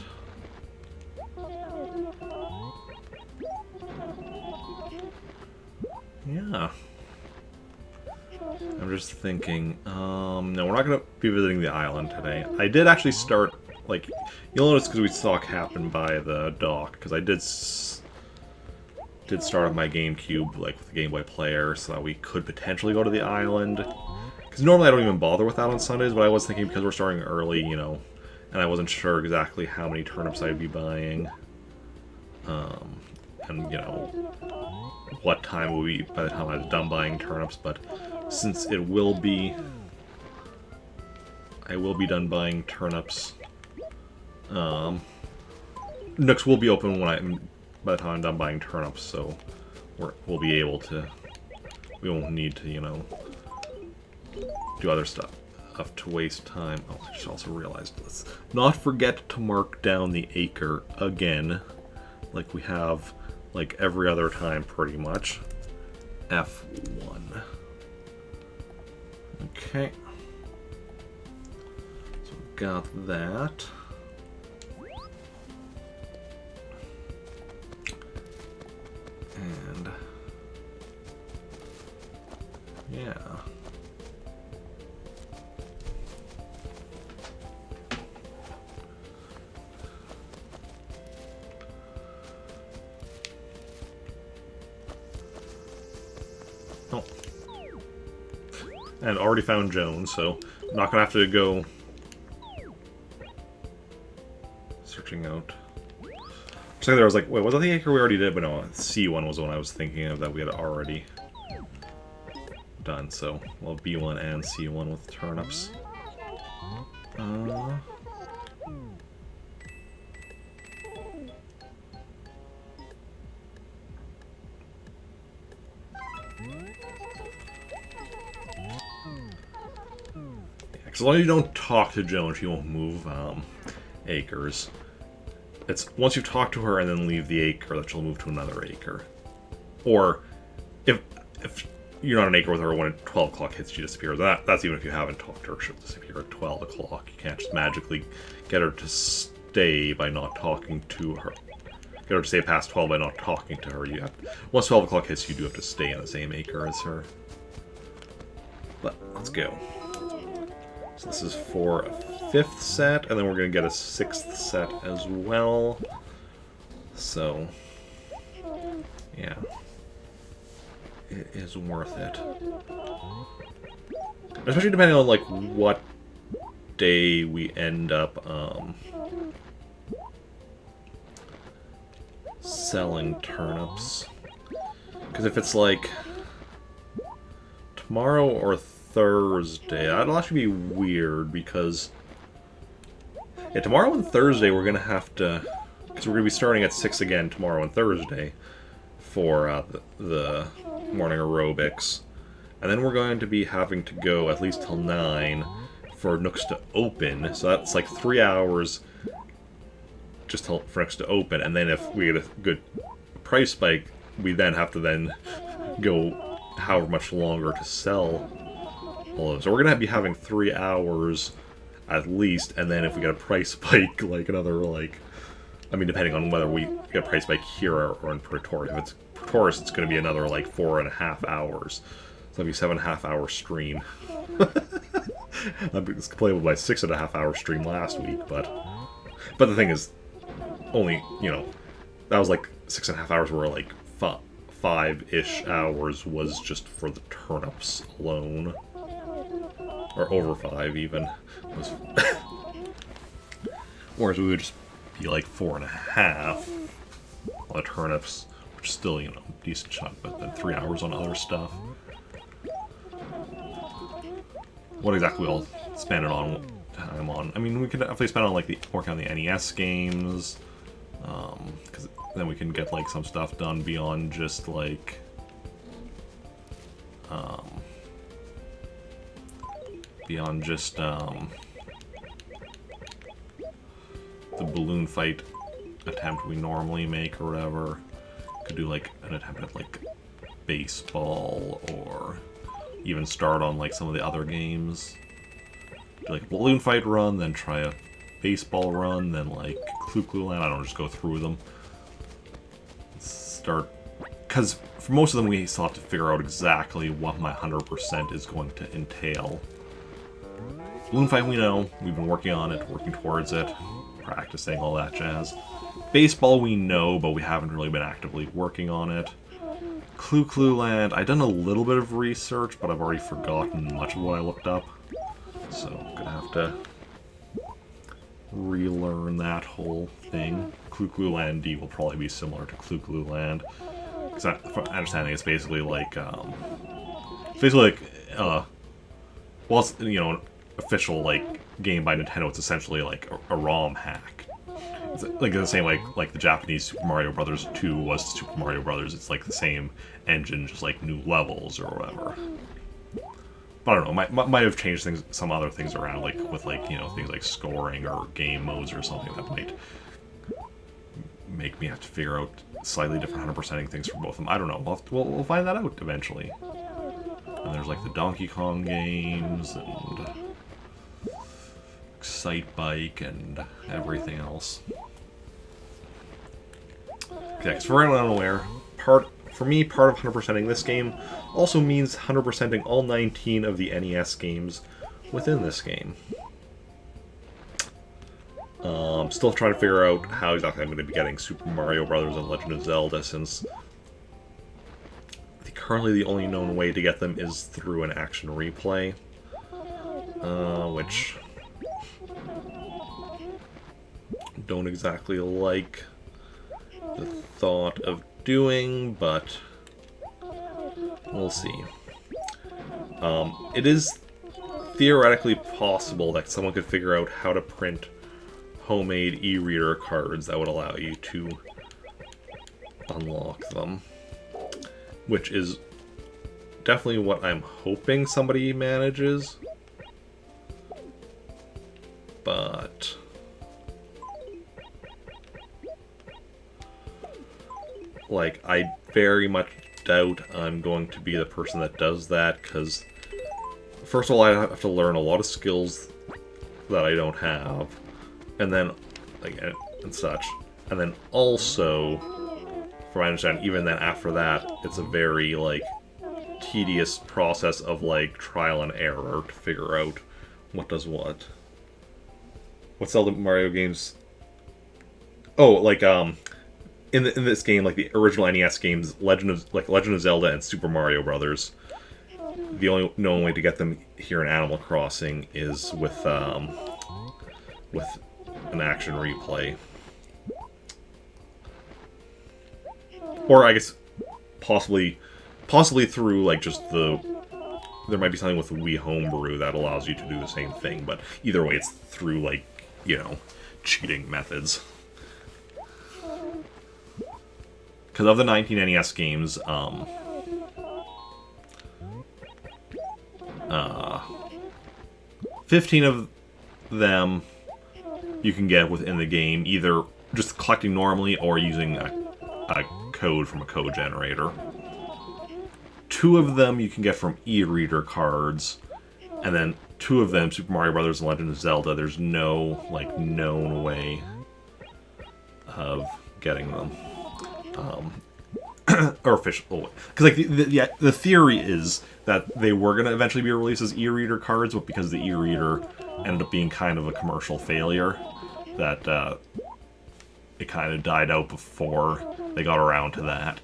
Yeah. I'm just thinking, no, we're not going to be visiting the island today. I did actually start, like, you'll notice because we saw it happen by the dock, because I did start on my GameCube, like, with the Game Boy player, so that we could potentially go to the island. Because normally I don't even bother with that on Sundays, but I was thinking because we're starting early, you know, and I wasn't sure exactly how many turnips I'd be buying. And, you know, what time will be by the time I was done buying turnips, but since I will be done buying turnips, Nooks will be open by the time I'm done buying turnips, so we'll be able to, we won't need to, you know, do other stuff to waste time. Oh, I just also realized, let's not forget to mark down the acre again, like we have, like, every other time, pretty much. F1. Okay. So we've got that. And yeah. Oh. And already found Jones, so I'm not gonna have to go searching out. So there, I was like, wait, was that the acre we already did? But no, C1 was the one I was thinking of that we had already done. So we'll have B1 and C1 with turnips. As long as you don't talk to Joan, she won't move acres. It's once you talk to her and then leave the acre that she'll move to another acre. Or if you're not an acre with her when 12 o'clock hits, she disappears. That's even if you haven't talked to her, she'll disappear at 12 o'clock. You can't just magically get her to stay by not talking to her. Get her to stay past 12 by not talking to her. You have, once 12 o'clock hits, you do have to stay in the same acre as her. But let's go. So this is for a 5th set, and then we're going to get a 6th set as well. So, yeah. it is worth it. Especially depending on, like, what day we end up, selling turnips. Because if it's, like, tomorrow or Thursday, that'll actually be weird, because... Yeah, tomorrow and Thursday we're going to have to... Because we're going to be starting at 6 again tomorrow and Thursday for the morning aerobics. And then we're going to be having to go at least till 9 for Nooks to open. So that's like 3 hours just for Nooks to open. And then if we get a good price spike, we then have to then go however much longer to sell all of them. So we're going to be having 3 hours at least. And then if we get a price spike, like another, like... I mean, depending on whether we get a price spike here or in Praetorius. If it's Praetorius, it's going to be another, like, 4.5 hours. So that'll be a 7.5 hour stream. I was complaining with my 6.5 hour stream last week, but the thing is, only, you know, that was like 6.5 hours where, like, 5-ish hours was just for the turnips alone. Or over 5, even. Whereas we would just be like 4.5 on the turnips, which is still, you know, a decent chunk, but then 3 hours on other stuff. What exactly we'll spend it on time on? I mean, we could definitely spend on, like, working on the NES games, because then we can get, like, some stuff done beyond just, like, the balloon fight attempt we normally make or whatever. Could do, like, an attempt at, like, baseball, or even start on, like, some of the other games. Do, like, a balloon fight run, then try a baseball run, then, like, Clu Clu Land. I don't just go through them. Start... Because for most of them, we still have to figure out exactly what my 100% is going to entail. Balloon fight, we know. We've been working on it, working towards it, practicing, all that jazz. Baseball, we know, but we haven't really been actively working on it. Clu Clu Land, I've done a little bit of research, but I've already forgotten much of what I looked up. So, I'm gonna have to relearn that whole thing. Clu Clu Land D will probably be similar to Clu Clu Land. Because from my understanding, it's basically like, well, it's, you know, an official, like, game by Nintendo. It's essentially like a ROM hack. It's like the same like the Japanese Super Mario Brothers 2 was Super Mario Brothers. It's like the same engine, just like new levels or whatever. But I don't know, might have changed things, some other things around, like with, like, you know, things like scoring or game modes or something that might make me have to figure out slightly different 100%ing things for both of them. I don't know. We'll find that out eventually. And there's, like, the Donkey Kong games and Excite Bike and everything else. Okay, because for anyone unaware, for me, part of 100%ing this game also means 100%ing all 19 of the NES games within this game. Still trying to figure out how exactly I'm going to be getting Super Mario Brothers and Legend of Zelda, since currently the only known way to get them is through an action replay, which don't exactly like the thought of doing, but we'll see. It is theoretically possible that someone could figure out how to print homemade e-reader cards that would allow you to unlock them, which is definitely what I'm hoping somebody manages. But like, I very much doubt I'm going to be the person that does that, because first of all, I have to learn a lot of skills that I don't have, and then, like, and such. And then also, from my understanding, even then after that, it's a very, like, tedious process of, like, trial and error to figure out what does what. What Zelda Mario games... Oh, like, in this game, like the original NES games, Legend of Zelda and Super Mario Brothers, the only known way to get them here in Animal Crossing is with an action replay, or I guess possibly through like just there might be something with Wii Homebrew that allows you to do the same thing, but either way, it's through like, you know, cheating methods. Because of the 19 NES games, 15 of them you can get within the game, either just collecting normally or using a code from a code generator. 2 of them you can get from e-reader cards, and then 2 of them, Super Mario Brothers and Legend of Zelda, there's no like known way of getting them. Or official, because like the theory is that they were going to eventually be released as e-reader cards, but because the e-reader ended up being kind of a commercial failure, that it kind of died out before they got around to that.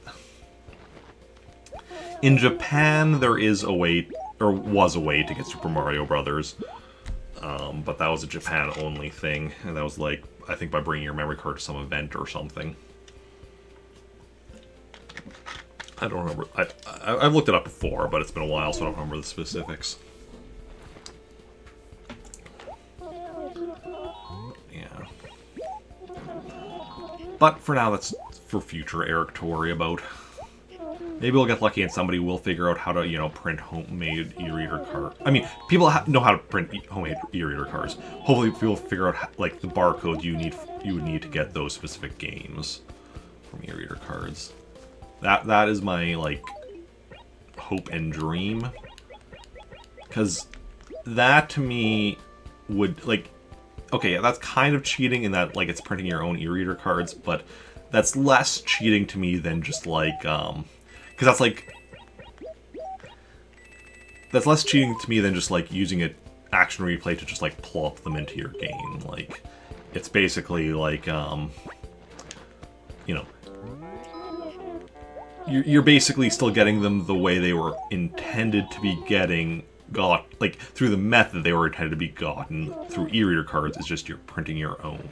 In Japan, there is a way, or was a way, to get Super Mario Brothers, but that was a Japan-only thing, and that was like, I think by bringing your memory card to some event or something. I don't remember. I've looked it up before, but it's been a while, so I don't remember the specifics. Yeah. But for now, that's for future Eric to worry about. Maybe we'll get lucky and somebody will figure out how to, you know, print homemade e-reader cards. I mean, people know how to print homemade e-reader cards. Hopefully, people will figure out like the barcode you would need to get those specific games from e-reader cards. That is my, like, hope and dream. Because that, to me, would, like... Okay, that's kind of cheating in that, like, it's printing your own e-reader cards, but that's less cheating to me than just, like, Because that's, like... That's less cheating to me than just, like, using an action replay to just, like, plop them into your game. Like, it's basically, like, you know... You're basically still getting them the way they were intended to be like, through the method they were intended to be gotten through e-reader cards. It's just you're printing your own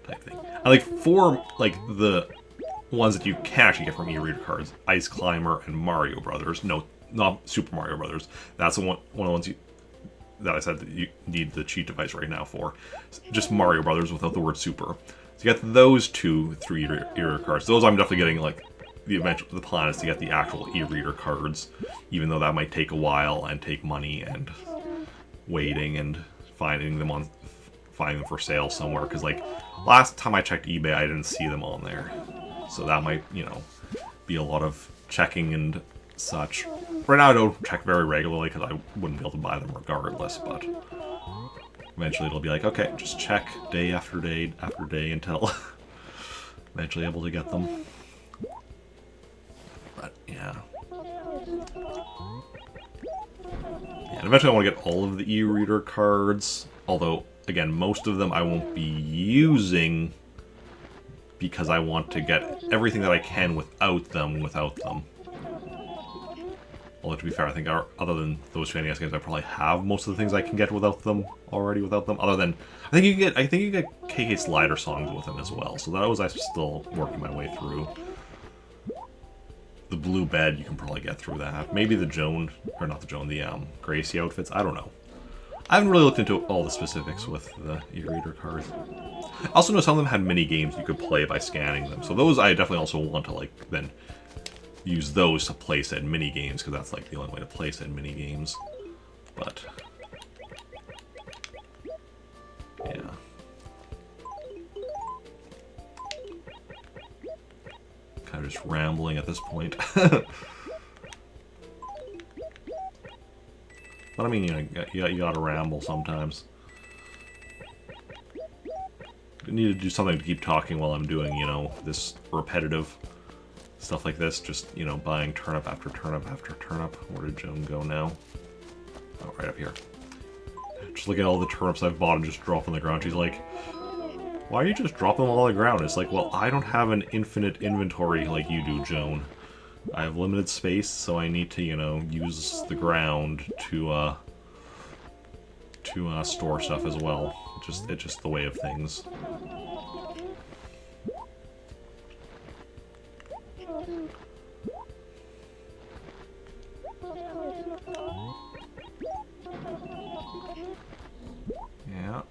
type thing. And, like, for, like, the ones that you can actually get from e-reader cards, Ice Climber and Mario Brothers. No, not Super Mario Brothers. That's one of the ones that I said that you need the cheat device right now for. Just Mario Brothers without the word Super. So you get those 2 through e-reader cards. Those I'm definitely getting, like, the plan is to get the actual e-reader cards, even though that might take a while and take money and waiting and finding them for sale somewhere. Because, like, last time I checked eBay, I didn't see them on there, so that might, you know, be a lot of checking and such. Right now, I don't check very regularly because I wouldn't be able to buy them regardless. But eventually, it'll be like, okay, just check day after day after day until eventually able to get them. But, yeah. Yeah, and eventually I want to get all of the e-reader cards. Although, again, most of them I won't be using because I want to get everything that I can without them. Although, to be fair, I think other than those 2 NES games, I probably have most of the things I can get without them. Other than, I think you get KK Slider songs with them as well. So that was still working my way through. The Blue Bed, you can probably get through that. Maybe the Gracie outfits. I don't know. I haven't really looked into all the specifics with the e-reader cards. I also know some of them had mini games you could play by scanning them. So those I definitely also want to, like, then use those to play said mini games, because that's, like, the only way to play said mini games. But yeah. Kind of just rambling at this point. But I mean, you gotta ramble sometimes. I need to do something to keep talking while I'm doing, you know, this repetitive stuff like this. Just, you know, buying turnip after turnip after turnip. Where did Joan go now? Oh, right up here. Just look at all the turnips I've bought and just drop on the ground. She's like, Why do you just drop them all on the ground? It's like, well, I don't have an infinite inventory like you do, Joan. I have limited space, so I need to, you know, use the ground to store stuff as well. It's just the way of things. Yeah.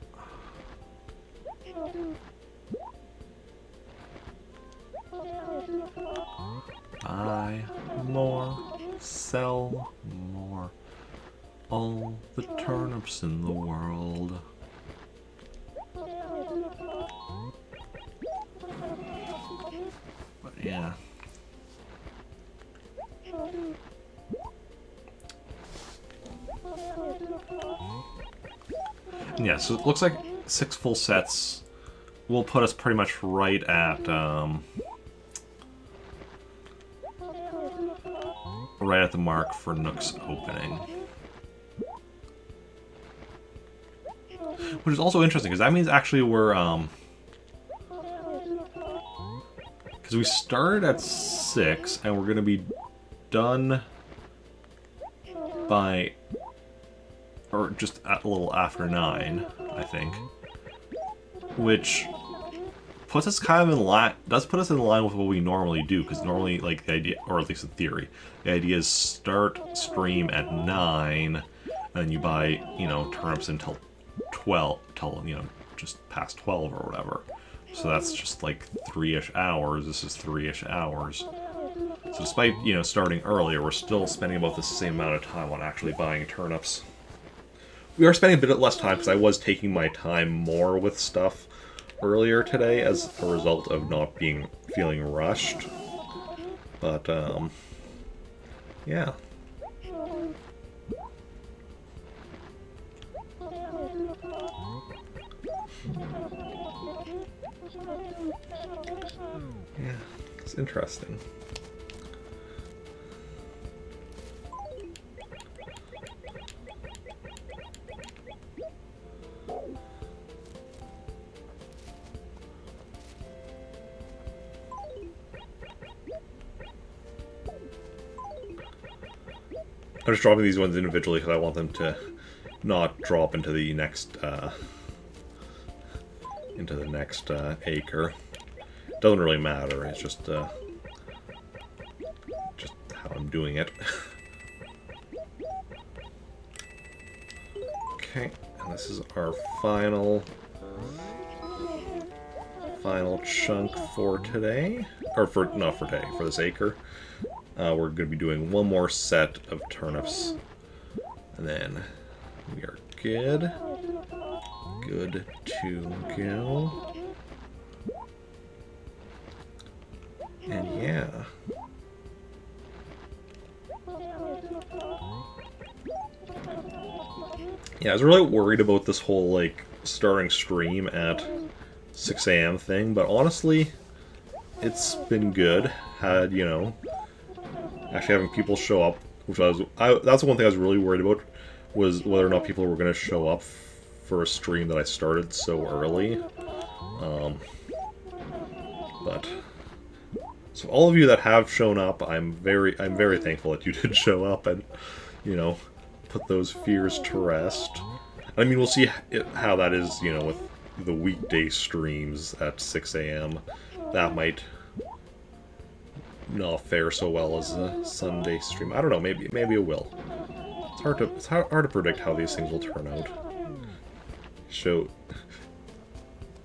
Buy more, sell more. All the turnips in the world. But yeah. Yeah, so it looks like 6 full sets will put us pretty much right at the mark for Nook's opening. Which is also interesting, because that means actually we're, because we started at 6, and we're going to be done by, or just a little after 9, I think. Which puts us kind of in line, does put us in line with what we normally do, because normally, like, the idea, or at least in theory, the idea is start stream at 9, and then you buy, you know, turnips until 12, till, you know, just past 12 or whatever. So that's just like 3-ish hours. This is 3-ish hours. So despite, you know, starting earlier, we're still spending about the same amount of time on actually buying turnips. We are spending a bit less time because I was taking my time more with stuff earlier today as a result of not feeling rushed. But, yeah. Yeah, it's interesting. I'm just dropping these ones individually because I want them to not drop into the next acre. Doesn't really matter. It's just how I'm doing it. Okay, and this is our final chunk for today, or for not for today, for this acre. We're going to be doing one more set of turnips, and then we are good to go. And yeah. Yeah, I was really worried about this whole, like, starting stream at 6 a.m. thing, but honestly, it's been good. Had, you know, actually having people show up, which that's the one thing I was really worried about, was whether or not people were going to show up for a stream that I started so early. But so all of you that have shown up, I'm very thankful that you did show up and, you know, put those fears to rest. I mean, we'll see how that is, you know, with the weekday streams at 6 a.m. That might not fare so well as a Sunday stream. I don't know, maybe it will. It's hard to predict how these things will turn out.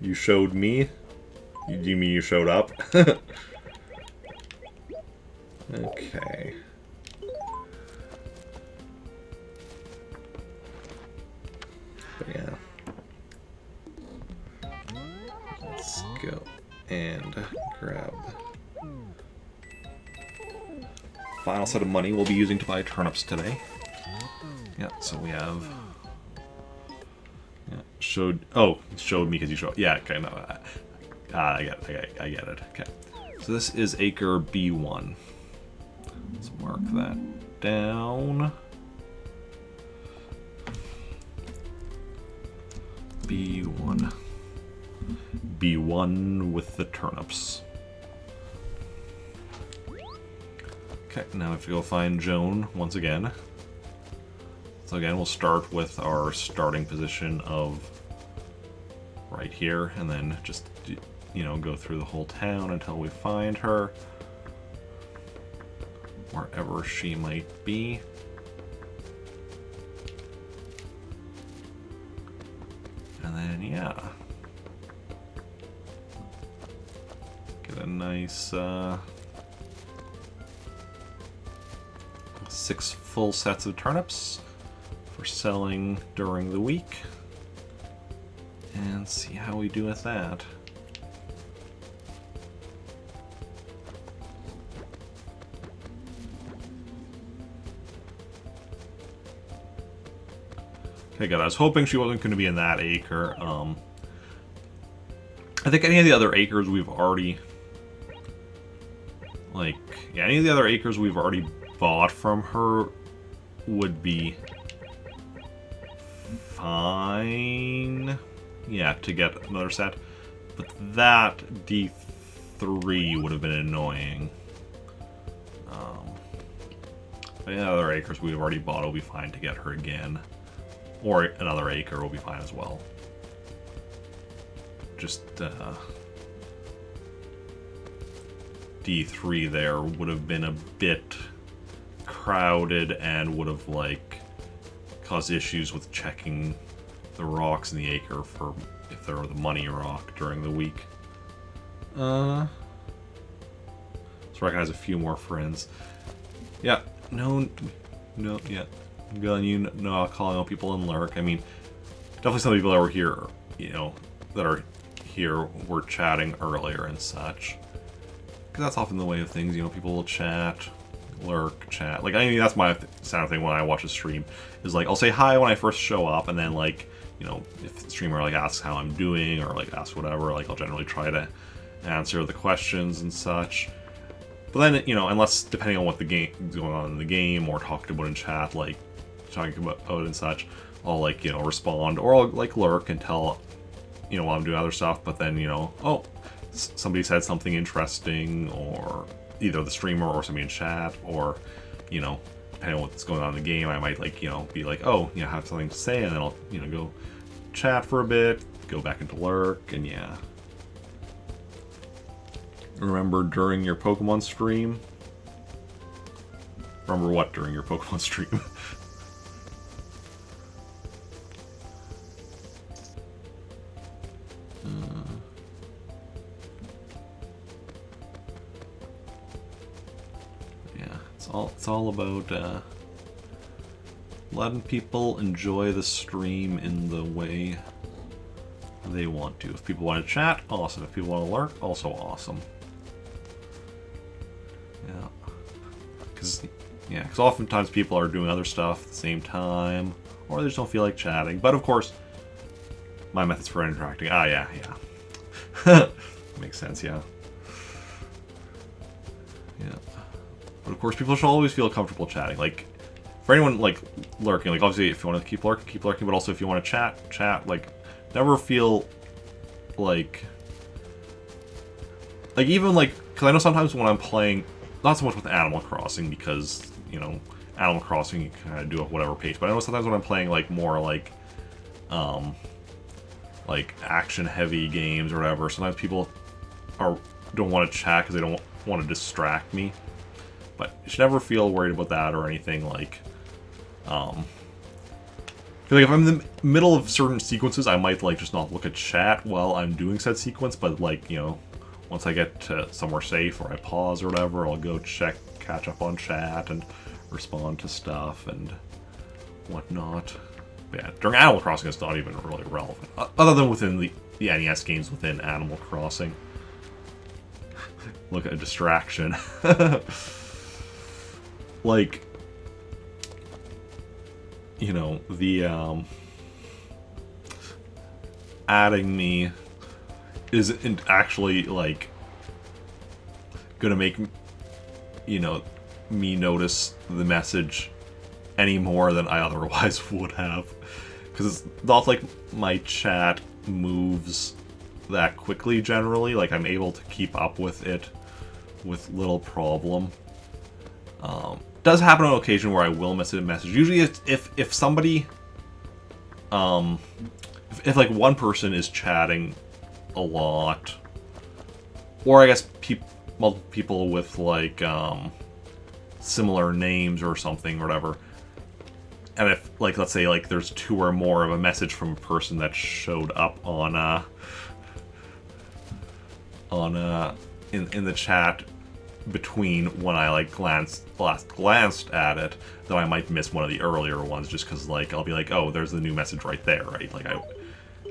You showed me? Do you mean you showed up? Okay. But yeah. Let's go and grab final set of money we'll be using to buy turnips today. Yeah, so we have... Yeah, showed me because you showed... Yeah, okay, no. I get it. Okay. So this is acre B1. Let's mark that down. B1. be one with the turnips. Okay, now if you go find Joan once again. So again, we'll start with our starting position of right here, and then just, you know, go through the whole town until we find her. Wherever she might be. And then, yeah. Get a nice, 6 full sets of turnips for selling during the week. And see how we do with that. Okay, good. I was hoping she wasn't going to be in that acre. I think any of the other acres we've already... Like, yeah, any of the other acres we've already bought from her would be fine. Yeah, to get another set. But that D3 would have been annoying. Any other acres we've already bought will be fine to get her again. Or another acre will be fine as well. Just, D3 there would have been a bit crowded and would have, like, caused issues with checking the rocks in the acre for if there were the money rock during the week. Let's recognize a few more friends. Yeah, no, yeah. I'm telling you, no, calling out people in Lurk. I mean, definitely some people that were here, you know, that are here were chatting earlier and such. Because that's often the way of things, you know, people will chat, Lurk, chat. Like, I mean, that's my sound thing when I watch a stream, is like, I'll say hi when I first show up, and then, like, you know, if the streamer, like, asks how I'm doing, or, like, asks whatever, like, I'll generally try to answer the questions and such. But then, you know, unless, depending on what the game is going on in the game, or talked about in chat, like, talking about and such, I'll, like, you know, respond, or I'll, like, lurk and tell, you know, while I'm doing other stuff, but then, you know, oh, somebody said something interesting, or either the streamer or somebody in chat, or, you know, depending on what's going on in the game, I might, like, you know, be like, oh, you know, have something to say, and then I'll, you know, go chat for a bit, go back into lurk, and yeah. Remember during your Pokemon stream? Remember what during your Pokemon stream? Yeah, it's all about letting people enjoy the stream in the way they want to. If people want to chat, awesome. If people want to lurk, also awesome. Yeah, because oftentimes people are doing other stuff at the same time, or they just don't feel like chatting. But of course, my methods for interacting. Ah, yeah. Makes sense, yeah. Yeah. But of course, people should always feel comfortable chatting. Like, for anyone, like, lurking, like, obviously, if you want to keep lurking, but also if you want to chat, like, never feel like, even, like, because I know sometimes when I'm playing, not so much with Animal Crossing, because, you know, Animal Crossing, you kind of do at whatever pace, but I know sometimes when I'm playing, like, more, like action-heavy games or whatever, sometimes people don't want to chat because they don't want to distract me. But you should never feel worried about that or anything, like, if I'm in the middle of certain sequences, I might, like, just not look at chat while I'm doing said sequence, but, like, you know, once I get to somewhere safe or I pause or whatever, I'll go catch up on chat and respond to stuff and whatnot. But yeah, during Animal Crossing, it's not even really relevant, other than within the NES games within Animal Crossing. Look at a distraction. Like, you know, the adding me isn't actually, like, gonna make, you know, me notice the message any more than I otherwise would have. Because it's not like my chat moves that quickly generally. Like, I'm able to keep up with it with little problem. Does happen on occasion where I will miss a message. Usually if somebody... if like one person is chatting a lot, or I guess multiple people with like similar names or something or whatever, and if like let's say like there's two or more of a message from a person that showed up in the chat between when I like last glanced at it, then I might miss one of the earlier ones just because like I'll be like, oh, there's the new message right there, right? Like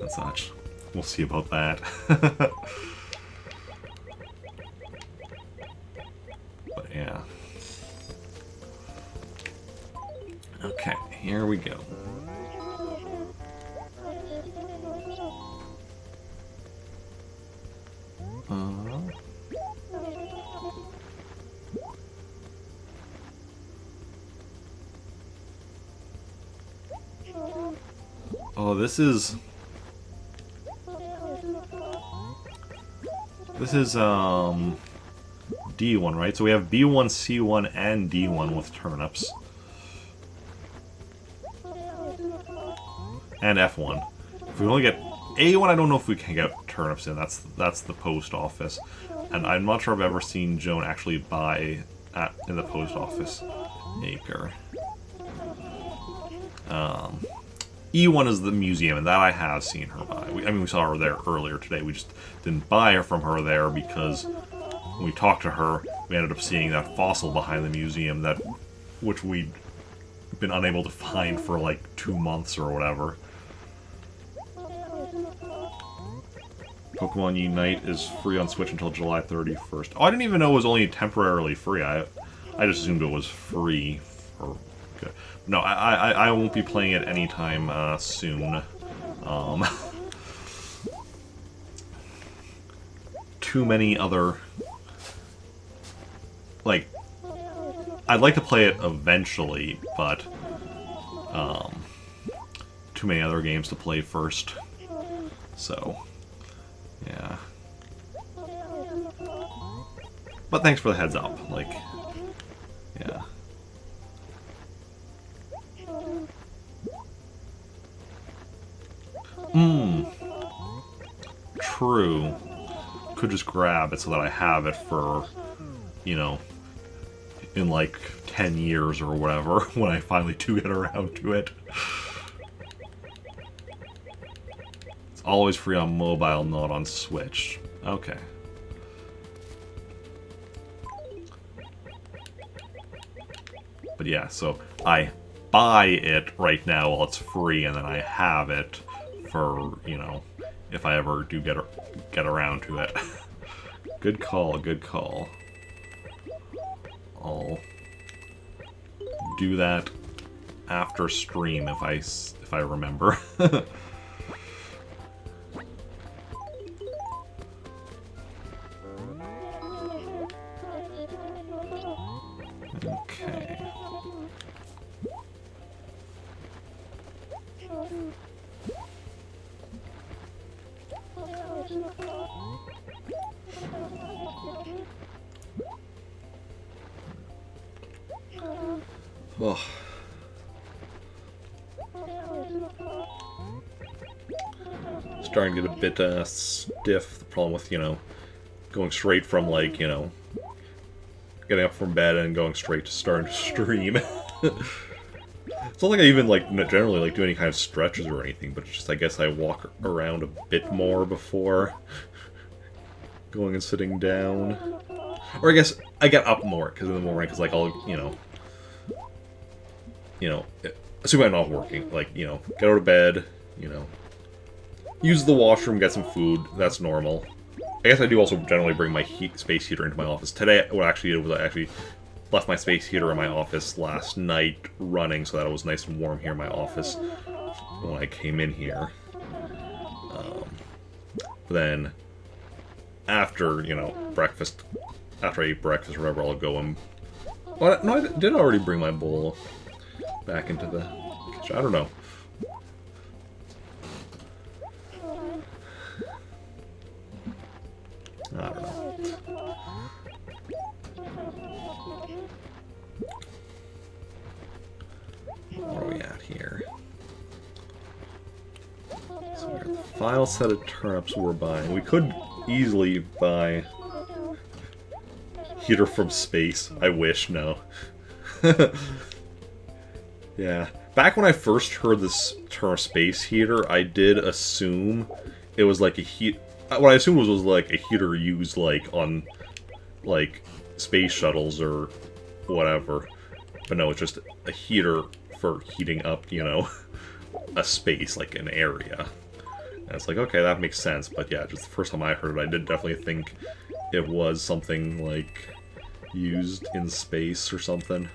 and such. We'll see about that. But yeah. Okay, here we go. Oh, this is D1, right? So we have B1, C1, and D1 with turnips. And F1. If we only get A1, I don't know if we can get turnips in. That's the post office. And I'm not sure I've ever seen Joan actually buy in the post office acre. E1 is the museum, and that I have seen her buy. I mean, we saw her there earlier today. We just didn't buy her from her there because when we talked to her, we ended up seeing that fossil behind the museum which we'd been unable to find for like 2 months or whatever. Pokemon Unite is free on Switch until July 31st. Oh, I didn't even know it was only temporarily free. I just assumed it was free for... Okay. No, I won't be playing it anytime soon. Too many other... Like, I'd like to play it eventually, but... too many other games to play first. So, yeah. But thanks for the heads up, like, yeah. True. Could just grab it so that I have it for, you know, in like 10 years or whatever, when I finally do get around to it. It's always free on mobile, not on Switch. Okay. But yeah, so I buy it right now while it's free, and then I have it for, you know, if I ever do get around to it. Good call, good call. I'll do that after stream if I remember. Okay. Oh. Starting to get a bit stiff. The problem with, you know, going straight from, like, you know, getting up from bed and going straight to starting to stream. It's not like I even, like, generally, like, do any kind of stretches or anything, but it's just, I guess I walk around a bit more before going and sitting down. Or I guess I get up more, because in the morning, because, like, I'll, you know, assuming I'm not working, like, you know, get out of bed, you know, use the washroom, get some food, that's normal. I guess I do also generally bring my space heater into my office. Today, what I actually did was I actually left my space heater in my office last night running so that it was nice and warm here in my office when I came in here. But then, after, you know, breakfast, after I eat breakfast or whatever, I'll go and... Well, no, I did already bring my bowl back into the kitchen. I don't know. Final set of turnips we're buying. We could easily buy heater from space. I wish, no. Yeah. Back when I first heard this term space heater, I did assume it was like a heat. What I assumed was like a heater used like on like space shuttles or whatever. But no, it's just a heater for heating up, you know, a space, like an area. And it's like, okay, that makes sense. But yeah, just the first time I heard it, I did definitely think it was something like used in space or something.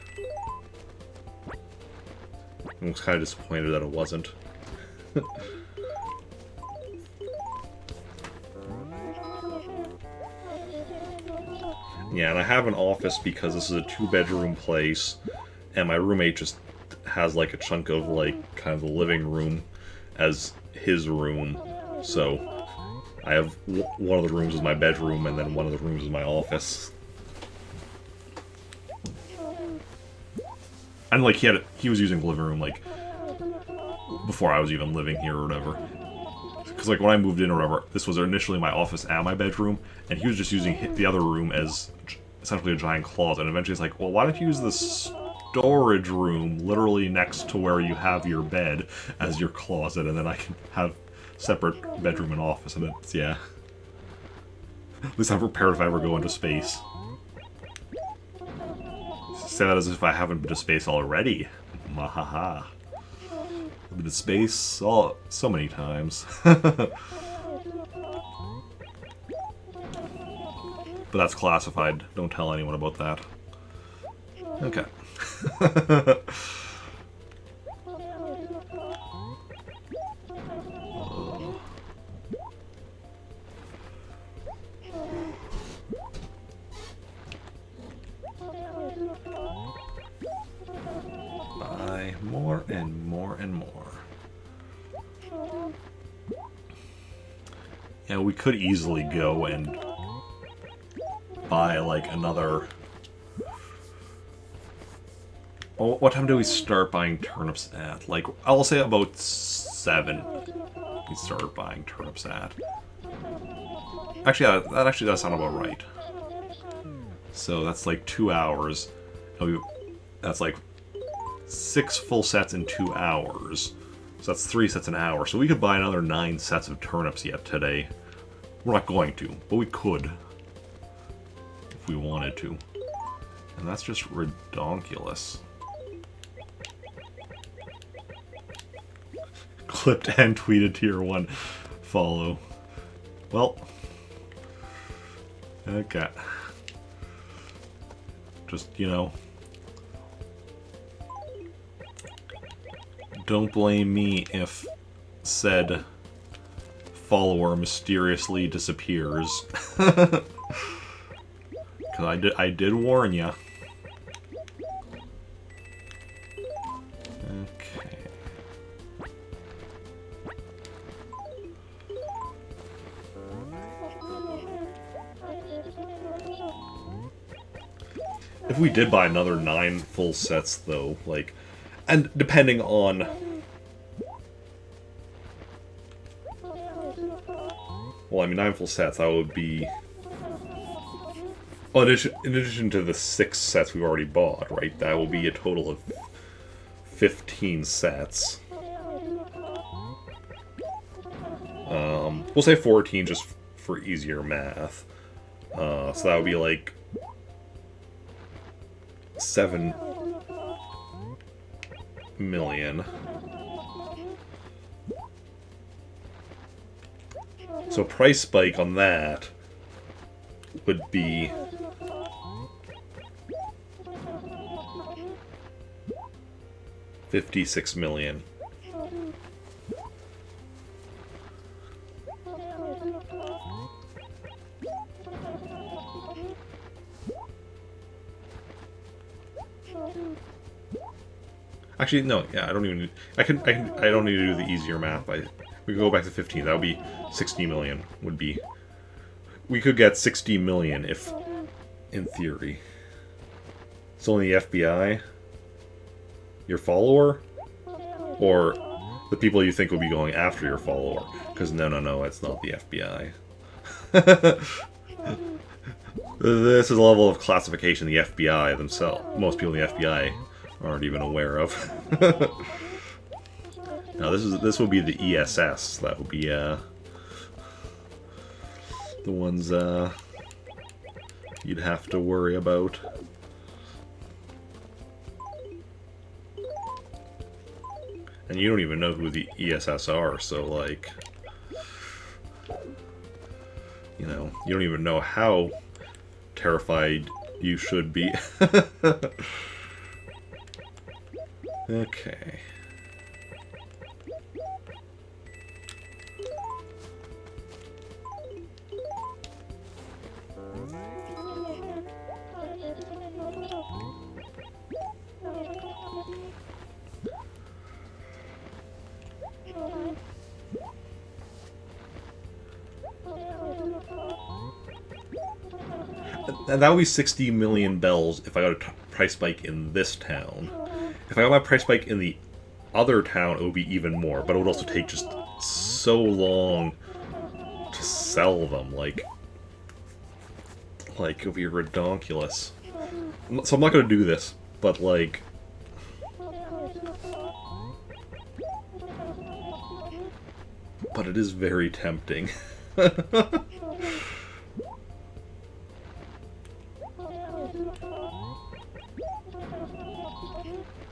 I was kind of disappointed that it wasn't. Yeah, and I have an office because this is a 2-bedroom place, and my roommate just has like a chunk of like kind of the living room as his room. So I have one of the rooms is my bedroom, and then one of the rooms is my office. And like he was using the living room like before I was even living here or whatever. Because like when I moved in or whatever, this was initially my office and my bedroom, and he was just using the other room as essentially a giant closet. And eventually it's like, well, why don't you use the storage room literally next to where you have your bed as your closet, and then I can have separate bedroom and office. And it's, yeah. At least I'm prepared if I ever go into space. Say that as if I haven't been to space already. Mahaha. I've been to space so many times. But that's classified. Don't tell anyone about that. Okay. Buy more and more and more. Yeah, we could easily go and buy like another. Oh, what time do we start buying turnips at? Like, I'll say about 7. We start buying turnips at. Actually, yeah, that actually does sound about right. So that's like 2 hours. That's like 6 full sets in 2 hours. So that's 3 sets an hour. So we could buy another 9 sets of turnips yet today. We're not going to, but we could. If we wanted to. And that's just redonkulous. Clipped and tweeted tier 1 follow. Well. Okay. Just, you know. Don't blame me if said follower mysteriously disappears. Because I did warn ya. Okay. If we did buy another 9 full sets, though, like, and depending on, well, I mean, 9 full sets, that would be, well, in addition to the 6 sets we've already bought, right? That will be a total of 15 sets. We'll say 14 just for easier math. So that would be like 7 million. So price spike on that would be $56 million. Actually, no. Yeah, I don't even. I don't need to do the easier math. We can go back to 15. That would be 60 million. Would be. We could get 60 million if, in theory. It's only the FBI. Your follower, or The people you think will be going after your follower. Because no, it's not the FBI. This is a level of classification the FBI themselves, most people in the FBI aren't even aware of. Now this will be the ESS. That would be the ones you'd have to worry about. And you don't even know who the ESS are, so like, you know, you don't even know how terrified you should be. Okay. And that would be 60 million bells if I got a price spike in this town. If I got my price spike in the other town, it would be even more, but it would also take just so long to sell them, like it would be redonkulous. So I'm not gonna do this, but like, but it is very tempting.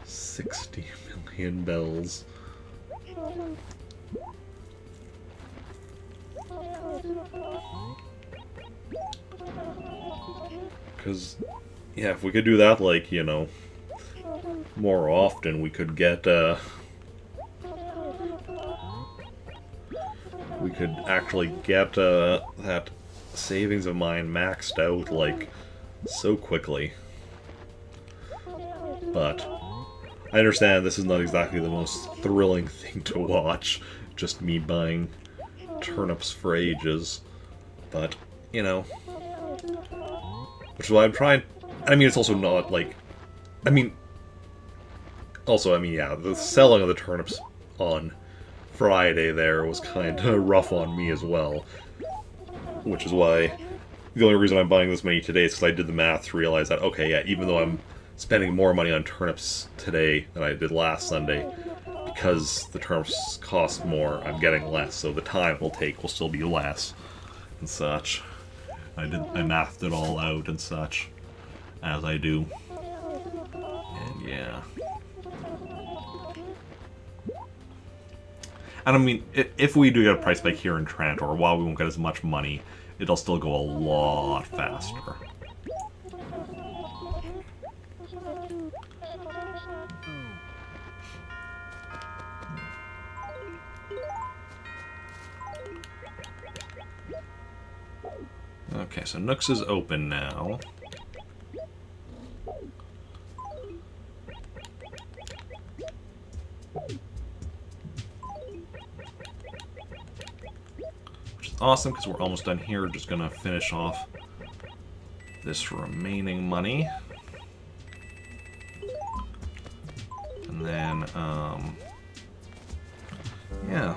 60 million bells. Because, yeah, if we could do that, like, you know, more often, we could get, we could actually get, that savings of mine maxed out, like, so quickly. But I understand this is not exactly the most thrilling thing to watch, just me buying turnips for ages, but, you know, which is why I'm trying. I mean, it's also not, like, I mean, yeah, the selling of the turnips on Friday there was kind of rough on me as well, which is why the only reason I'm buying this many today is because I did the math to realize that, okay, yeah, even though I'm spending more money on turnips today than I did last Sunday, because the turnips cost more, I'm getting less, so the time it'll take will still be less, and such. I mathed it all out and such, as I do. And yeah. And I mean, if we do get a price spike here in Trantor, while we won't get as much money, it'll still go a lot faster. Okay, so Nooks is open now. Which is awesome, because we're almost done here. We're just gonna finish off this remaining money. And then, yeah.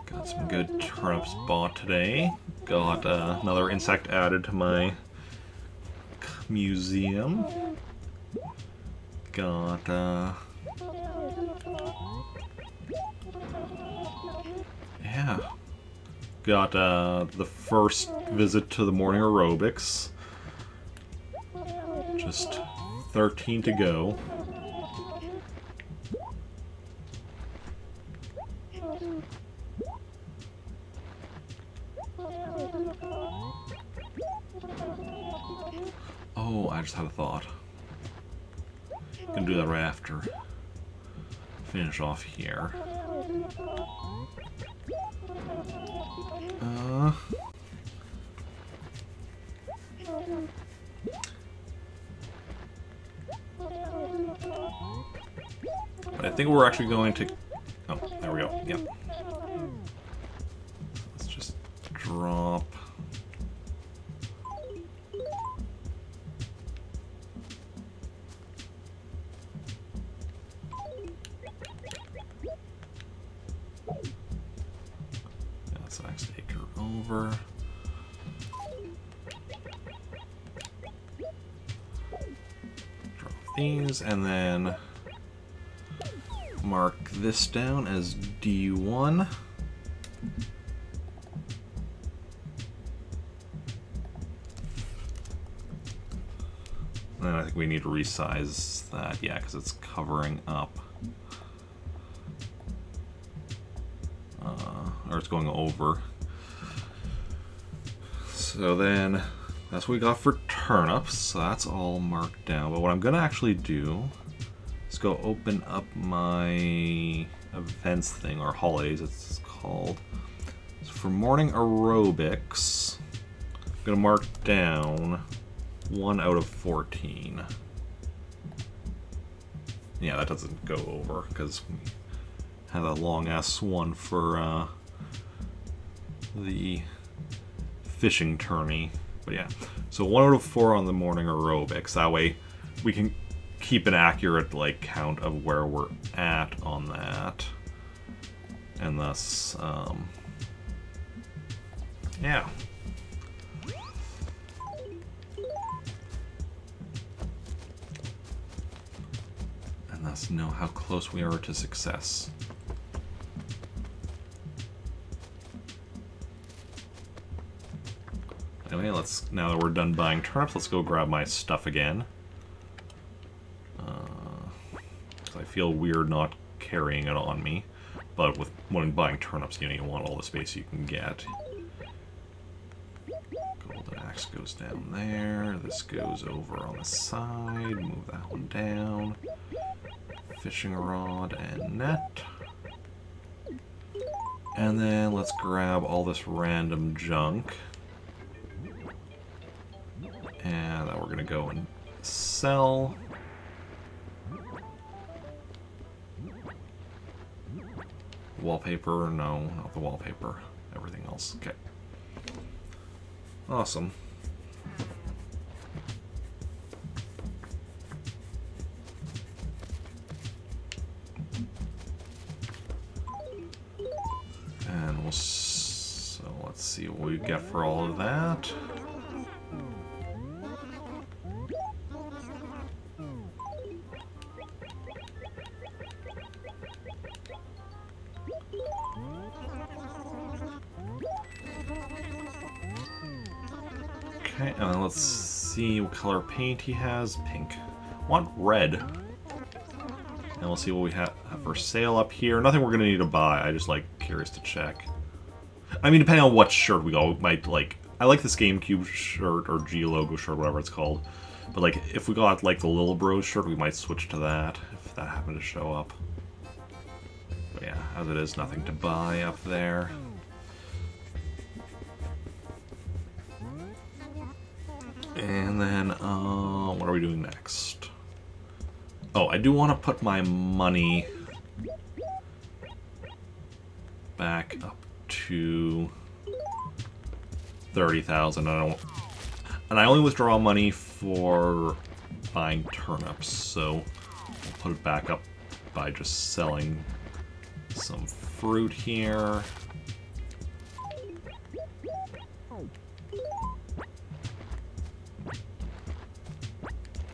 Got some good turnips bought today. Got another insect added to my museum. Got yeah. Got the first visit to the morning aerobics. Just 13 to go. Oh, I just had a thought. Gonna do that right after. Finish off here. But I think we're actually going to... Oh, there we go. Yep. Let's just drop. Let's actually take her over. Drop these, and then mark this down as D1. And I think we need to resize that, yeah, because it's covering up. Or it's going over. So then, that's what we got for turnips. So that's all marked down. But what I'm going to actually do is go open up my events thing, or holidays it's called. So for morning aerobics, I'm going to mark down 1 out of 14. Yeah, that doesn't go over because we have a long ass one for the fishing tourney. But yeah, so 1 out of 4 on the morning aerobics. That way we can keep an accurate count of where we're at on that, and thus yeah. And thus know how close we are to success. Anyway, now that we're done buying turnips, let's go grab my stuff again. I feel weird not carrying it on me, but when buying turnips, you want all the space you can get. Golden axe goes down there. This goes over on the side. Move that one down. Fishing rod and net. And then let's grab all this random junk. And then we're going to go and sell. Wallpaper, no, not the wallpaper. Everything else. Okay. Awesome. And so let's see what we get for all of that. Okay, and then let's see what color paint he has. Pink. I want red. And we'll see what we have for sale up here. Nothing we're going to need to buy. I just curious to check. I mean, depending on what shirt we go, we might I like this GameCube shirt or G logo shirt, whatever it's called. But if we got the Little Bros shirt, we might switch to that if that happened to show up. But yeah, as it is, nothing to buy up there. And then, what are we doing next? Oh, I do want to put my money back up to 30,000. And I only withdraw money for buying turnips, so I'll put it back up by just selling some fruit here.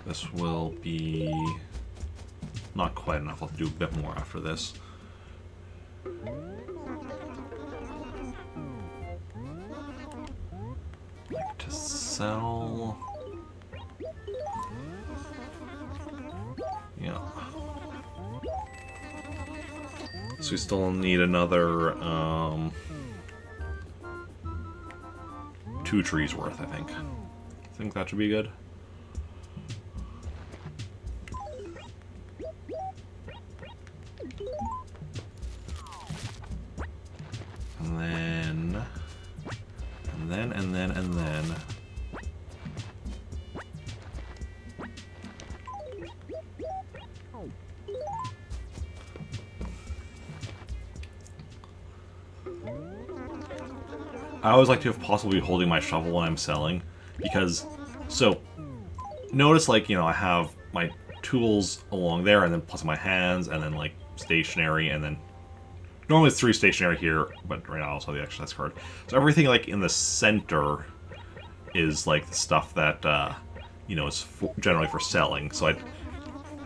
This will be not quite enough. I'll do a bit more after this. Like to sell. Yeah. So we still need another 2 trees worth, I think. I think that should be good. And then. I always like to, if possible, be holding my shovel when I'm selling, because, so, notice, like, you know, I have my tools along there, and then plus my hands, and then, like, stationary, and then, normally it's 3 stationary here, but right now I also have the exercise card. So everything, like, in the center is, like, the stuff that, you know, is generally for selling, so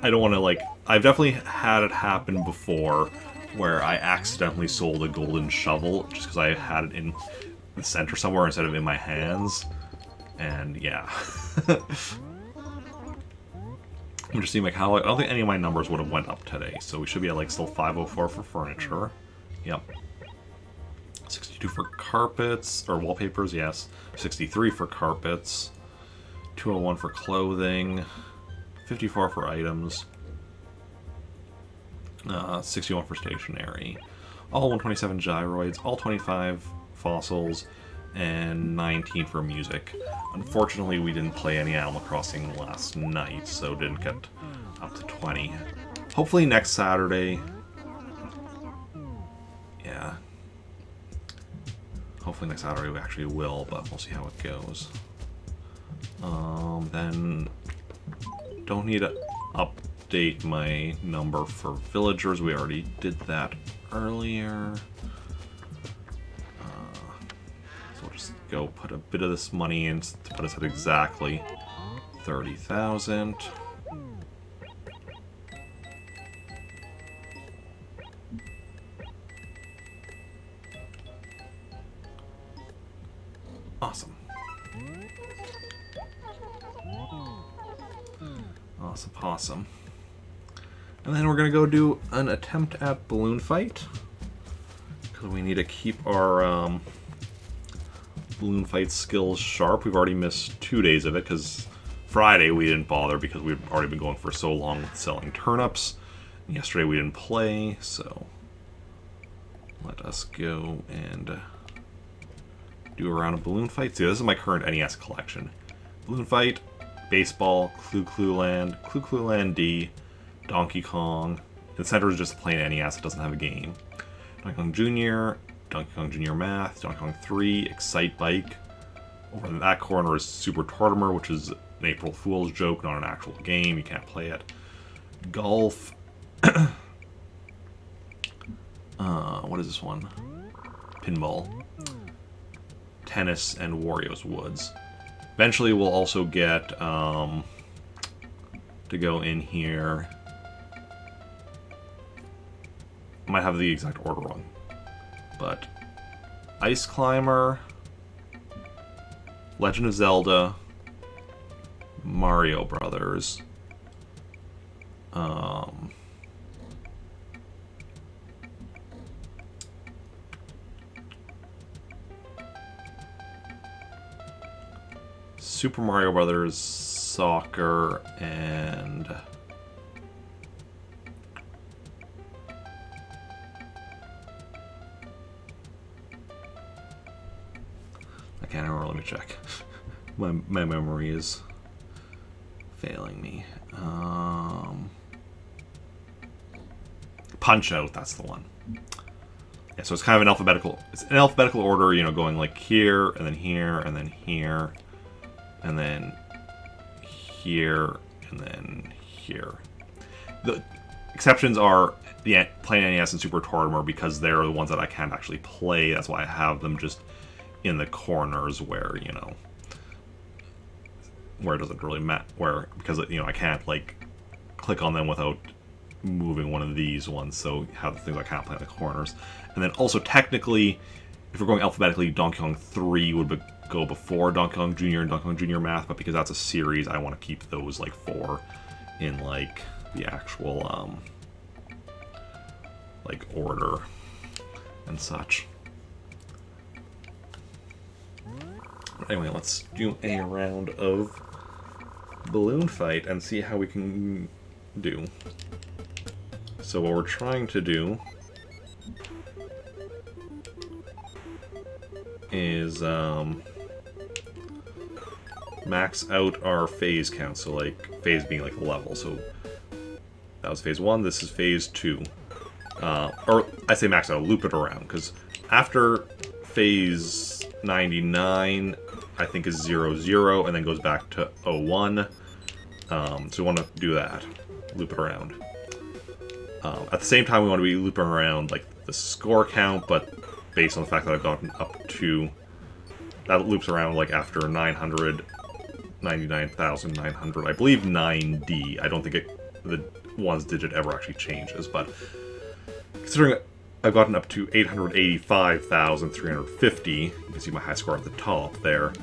I don't want to, like, I've definitely had it happen before, where I accidentally sold a golden shovel, just because I had it in the center somewhere instead of in my hands, and yeah. I'm just seeing, like, how, I don't think any of my numbers would have went up today, so we should be at, like, still 504 for furniture. Yep. 62 for carpets, or wallpapers, yes. 63 for carpets. 201 for clothing. 54 for items. 61 for stationery. All 127 gyroids, all 25 fossils, and 19 for music. Unfortunately, we didn't play any Animal Crossing last night, so didn't get up to 20. Hopefully next Saturday. Yeah. Hopefully next Saturday we actually will, but we'll see how it goes. Then don't need to update my number for villagers. We already did that earlier. So we'll just go put a bit of this money in to put us at exactly 30,000. Awesome. Awesome, awesome. And then we're gonna go do an attempt at balloon fight, because we need to keep our balloon fight skills sharp. We've already missed 2 days of it, because Friday we didn't bother because we've already been going for so long with selling turnips. Yesterday we didn't play, so let us go and do a round of balloon fight. See, this is my current NES collection. Balloon fight, baseball, Clu Land, Clu Land D, Donkey Kong. The center is just a plain NES, it doesn't have a game. Donkey Kong Jr., Donkey Kong Jr. Math, Donkey Kong 3, Excite Bike. Over in that corner is Super Tortimer, which is an April Fool's joke, not an actual game, you can't play it. Golf. What is this one? Pinball. Tennis, and Wario's Woods. Eventually we'll also get to go in here. Might have the exact order wrong. But Ice Climber, Legend of Zelda, Mario Brothers, Super Mario Brothers, Soccer, and I can't remember, let me check. My memory is failing me. Punch Out, that's the one. Yeah, so it's kind of an alphabetical, it's an alphabetical order, you know, going like here, and then here, and then here, and then here, and then here. The exceptions are the plain NES and Super Tortimer, because they're the ones that I can't actually play. That's why I have them just in the corners where, you know, where it doesn't really matter, where, because, you know, I can't, like, click on them without moving one of these ones, so have the things I can't play in the corners. And then also, technically, if we're going alphabetically, Donkey Kong 3 would go before Donkey Kong Jr. and Donkey Kong Jr. Math, but because that's a series, I want to keep those, like, 4 in, like, the actual, like, order and such. Anyway, let's do a round of balloon fight and see how we can do. So what we're trying to do is max out our phase count. So, like, phase being like the level. So that was phase 1, this is phase 2. Or I say max out, loop it around, because after phase 99, I think, is 0, 0, and then goes back to 0, 1. So we want to do that. Loop it around. At the same time, we want to be looping around like the score count, but based on the fact that I've gotten up to... That loops around like after 999,900. I believe 9D. I don't think the ones digit ever actually changes, but considering I've gotten up to 885,350, you can see my high score at the top there,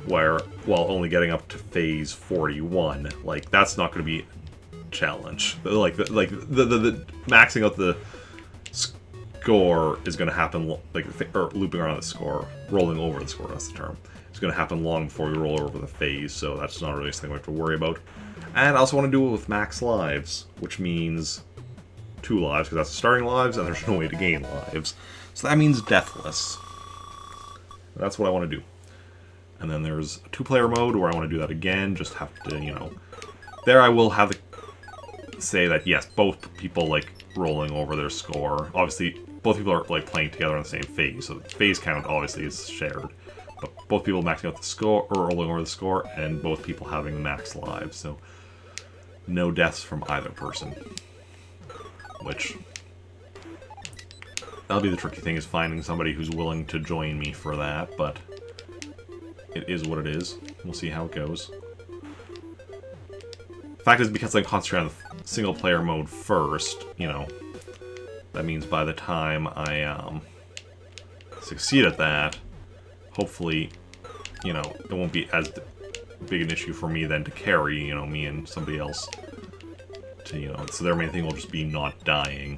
while only getting up to phase 41. Like, that's not going to be a challenge. Like the maxing out the score is going to happen, or looping around the score, rolling over the score, that's the term. It's going to happen long before we roll over the phase, so that's not really something we have to worry about. And I also want to do it with max lives, which means 2 lives, because that's the starting lives, and there's no way to gain lives. So that means deathless. That's what I want to do. And then there's a 2-player mode where I want to do that again, just have to, you know... There I will have to say that, yes, both people, like, rolling over their score. Obviously, both people are, like, playing together on the same phase, so the phase count, obviously, is shared. But both people maxing out the score, or rolling over the score, and both people having the max lives, so... No deaths from either person. Which, that'll be the tricky thing, is finding somebody who's willing to join me for that, but it is what it is. We'll see how it goes. The fact is, because I'm concentrating on the single-player mode first, you know, that means by the time I succeed at that, hopefully, you know, it won't be as big an issue for me then to carry, you know, me and somebody else. You know, so their main thing will just be not dying,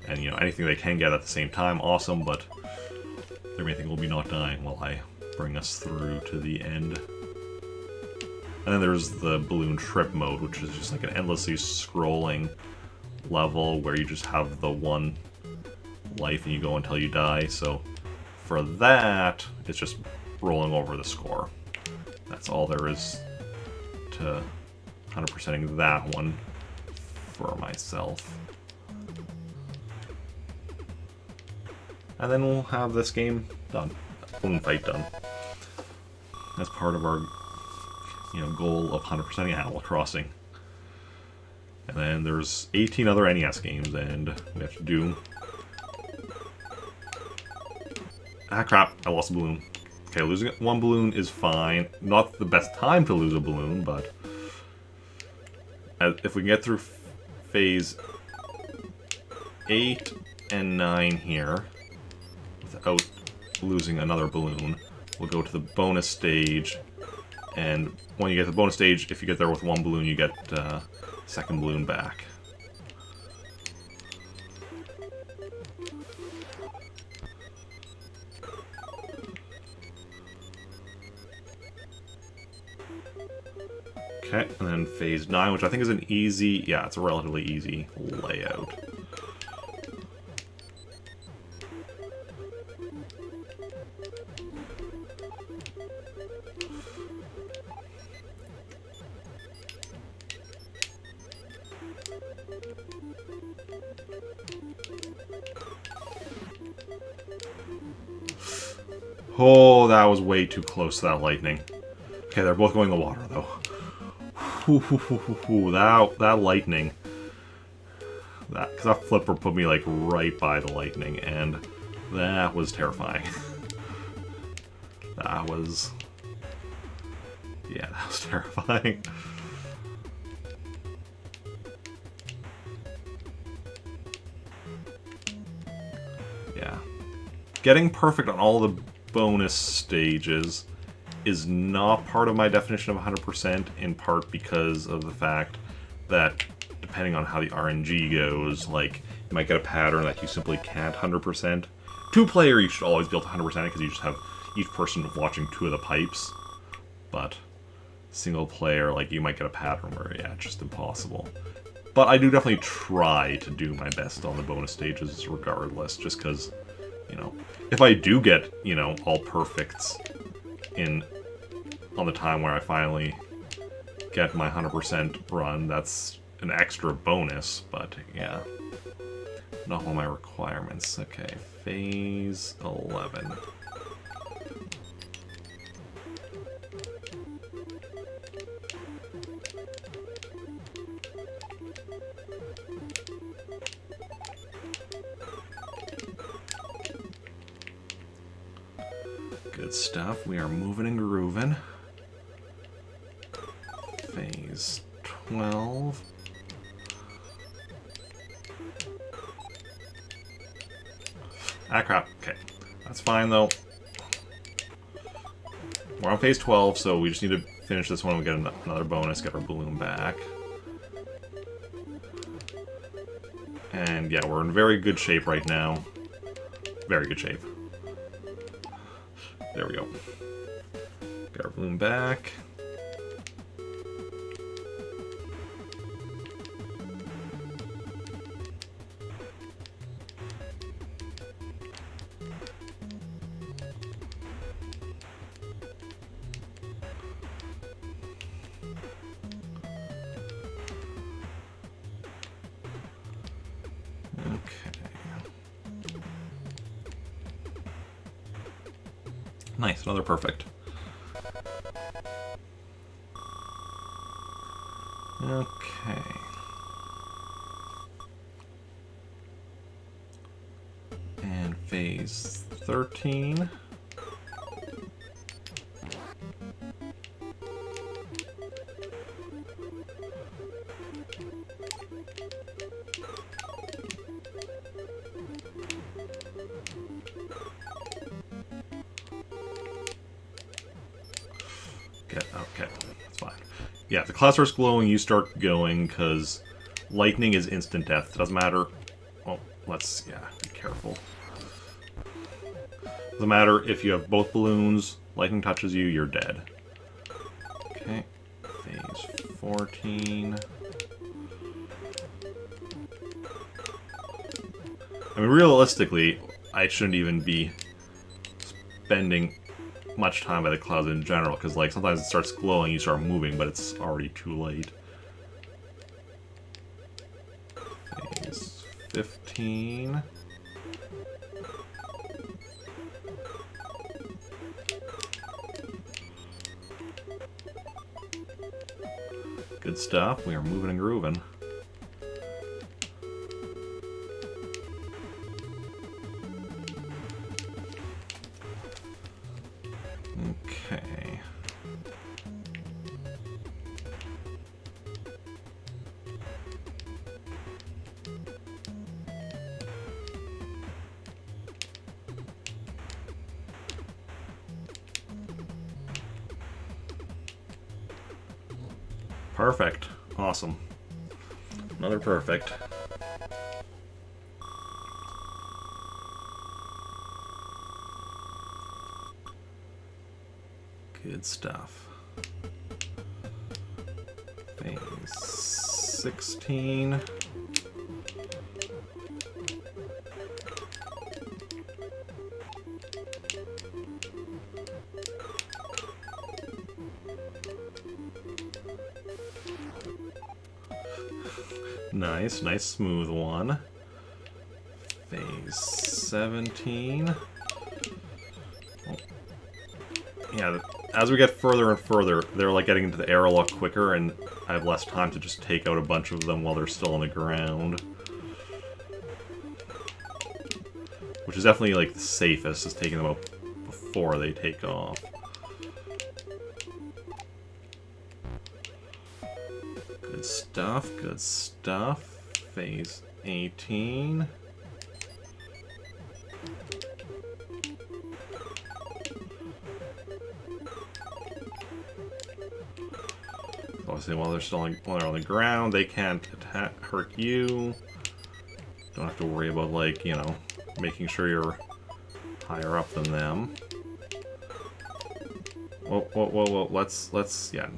and you know, anything they can get at the same time, awesome, but their main thing will be not dying while I bring us through to the end. And then there's the balloon trip mode, which is just like an endlessly scrolling level where you just have the one life and you go until you die. So for that, it's just rolling over the score. That's all there is to 100%ing that one for myself. And then we'll have this game done. Balloon fight done. That's part of our, you know, goal of 100%ing Animal Crossing. And then there's 18 other NES games, and we have to do... Ah, crap, I lost a balloon. Okay, losing one balloon is fine. Not the best time to lose a balloon, but... if we can get through phase 8 and 9 here without losing another balloon, we'll go to the bonus stage, and when you get to the bonus stage, if you get there with one balloon, you get second balloon back. Okay, and then phase 9, which I think is an easy... Yeah, it's a relatively easy layout. Oh, that was way too close to that lightning. Okay, they're both going in the water, though. That lightning. Because that flipper put me, like, right by the lightning, and that was terrifying. That was... Yeah, that was terrifying. Yeah. Getting perfect on all the bonus stages is not part of my definition of 100%, in part because of the fact that depending on how the RNG goes, like, you might get a pattern that you simply can't 100%. 2-player, you should always be able to 100% it because you just have each person watching 2 of the pipes. But single player, like, you might get a pattern where, yeah, it's just impossible. But I do definitely try to do my best on the bonus stages regardless, just because, you know, if I do get, you know, all perfects on the time where I finally get my 100% run, that's an extra bonus, but yeah. Not one of my requirements. Okay, phase 11. Good stuff. We are moving and grooving. Phase 12. Ah, crap. Okay. That's fine, though. We're on phase 12, so we just need to finish this one and we get another bonus, get our balloon back. And yeah, we're in very good shape right now. Very good shape. There we go. Get our balloon back. Nice, another perfect. Okay. And phase 13. Okay, that's fine. Yeah, if the cloud starts glowing, you start going, because lightning is instant death. It doesn't matter. Well, yeah, be careful. Doesn't matter if you have both balloons, lightning touches you, you're dead. Okay, phase 14. I mean, realistically, I shouldn't even be spending much time by the clouds in general, because like sometimes it starts glowing, you start moving, but it's already too late. Phase 15. Good stuff. We are moving and grooving. Okay. Perfect. Awesome. Another perfect. Good stuff. Phase 16. Nice, nice smooth one. Phase 17. Oh. Yeah, as we get further and further, they're like getting into the air a lot quicker, and I have less time to just take out a bunch of them while they're still on the ground. Which is definitely like the safest, is taking them out before they take off. Good stuff, good stuff. Phase 18. Obviously, while they're on the ground, they can't hurt you. Don't have to worry about, like, you know, making sure you're higher up than them. Whoa, whoa, whoa, whoa, let's, yeah.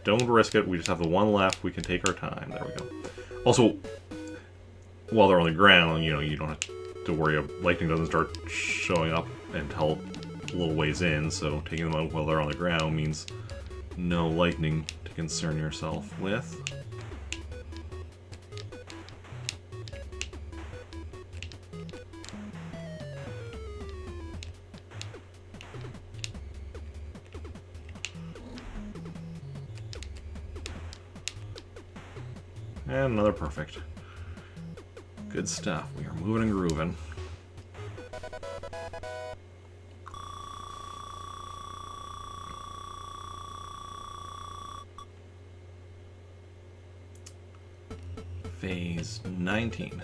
Don't risk it, we just have the one left, we can take our time. There we go. Also, while they're on the ground, you know, you don't have to worry, lightning doesn't start showing up until a little ways in, so taking them out while they're on the ground means no lightning to concern yourself with. And another perfect. Good stuff. We are moving and grooving. Phase 19.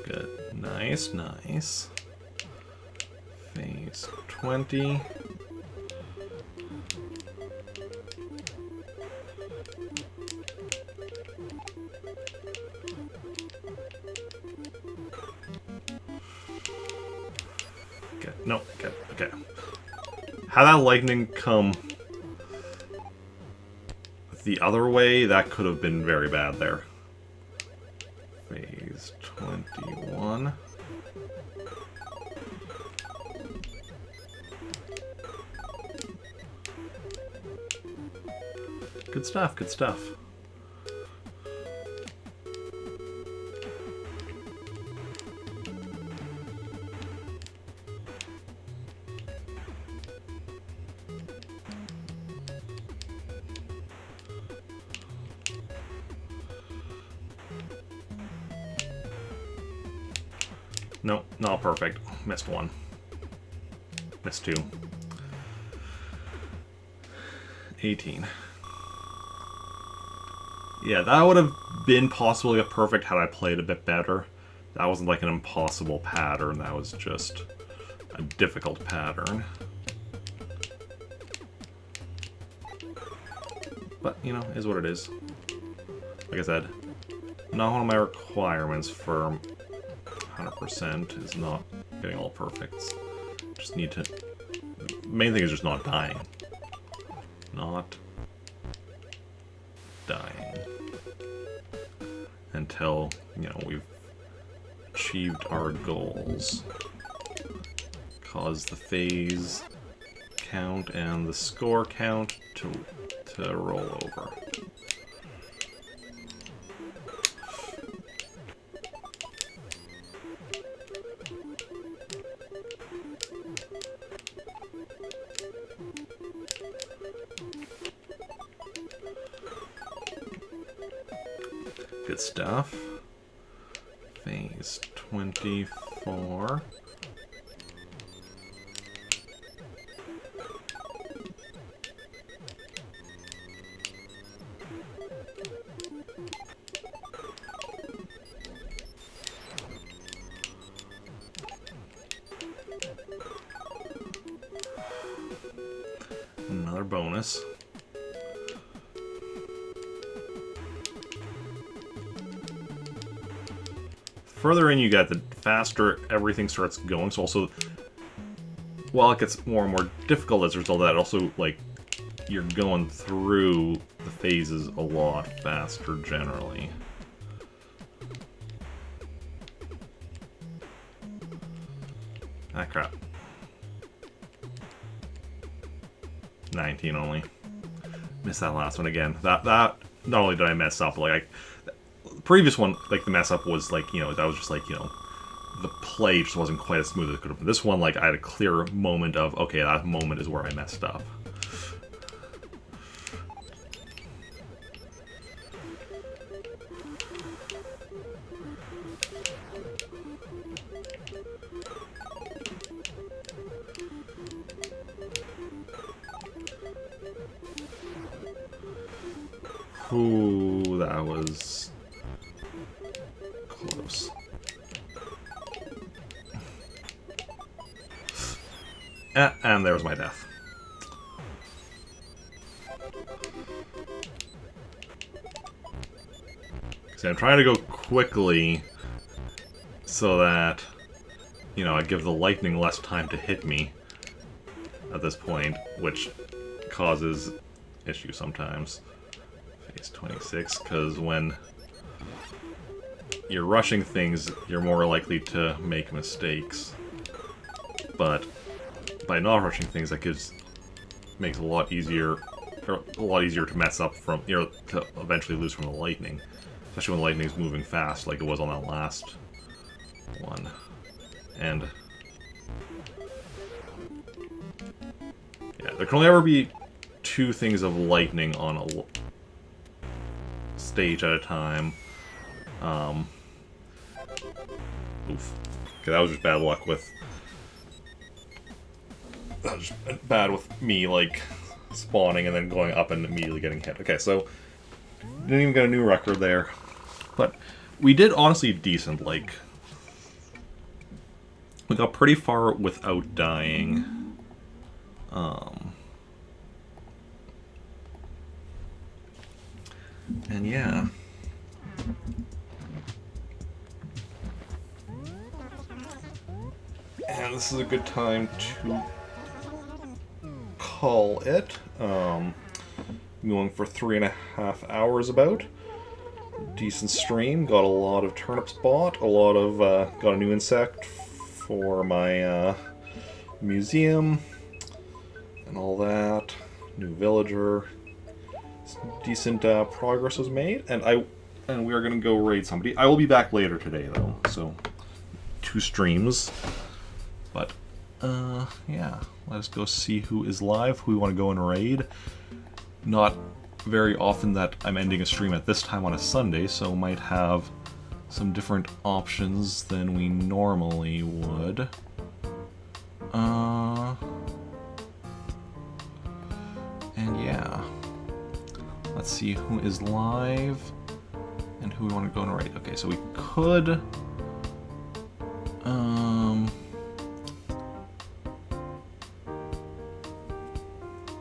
Good. Nice, nice. Phase 20. Good. No, good. Okay. Had that lightning come the other way, that could have been very bad there. Phase 21. Good stuff, good stuff. No, not perfect. Missed one. Missed two. 18. Yeah, that would have been possibly a perfect had I played a bit better. That wasn't like an impossible pattern, that was just a difficult pattern. But, you know, is what it is. Like I said, not one of my requirements for 100% is not getting all perfects. Just need to... The main thing is just not dying. Not dying. Until, you know, we've achieved our goals. Cause the phase count and the score count to roll over. Good stuff. Phase 24. Another bonus. Further in you get, the faster everything starts going. So also, while it gets more and more difficult as a result of that, also, like, you're going through the phases a lot faster generally. Ah, crap. 19 only. Missed that last one again. That not only did I mess up, like, the previous one, like, the mess up was, like, you know, that was just, like, you know, the play just wasn't quite as smooth as it could have been. This one, like, I had a clear moment of, okay, that moment is where I messed up. Ooh, that was close. And there was my death. See, I'm trying to go quickly so that, you know, I give the lightning less time to hit me at this point, which causes issues sometimes. Phase 26, because when you're rushing things, you're more likely to make mistakes. But by not rushing things, that makes it a lot easier to mess up from, you know, to eventually lose from the lightning. Especially when the lightning's moving fast, like it was on that last one. And yeah, there can only ever be 2 things of lightning on a stage at a time. Oof. Okay, that was just bad luck with... That was just bad with me, like, spawning and then going up and immediately getting hit. Okay, so... Didn't even get a new record there. But we did honestly decent, like... We got pretty far without dying. And yeah. And this is a good time to call it. Going for 3.5 hours about. Decent stream. Got a lot of turnips bought. Got a new insect for my museum and all that. New villager. Decent progress was made, and we are gonna go raid somebody. I will be back later today though, so 2 streams. But yeah, let us go see who is live, who we want to go and raid. Not very often that I'm ending a stream at this time on a Sunday, so might have some different options than we normally would. And yeah. Let's see who is live and who we want to go and raid. Okay, so we could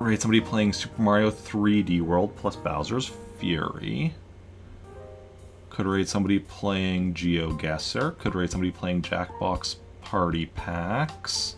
raid somebody playing Super Mario 3D World plus Bowser's Fury. Could raid somebody playing GeoGuessr. Could raid somebody playing Jackbox Party Packs.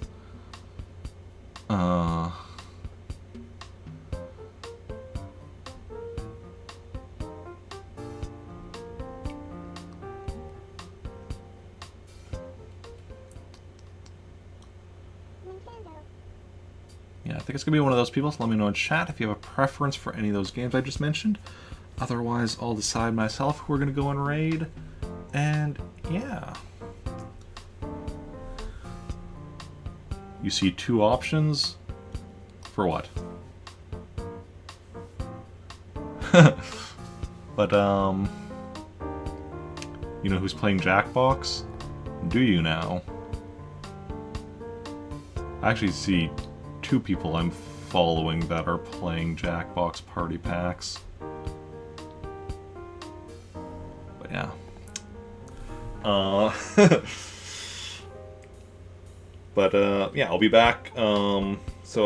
Yeah, I think it's going to be one of those people, so let me know in chat if you have a preference for any of those games I just mentioned. Otherwise, I'll decide myself who we're going to go and raid. And, yeah. You see 2 options. For what? But, you know who's playing Jackbox? Do you now? I actually see 2 people I'm following that are playing Jackbox Party Packs. But yeah. Yeah, I'll be back so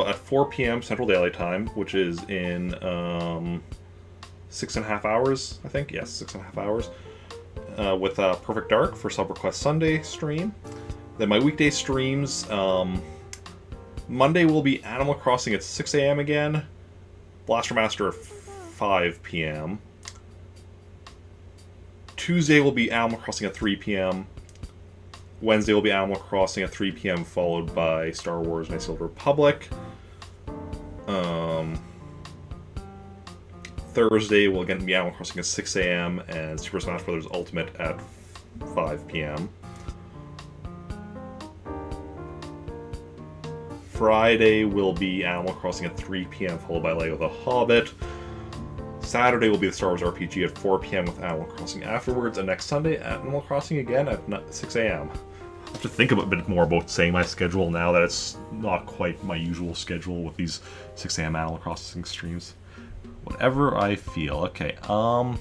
at 4 p.m. Central Daylight Time, which is in 6.5 hours, I think. Yes, 6.5 hours. With Perfect Dark for Sub Request Sunday stream. Then my weekday streams, Monday will be Animal Crossing at 6 a.m. again. Blaster Master at 5 p.m. Tuesday will be Animal Crossing at 3 p.m. Wednesday will be Animal Crossing at 3 p.m. followed by Star Wars Knights of the Republic. Thursday will again be Animal Crossing at 6 a.m. and Super Smash Bros. Ultimate at 5 p.m. Friday will be Animal Crossing at 3 p.m. followed by LEGO The Hobbit. Saturday will be the Star Wars RPG at 4 p.m. with Animal Crossing afterwards, and next Sunday, Animal Crossing again at 6 a.m. I have to think a bit more about saying my schedule now that it's not quite my usual schedule with these 6 a.m. Animal Crossing streams. Whatever I feel. Okay, then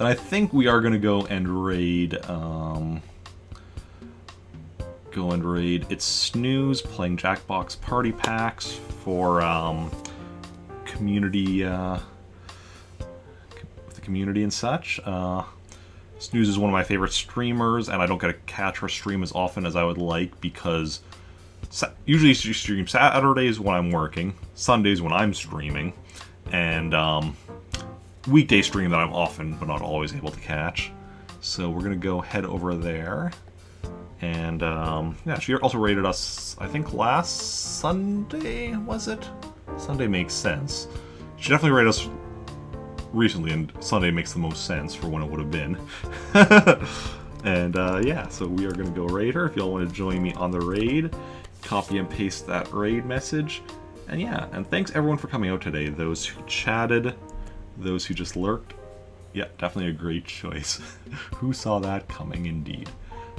I think we are going to go and raid, it's Snooze playing Jackbox Party Packs for, community, with the community and such. Snooze is one of my favorite streamers, and I don't get to catch her stream as often as I would like because usually she streams Saturdays when I'm working, Sundays when I'm streaming, and weekday stream that I'm often but not always able to catch. So we're gonna go head over there. And, yeah, she also rated us, I think, last Sunday, was it? Sunday makes sense. She definitely rated us recently, and Sunday makes the most sense for when it would have been. And, yeah, so we are going to go raid her. If y'all want to join me on the raid, copy and paste that raid message, And yeah, and thanks everyone for coming out today. Those who chatted, those who just lurked. Yeah, definitely a great choice. Who saw that coming, indeed.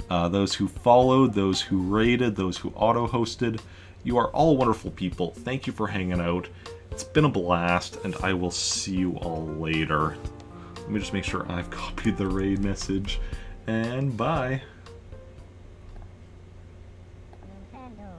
Those who followed, those who rated, those who auto-hosted. You are all wonderful people. Thank you for hanging out. It's been a blast, and I will see you all later. Let me just make sure I've copied the raid message, and bye. Nintendo.